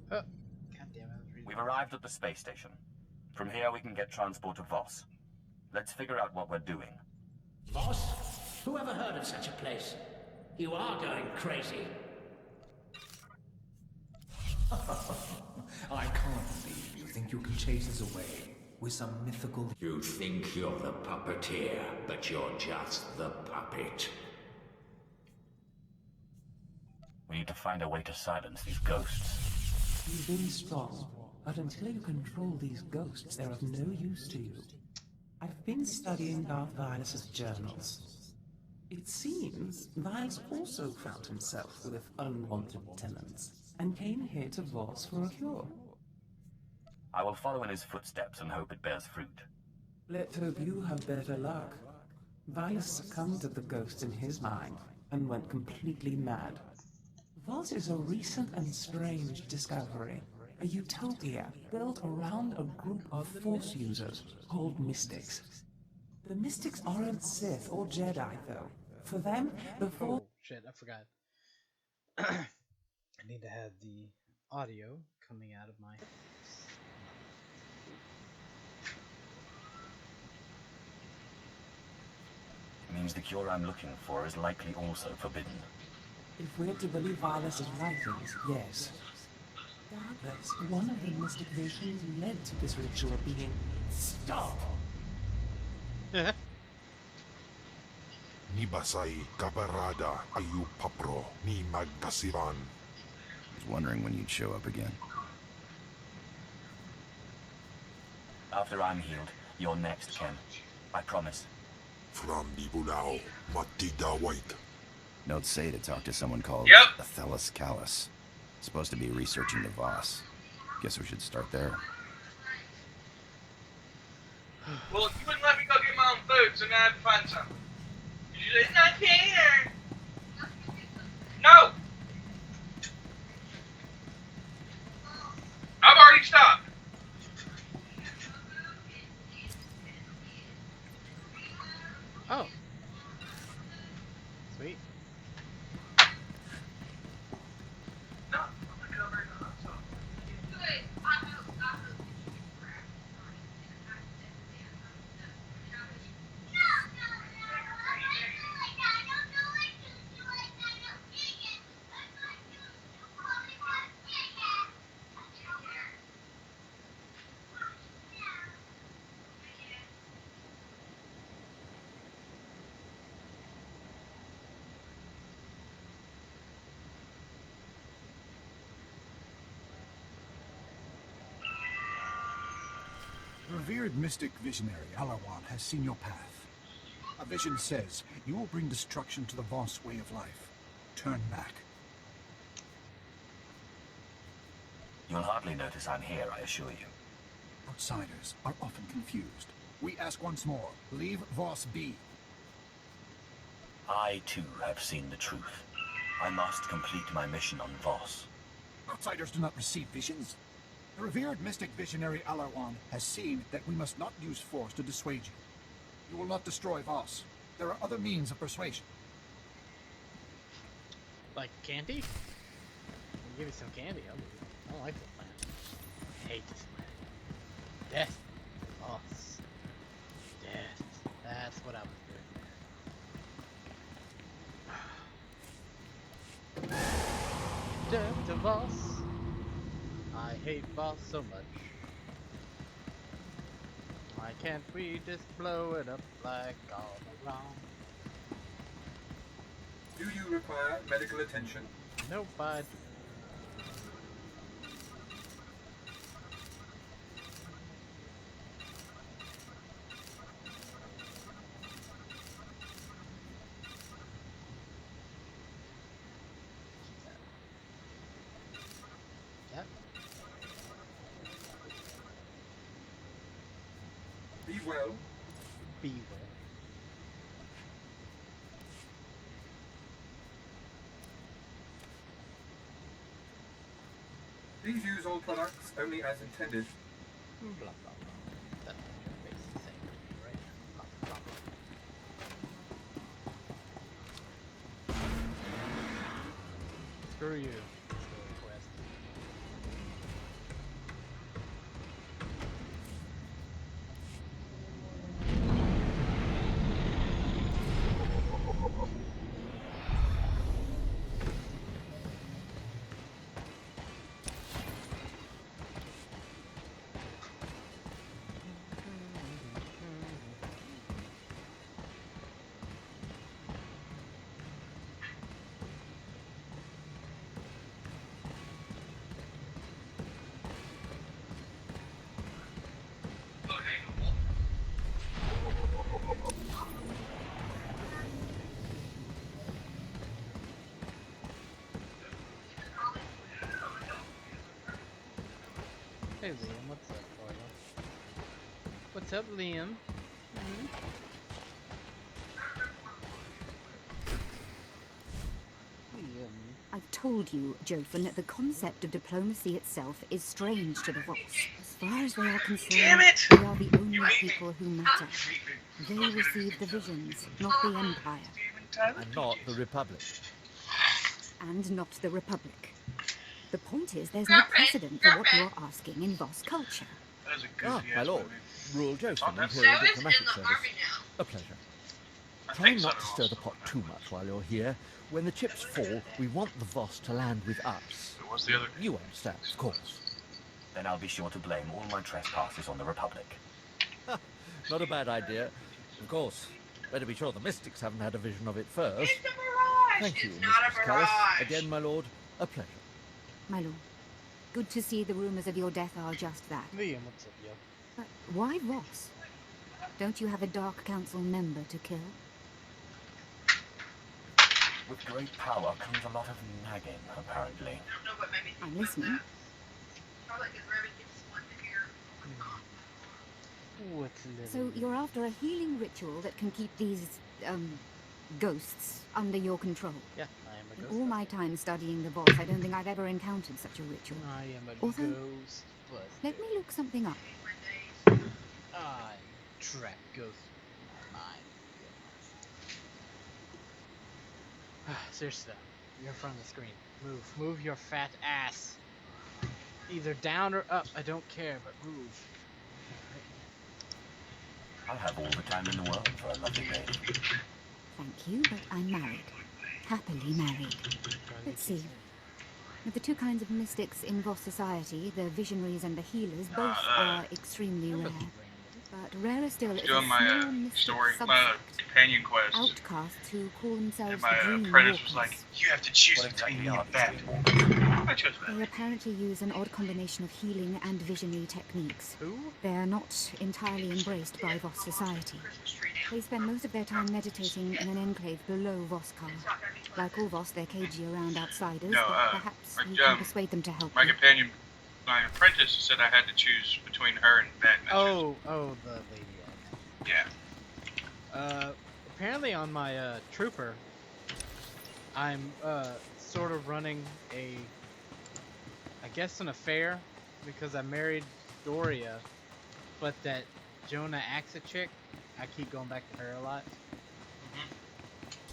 Oh, goddamn it. We've arrived at the space station. From here we can get transport to Voss. Let's figure out what we're doing. Voss? Who ever heard of such a place? You are going crazy. I can't believe you think you can chase us away with some mythical... You think you're the puppeteer, but you're just the puppet. We need to find a way to silence these ghosts. You've been strong, but until you control these ghosts, they're of no use to you. I've been studying Darth Vilus's journals. It seems Vilus also found himself with unwanted tenants, and came here to Voss for a cure. I will follow in his footsteps and hope it bears fruit. Let's hope you have better luck. Vilus succumbed to the ghosts in his mind, and went completely mad. Voss is a recent and strange discovery. A utopia built around a group of Force users called Mystics. The Mystics aren't Sith or Jedi, though. For them, the Force... Oh, shit, I forgot. I need to have the audio coming out of my... It means the cure I'm looking for is likely also forbidden. If we're to believe Vilus's writings, yes. Doubtless, one of the mystic visions led to this ritual being... Stop! Ni basay kaparada ayu papro ni magkasiran. I was wondering when you'd show up again. After I'm healed, you're next, Ken. I promise. From Nibulao, Matida White. Notes say to talk to someone called Athelis Callus. Supposed to be researching the Voss. Guess we should start there. Well, you wouldn't let me go get my own food, so now I have to find some. You said, not here! No! I've already stopped. Oh. Sweet. No, I'm gonna cover it up, so. Revered mystic visionary Alawan has seen your path. A vision says you will bring destruction to the Voss way of life. Turn back. You'll hardly notice I'm here, I assure you. Outsiders are often confused. We ask once more, leave Voss be. I, too, have seen the truth. I must complete my mission on Voss. Outsiders do not receive visions. The revered mystic visionary Alarwan has seen that we must not use force to dissuade you. You will not destroy Voss. There are other means of persuasion. Like candy? I'll give you some candy. I don't like this plan. I hate this plan. Death. Voss. Death. That's what I was doing. Death to Voss. I hate Voss so much. Why can't we just blow it up like all around? Do you require medical attention? Nope, I... Be well. Be well. Please use all products only as intended. Blah, blah, blah. That's basically saying, right? Blah, blah, blah. Screw you. Hey Liam, what's up, boy? What's up, Liam? I've told you, Jofen, that the concept of diplomacy itself is strange to the Voss. As far as they are concerned, they are the only people who matter. They receive the visions, not the Empire. And not the Republic. And not the Republic. The point is, there's no precedent for what you're asking in Voss culture. My lord. Rural Jofen, Imperial Diplomatic Service. A pleasure. Try not to stir the pot too much while you're here. When the chips fall, we want the Voss to land with us. What's the other? You understand, of course. Then I'll be sure to blame all my trespasses on the Republic. Not a bad idea. Of course. Better be sure the Mystics haven't had a vision of it first. Thank you, Mistress Callis. Again, my lord, a pleasure. My lord, good to see the rumors of your death are just that. Liam, what's up, yo? But why Voss? Don't you have a Dark Council member to kill? With great power comes a lot of nagging, apparently. I'm listening. So you're after a healing ritual that can keep these, ghosts under your control? Yeah, I am a ghost. In all my time studying the Voss, I don't think I've ever encountered such a ritual. I am a Although, ghost. let me look something up. I track ghosts. Seriously, you're in front of the screen. Move your fat ass. Either down or up, I don't care, but move. I'll have all the time in the world for a lovely lady. Thank you, but I'm married. Happily married. Let's see. Of the two kinds of mystics in Voss society, the visionaries and the healers, both are extremely rare. But rarer still is a doing small my mystic story, subsect, my companion quest. outcasts who call themselves And my the Dream apprentice Walkers. was like, you have to choose between me and that. I chose that. They apparently use an odd combination of healing and visionary techniques. They are not entirely embraced by Voss society. They spend most of their time meditating in an enclave below Voskar. Like all Voss, they're cagey around outsiders, No, but perhaps you can persuade them to help My you. companion, my apprentice said I had to choose between her and that. And I chose. Oh, the lady. Yeah. Apparently on my trooper, I'm sort of running I guess an affair, because I married Doria, but that Jonah Axa chick, I keep going back to her a lot.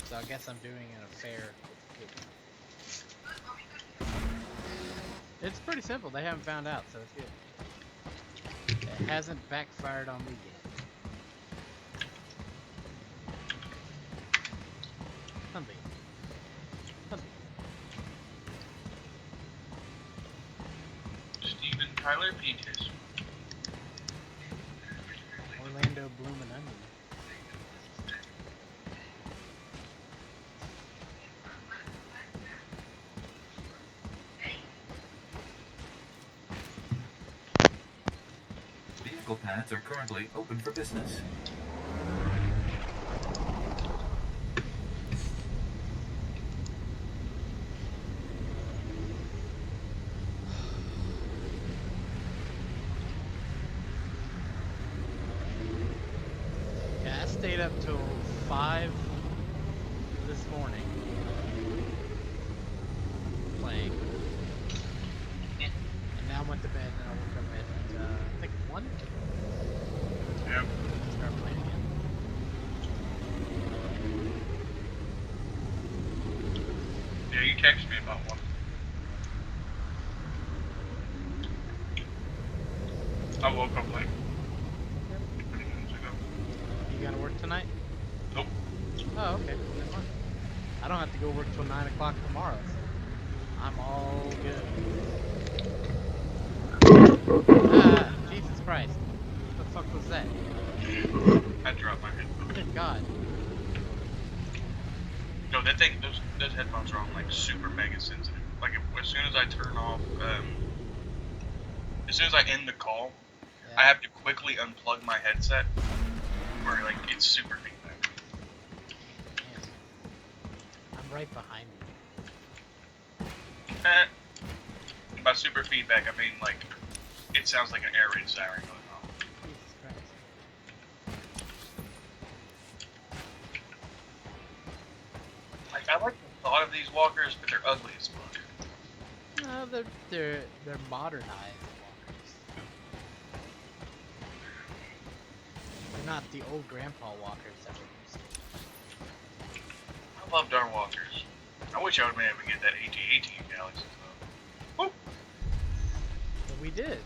So I guess I'm doing an affair with It's pretty simple. They haven't found out, so it's good. It hasn't backfired on me yet. Something. Steven Tyler Peters. Orlando Bloomin' Onion. Vehicle paths are currently open for business. Yeah, I stayed up till 5 this morning playing. And now I went to bed and I woke up at I think 1? Yep. Start playing again. Yeah, you texted me about one. I woke up like 20 minutes ago. You gotta work tonight? Nope. Oh, okay. Never mind. I don't have to go work till 9 o'clock tomorrow, so I'm all good. Ah, Jesus Christ. What the fuck was that? I dropped my headphones. Good God. No, that thing, those headphones are on like super mega sensitive. Like as soon as I turn off, as soon as I end the call, I have to quickly unplug my headset, or like it's super feedback. I'm right behind you. By super feedback, I mean like it sounds like an air raid siren going on. Jesus Christ. Like, I like the thought of these walkers, but they're ugly as fuck. No, they're modernized walkers. They're not the old grandpa walkers that we used to. I loved our walkers. I wish I would have been able to get that AT-AT Galaxy though. Woo! But we did.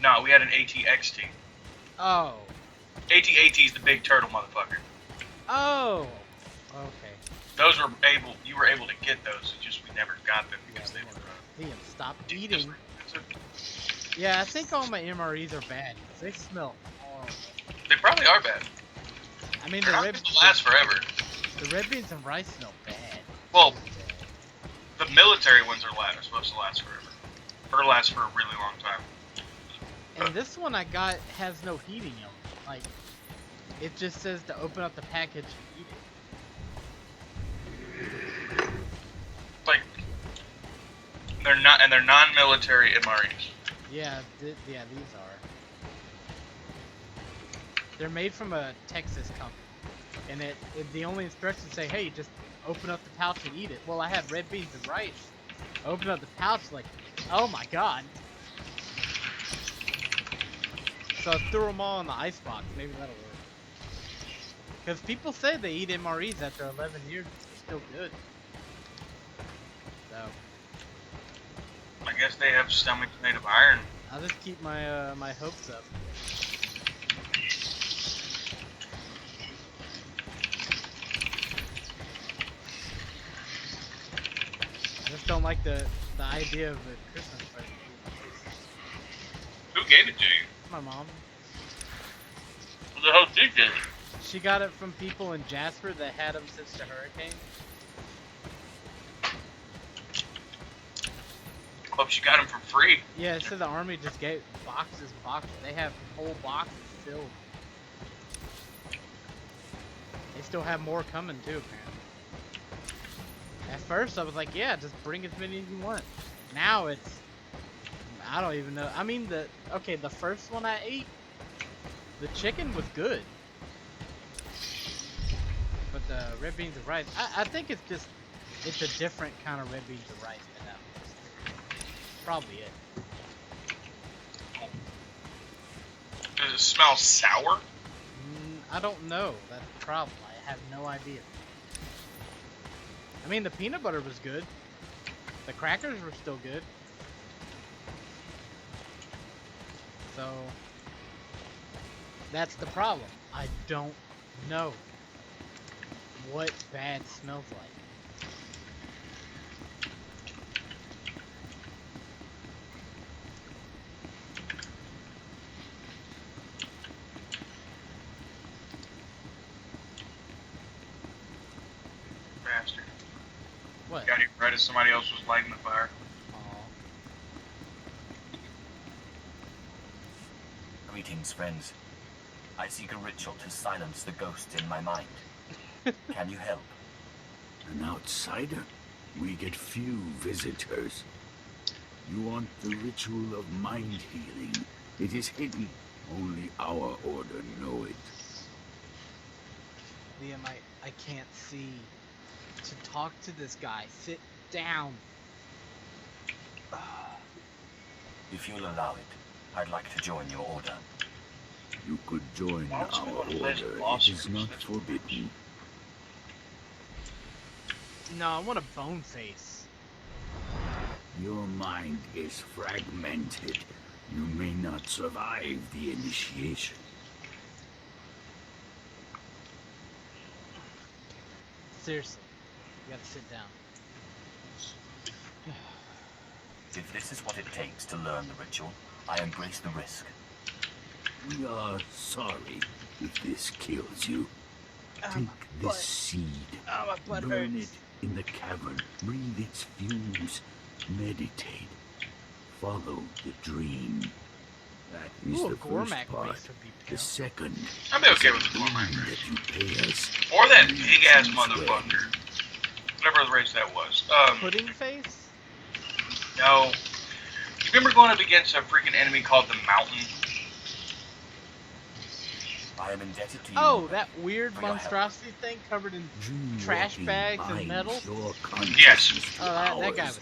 No, we had an AT-XT. Oh. AT-AT is the big turtle motherfucker. Oh. Okay. Those were able. You were able to get those. It's just we never got them because they were. Liam, stop eating. Yeah, I think all my MREs are bad. They smell horrible. They probably are bad. I mean, They're not supposed to last forever. The red beans and rice smell bad. Well, the military ones are supposed to last forever, or last for a really long time. And this one I got has no heating on it. Like, it just says to open up the package and eat it. Like, they're not, and they're non-military MREs. Yeah, yeah, these are. They're made from a Texas company, and the only instructions say, "Hey, just open up the pouch and eat it." Well, I have red beans and rice. I open up the pouch, like, oh my god. So I threw them all in the icebox. Maybe that'll work. Because people say they eat MREs after 11 years. They're still good. So. I guess they have stomachs made of iron. I'll just keep my my hopes up. I just don't like the idea of a Christmas present. Who gave it to you? My mom. What the hell did you? She got it from people in Jasper that had them since the hurricane. Hope she got them for free. Yeah, it said the army just gave boxes and boxes. They have whole boxes filled. They still have more coming too, apparently. At first I was like, yeah, just bring as many as you want. Now it's, I don't even know. I mean, the first one I ate, the chicken was good. But the red beans and rice, I think it's a different kind of red beans and rice than that was. Probably it. Does it smell sour? I don't know. That's the problem. I have no idea. I mean, the peanut butter was good. The crackers were still good. So, that's the problem. I don't know what bad smells like. Bastard. What? Got here right as somebody else was lighting the fire. Greetings, friends. I seek a ritual to silence the ghosts in my mind. Can you help? An outsider? We get few visitors. You want the ritual of mind healing? It is hidden. Only our order know it. Liam, I can't see. To talk to this guy. Sit down. If you'll allow it, I'd like to join your order. You could join our order. It is not forbidden. No, I want a bone face. Your mind is fragmented. You may not survive the initiation. Seriously, you gotta sit down. If this is what it takes to learn the ritual, I embrace the risk. We are sorry if this kills you. Take this seed, burn it in the cavern, breathe its fumes, meditate, follow the dream. That is the first part. The second, I'd be okay with the Gormac that you pay us. Or that big ass motherfucker. Whatever the race that was. Pudding face? No. you remember going up against a freaking enemy called the Mountain? I am indebted to you. Oh, that weird monstrosity thing covered in trash bags and metal? Yes. Oh, that guy was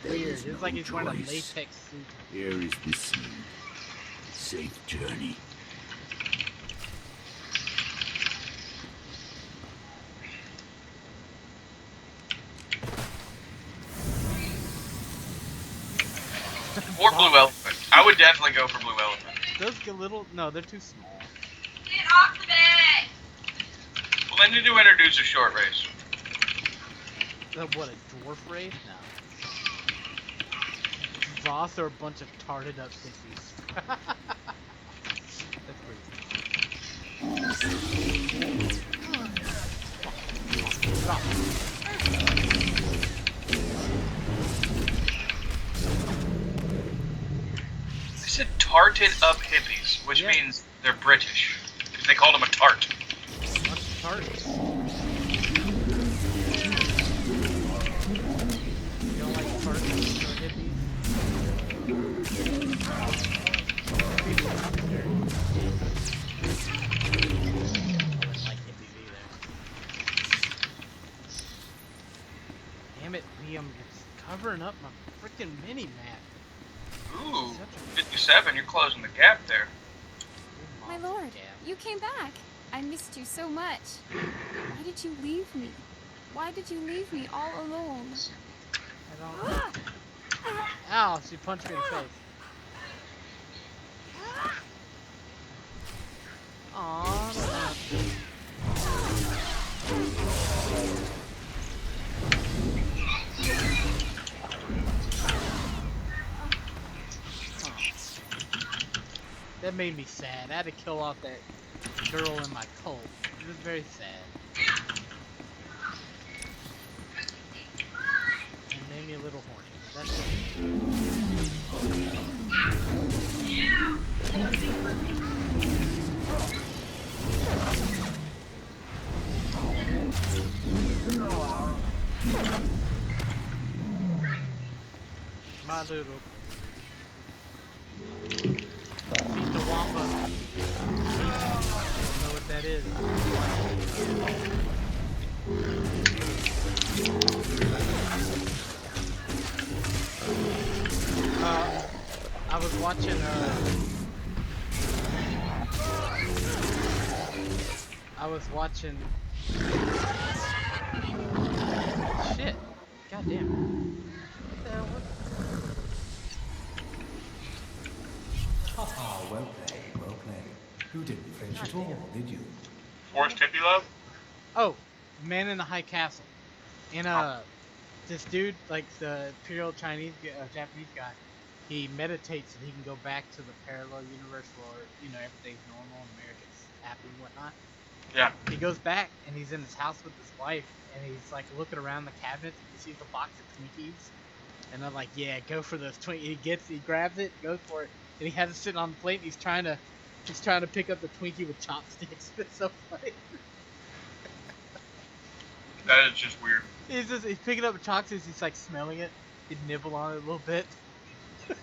weird. It was like he's wearing a latex suit. Here is the seed. Safe journey. Or Blue Elephant. I would definitely go for Blue Elephant. Those get little... No, they're too small. Get off the bed! Well, they need to introduce a short race. What, a dwarf race? No. Voss are a bunch of tarded up hippies. That's pretty. Stop. They said tarted up hippies, which means they're British. They called them a tart. Tarts. Damn it, Liam, it's covering up my freaking mini-map. Ooh, 57, you're closing the gap there. My lord, you came back. I missed you so much. Why did you leave me? Why did you leave me all alone? I don't... Ow, she punched me in the face. Aww. That made me sad. I had to kill off that girl in my cult. It was very sad. It made me a little horny. That's it. My little. Meet the Wampa. Don't know what that is. I was watching, shit. God damn it. What the hell was Haha, well played, well played. You didn't flinch at all, did you? Forrest Hippie Love? Oh, Man in the High Castle. And this dude, like the Imperial Japanese guy, he meditates and he can go back to the parallel universe where, you know, everything's normal and America's happy and whatnot. Yeah. He goes back and he's in his house with his wife and he's like looking around the cabinets and he sees a box of Twinkies. And I'm like, yeah, go for those Twinkies. He grabs it, goes for it, and he has it sitting on the plate and he's trying to pick up the Twinkie with chopsticks. It's so funny. That is just weird. He's picking up chopsticks, he's like smelling it. He'd nibble on it a little bit. This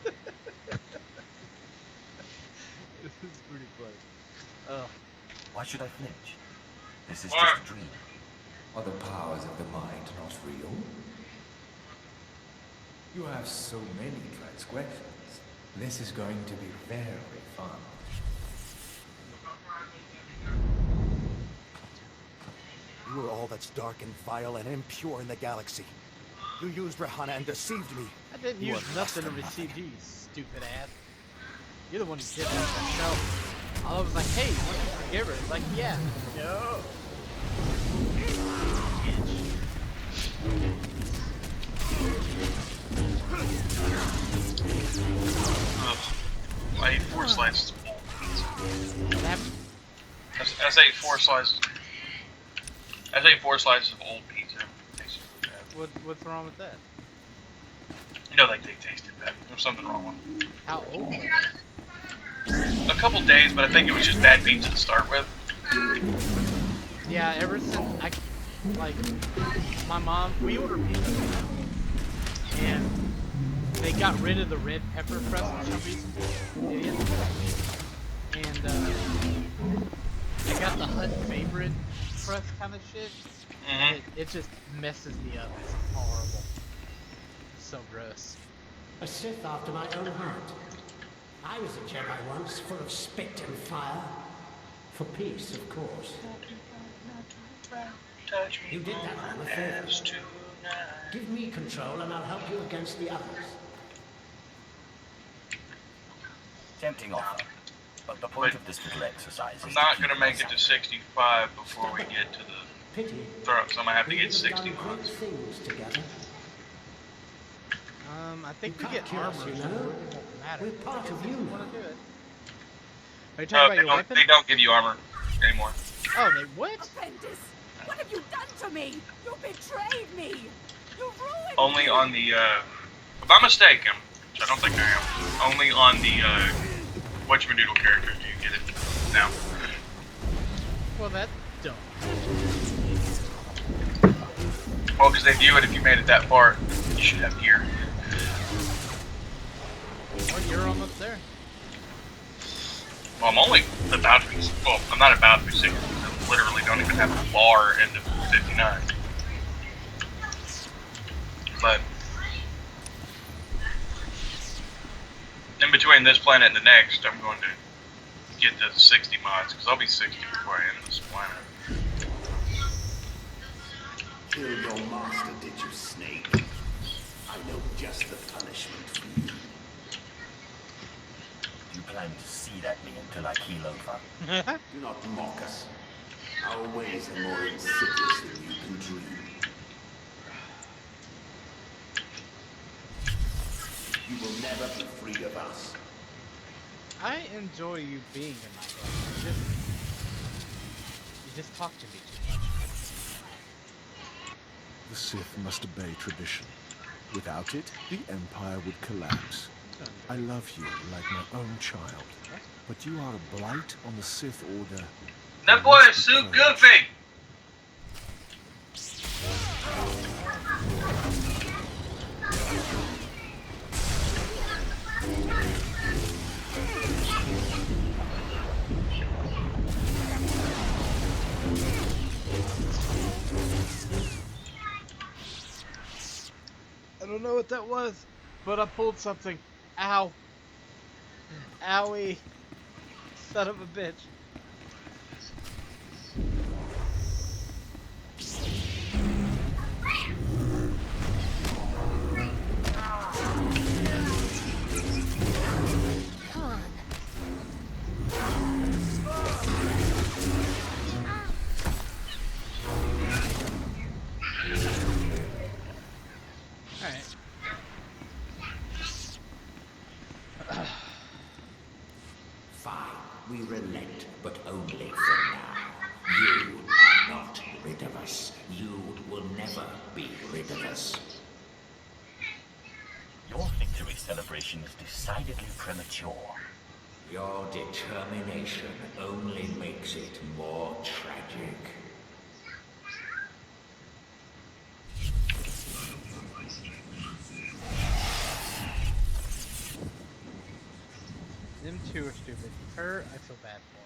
is pretty funny. Why should I flinch? This is Or just a dream. Are the powers of the mind not real? You have so many transgressions. This is going to be very fun. You are all that's dark and vile and impure in the galaxy. You used Rahana and deceived me. I didn't use nothing to receive you, you stupid ass. You're the one who did that yourself. I was like, hey, why don't you forgive her? It's like, yeah. No. I ate 4 slices of old pizza. I ate 4 slices. I ate 4 slices of old pizza. What's wrong with that? You know, like they tasted bad. There was something wrong with them. How old? A couple days, but I think it was just bad pizza to start with. Yeah, ever since my mom, we order pizza, and they got rid of the red pepper crust for some reason. Idiot. And they got the Hut favorite crust kind of shit. And it just messes me up. It's horrible. It's so gross. A Sith after my own heart. I was a Jedi once, full of spit and fire. For peace, of course. You did that on a favor. Give me control and I'll help you against the others. Tempting offer. But the point of this little exercise is I'm not gonna make it to 65 before we get to the throw, so I'm gonna have to get 60 mods. I think we get armor, so it doesn't matter. We're part of you now. Are you talking about your weapon? They don't give you armor anymore. Oh, they what? Apprentice, what have you done to me? You betrayed me. You ruined Only me. on the, if I'm mistaken, which I don't think I am, only on the, whatchamadoodle characters do you get it now. Well, that's dumb. Well, because they view it if you made it that far, you should have gear. Well, you're almost there. Well, I'm only about to be, well, I'm not about to be 60. I literally don't even have a bar into 59. But in between this planet and the next, I'm going to get to 60 mods, because I'll be 60 before I end this planet. Killed your master, did you, Snake? I know just the punishment for you. You plan to see that me until I keel over. Do not mock us. Our ways are more insidious than you can dream. You will never be free of us. I enjoy you being in my life. You just talk to me too much. The Sith must obey tradition. Without it, the Empire would collapse. I love you like my own child, but you are a blight on the Sith Order. That boy is so goofy! I don't know what that was, but I pulled something. Ow. Owie. Son of a bitch. Fine, we relent, but only for now. You are not rid of us. You will never be rid of us. Your victory celebration is decidedly premature. Your determination only makes it more tragic. Them two are stupid. Her, I feel bad for.